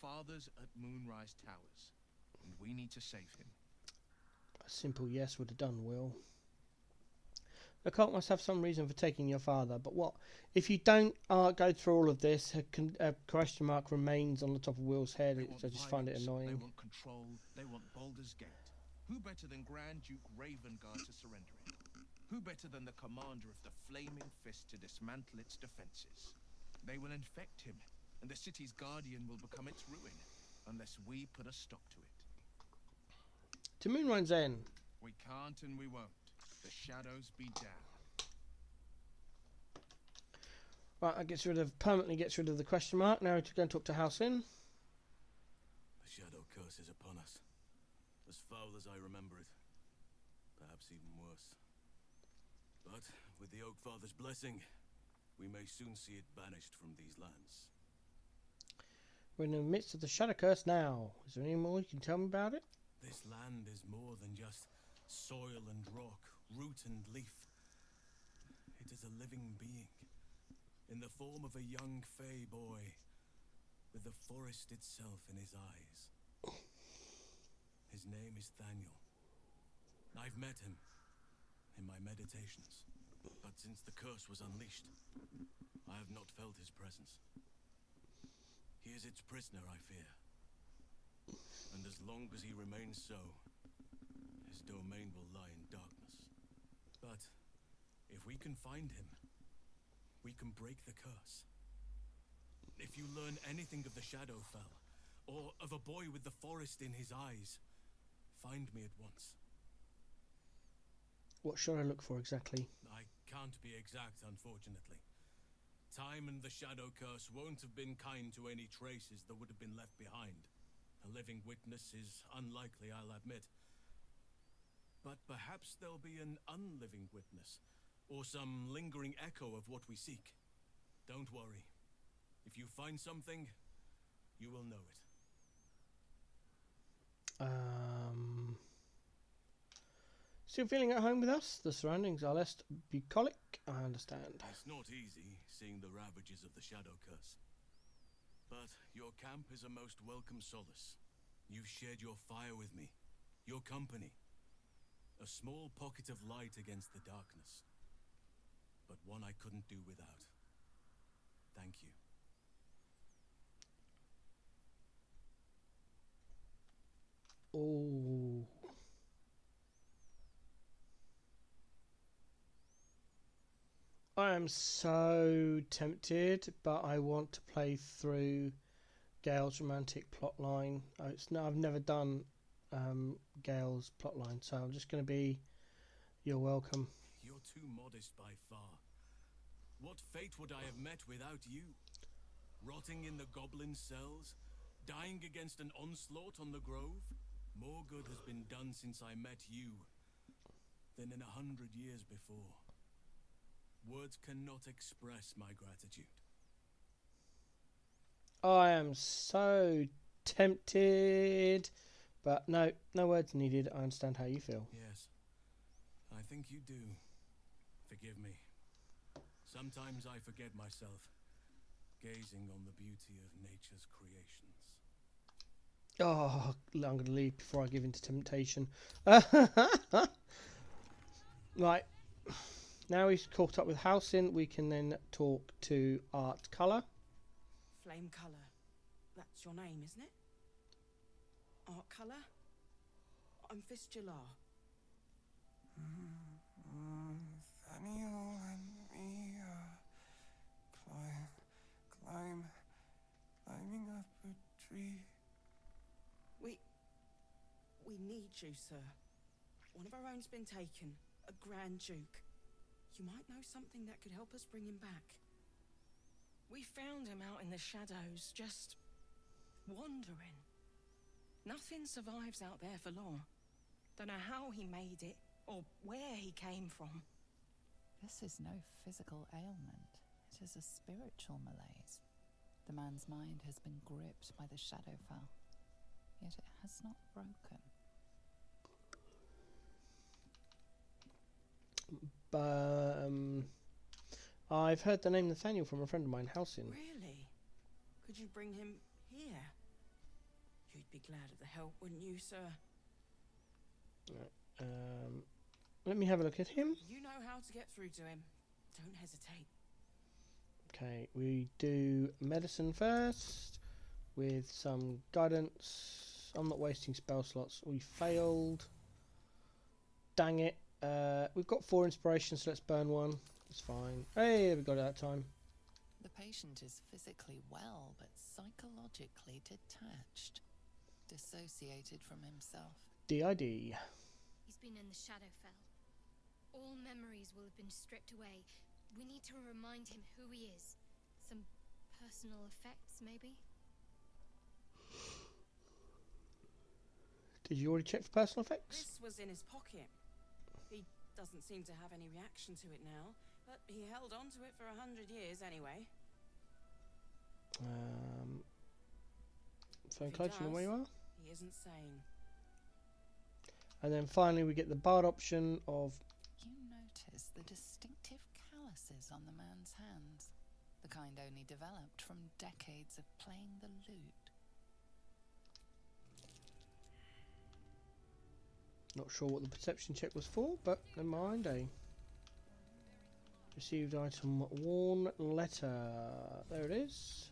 Father's at Moonrise Towers, and we need to save him. A simple yes would have done, Will. The cult must have some reason for taking your father, but what? If you don't go through all of this, a question mark remains on the top of Will's head. I just find it annoying. They want control. They want Baldur's Gate. Who better than Grand Duke Ravengard to surrender it? Who better than the commander of the Flaming Fist to dismantle its defenses? They will infect him, and the city's guardian will become its ruin, unless we put a stop to it. To Moonrise End. We can't and we won't. The shadows be damned. Right, that permanently gets rid of the question mark. Now we're going to talk to Halsin. The shadow curse is upon us. As foul as I remember it. Perhaps even worse. But with the Oak Father's blessing, we may soon see it banished from these lands. We're in the midst of the shadow curse now. Is there any more you can tell me about it? This land is more than just soil and rock, root and leaf. It is a living being, in the form of a young fey boy, with the forest itself in his eyes. His name is Thaniel. I've met him in my meditations, but since the curse was unleashed, I have not felt his presence. He is its prisoner, I fear. And as long as he remains so, his domain will lie in darkness. But if we can find him, we can break the curse. If you learn anything of the Shadowfell, or of a boy with the forest in his eyes, find me at once. What should I look for exactly? I can't be exact, unfortunately. Time and the Shadow Curse won't have been kind to any traces that would have been left behind. A living witness is unlikely, I'll admit. But perhaps there'll be an unliving witness, or some lingering echo of what we seek. Don't worry. If you find something, you will know it. Still feeling at home with us? The surroundings are less bucolic, I understand. It's not easy seeing the ravages of the Shadow Curse. But your camp is a most welcome solace. You've shared your fire with me, your company. A small pocket of light against the darkness. But one I couldn't do without. Thank you. Oh. I am so tempted, but I want to play through Gale's romantic plotline. I've never done Gale's plotline, so I'm just going to be you're welcome. You're too modest by far. What fate would I have met without you? Rotting in the goblin cells? Dying against an onslaught on the grove? More good has been done since I met you than in 100 years before. Words cannot express my gratitude. I am so tempted, but no words needed. I understand how you feel. Yes, I think you do. Forgive me. Sometimes I forget myself, gazing on the beauty of nature's creations. Oh, I'm going to leave before I give in to temptation. Right. Now he's caught up with Halsin, we can then talk to Art Colour. Flame Colour. That's your name, isn't it? Art Colour? I'm Fistula. Thaniel and me climb We need you, sir. One of our own's been taken, a Grand Duke. You might know something that could help us bring him back. We found him out in the shadows, just wandering. Nothing survives out there for long. Don't know how he made it, or where he came from. This is no physical ailment. It is a spiritual malaise. The man's mind has been gripped by the Shadowfell, yet it has not broken. I've heard the name Nathaniel from a friend of mine, Halcyon. Really? Could you bring him here? You'd be glad of the help, wouldn't you, sir? Let me have a look at him. You know how to get through to him. Don't hesitate. Okay, we do medicine first with some guidance. I'm not wasting spell slots. We failed. Dang it. We've got 4 inspirations, so let's burn one. It's fine. Hey, we got it that time. The patient is physically well, but psychologically detached, dissociated from himself. DID. He's been in the Shadowfell. All memories will have been stripped away. We need to remind him who he is. Some personal effects, maybe? Did you already check for personal effects? This was in his pocket. He doesn't seem to have any reaction to it now, but he held on to it for 100 years anyway. Phone coach, you know where you are? He isn't sane. And then finally we get the bard option of... You notice the distinctive calluses on the man's hands, the kind only developed from decades of playing the lute. Not sure what the perception check was for, but never mind, eh? Received item, worn letter. There it is.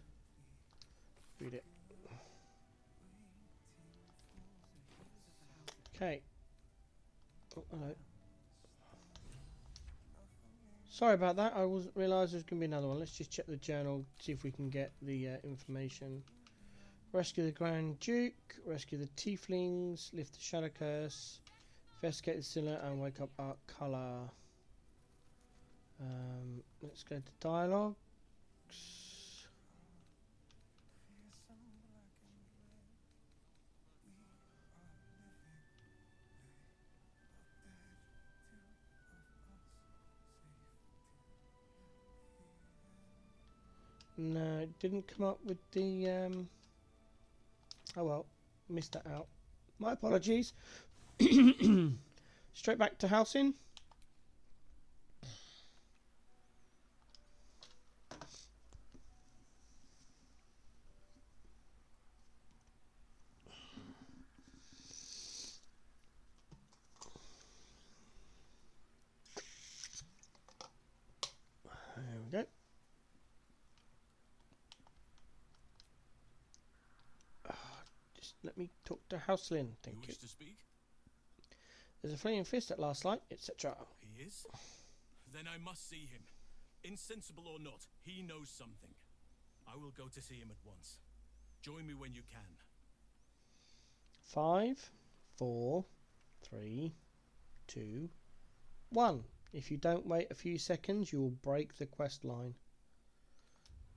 Read it. Okay. Oh, hello. Sorry about that. I wasn't realised there's going to be another one. Let's just check the journal, see if we can get the information. Rescue the Grand Duke. Rescue the Tieflings. Lift the Shadow Curse. Investigate the Sinner and wake up Art Colour. Let's go to dialogues. No, it didn't come up with the oh well, missed that out. My apologies. Straight back to Halcyon. There we go. Just let me talk to Halcyon. Thank you. Wish to speak? There's a flaming fist at last light, etc. He is? Then I must see him. Insensible or not, he knows something. I will go to see him at once. Join me when you can. 5, 4, 3, 2, 1. If you don't wait a few seconds, you will break the quest line.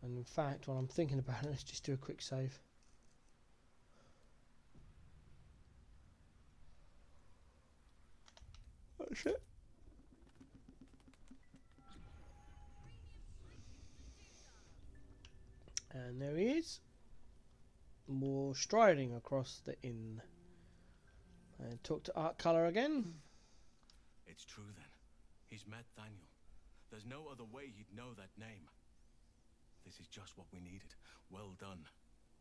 And in fact, while I'm thinking about it, let's just do a quick save. That's it. And there he is. More striding across the inn. And talk to Art Colour again. It's true then. He's met Daniel. There's no other way he'd know that name. This is just what we needed. Well done.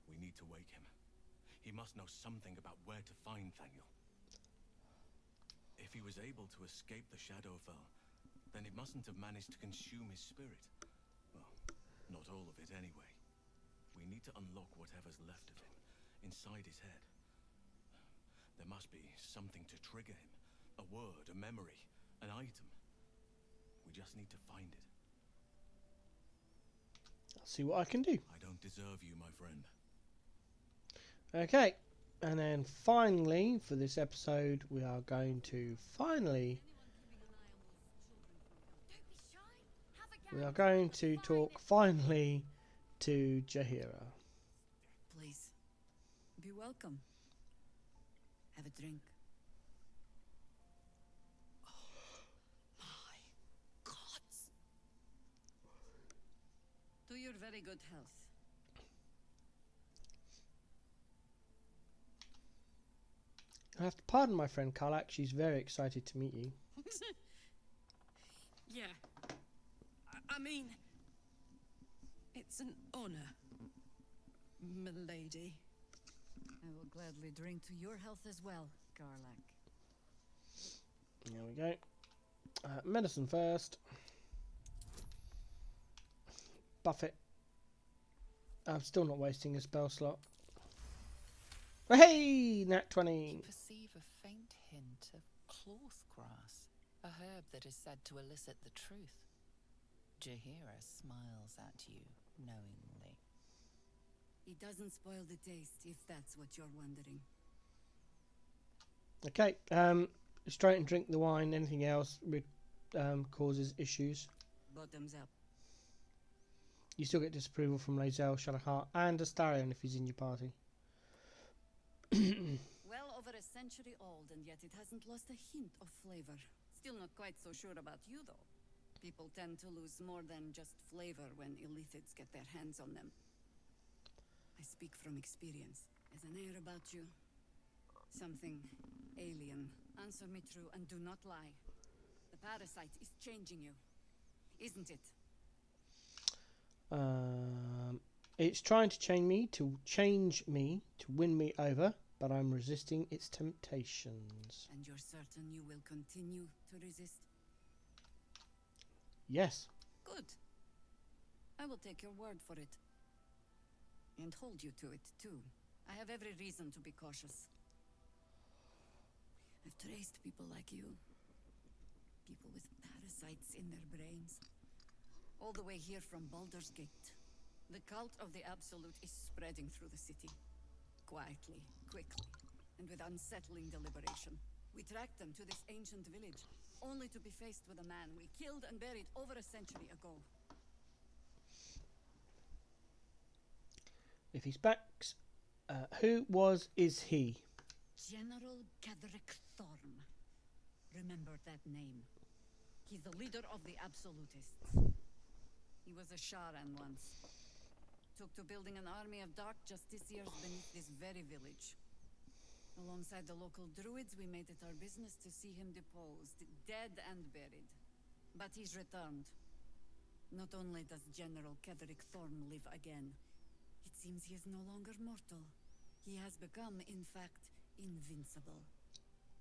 We need to wake him. He must know something about where to find Daniel. If he was able to escape the Shadowfell, then it mustn't have managed to consume his spirit. Well, not all of it anyway. We need to unlock whatever's left of him, inside his head. There must be something to trigger him. A word, a memory, an item. We just need to find it. I'll see what I can do. I don't deserve you, my friend. Okay, and then finally for this episode we are going to talk finally to Jahira. Please, be welcome. Have a drink. My gods! To your very good health. I have to pardon my friend Karlak, she's very excited to meet you. Yeah. I mean, it's an honor, milady. I will gladly drink to your health as well, Garlac. There we go. Medicine first. Buff it. I'm still not wasting a spell slot. Hey, nat 20. You perceive a faint hint of cloth grass, a herb that is said to elicit the truth. Jahira smiles at you knowingly. It doesn't spoil the taste, if that's what you're wondering. Okay, straight and drink the wine. Anything else causes issues. Bottoms up. You still get disapproval from Lae'zel, Shadowheart, and Astarion if he's in your party. Well over a century old, and yet it hasn't lost a hint of flavor. Still not quite so sure about you, though. People tend to lose more than just flavor when illithids get their hands on them. I speak from experience. There's an air about you. Something alien. Answer me true and do not lie. The parasite is changing you, isn't it? It's trying to change me to win me over, but I'm resisting its temptations. And you're certain you will continue to resist? Yes. Good. I will take your word for it. And hold you to it, too. I have every reason to be cautious. I've traced people like you. People with parasites in their brains. All the way here from Baldur's Gate. The cult of the Absolute is spreading through the city. Quietly, quickly, and with unsettling deliberation. We tracked them to this ancient village, only to be faced with a man we killed and buried over a century ago. If he's back, who is he? General Ketheric Thorm. Remember that name. He's the leader of the Absolutists. He was a Sharan once. Took to building an army of dark justiciars beneath this very village. Alongside the local druids, we made it our business to see him deposed, dead and buried. But he's returned. Not only does General Ketheric Thorm live again, it seems he is no longer mortal. He has become, in fact, invincible.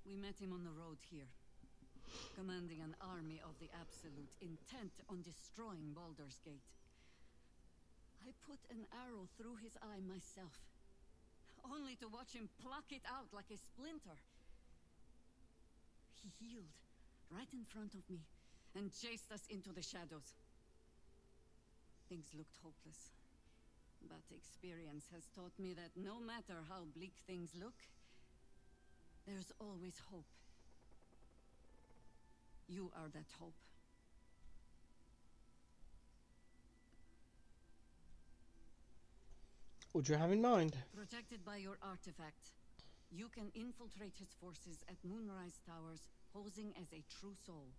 We met him on the road here, commanding an army of the Absolute, intent on destroying Baldur's Gate. I put an arrow through his eye myself, only to watch him pluck it out like a splinter. He healed right in front of me and chased us into the shadows. Things looked hopeless, but experience has taught me that no matter how bleak things look, there's always hope. You are that hope. What do you have in mind? Protected by your artifact, you can infiltrate his forces at Moonrise Towers, posing as a true soul.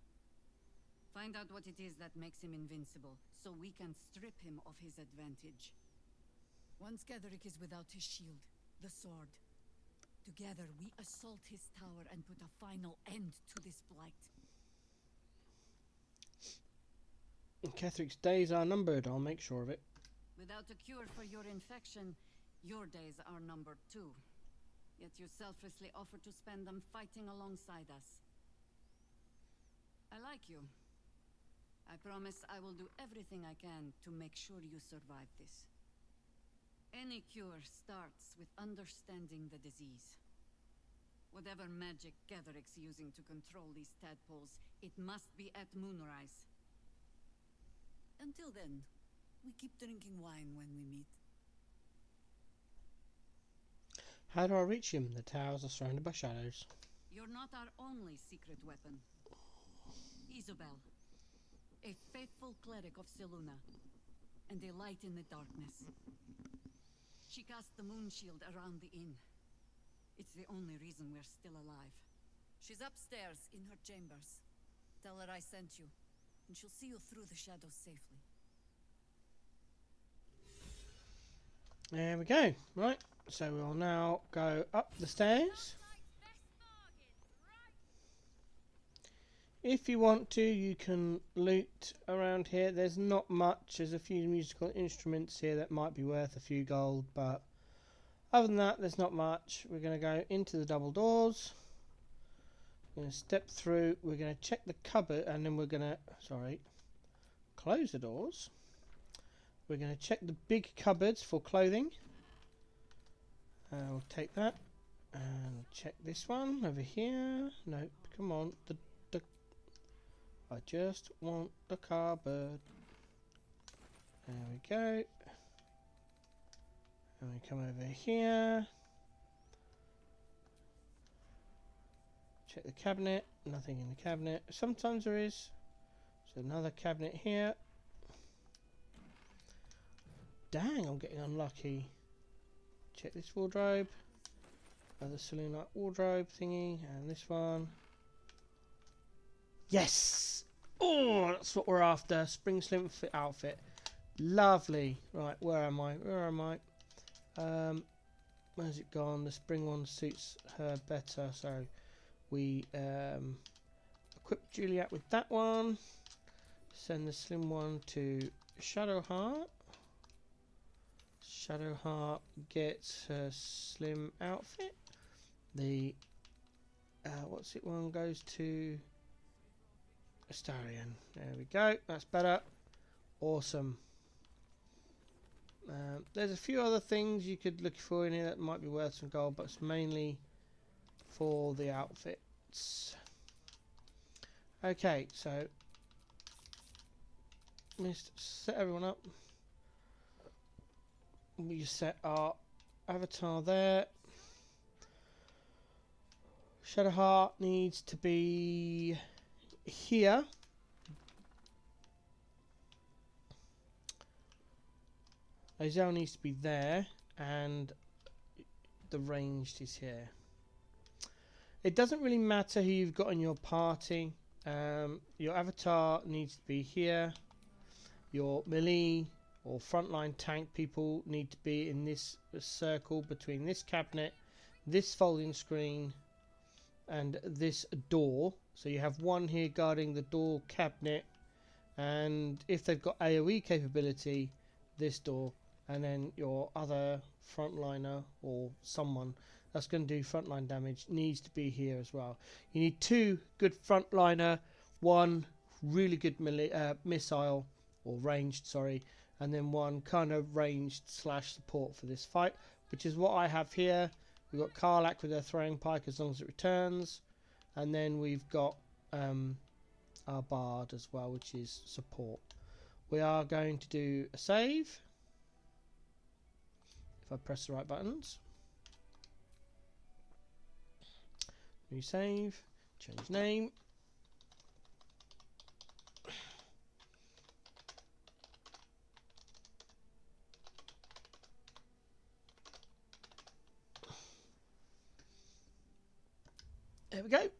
Find out what it is that makes him invincible, so we can strip him of his advantage. Once Ketheric is without his shield, the sword, together we assault his tower and put a final end to this blight. Ketheric's days are numbered, I'll make sure of it. Without a cure for your infection, your days are numbered too. Yet you selflessly offer to spend them fighting alongside us. I like you. I promise I will do everything I can to make sure you survive this. Any cure starts with understanding the disease. Whatever magic Ketheric's using to control these tadpoles, it must be at Moonrise. Until then, we keep drinking wine when we meet. How do I reach him? The towers are surrounded by shadows. You're not our only secret weapon. Isabel, a faithful cleric of Seluna, and a light in the darkness. She cast the moon shield around the inn. It's the only reason we're still alive. She's upstairs in her chambers. Tell her I sent you, and she'll see you through the shadows safely. There we go. Right, so we'll now go up the stairs. If you want to, you can loot around here. There's not much. There's a few musical instruments here that might be worth a few gold, but other than that, there's not much. We're going to go into the double doors. We're going to step through. We're going to check the cupboard, and then we're going to, close the doors. We're going to check the big cupboards for clothing. We'll take that and check this one over here. Nope, come on. I just want the cupboard. There we go. And we come over here. Check the cabinet. Nothing in the cabinet. Sometimes there is. So another cabinet here. Dang, I'm getting unlucky. Check this wardrobe. Other Selunite wardrobe thingy. And this one. Yes! Oh, that's what we're after. Spring slim fit outfit. Lovely. Right, where am I? Where am I? Where's it gone? The spring one suits her better. So we equip Juliet with that one. Send the slim one to Shadowheart. Shadowheart gets her slim outfit. The what's it one goes to Astarion. There we go. That's better. Awesome. There's a few other things you could look for in here that might be worth some gold, but it's mainly for the outfits. Okay, so let's set everyone up. We set our avatar there. Shadowheart needs to be here. Ozell needs to be there, and the ranged is here. It doesn't really matter who you've got in your party. Your avatar needs to be here. Your melee or frontline tank people need to be in this circle between this cabinet, this folding screen, and this door. So you have one here guarding the door cabinet, and if they've got AoE capability, this door, and then your other frontliner or someone that's going to do frontline damage needs to be here as well. You need two good frontliner, one really good missile or ranged, sorry, and then one kind of ranged / support for this fight, which is what I have here. We've got Karlak with her throwing pike as long as it returns, and then we've got our bard as well, which is support. We are going to do a save. If I press the right buttons. New save. Change name. There we go.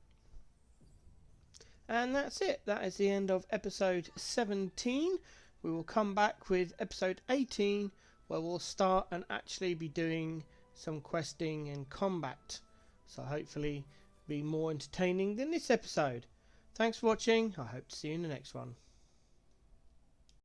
And that's it. That is the end of episode 17. We will come back with episode 18, where we'll start and actually be doing some questing and combat. So hopefully be more entertaining than this episode. Thanks for watching. I hope to see you in the next one.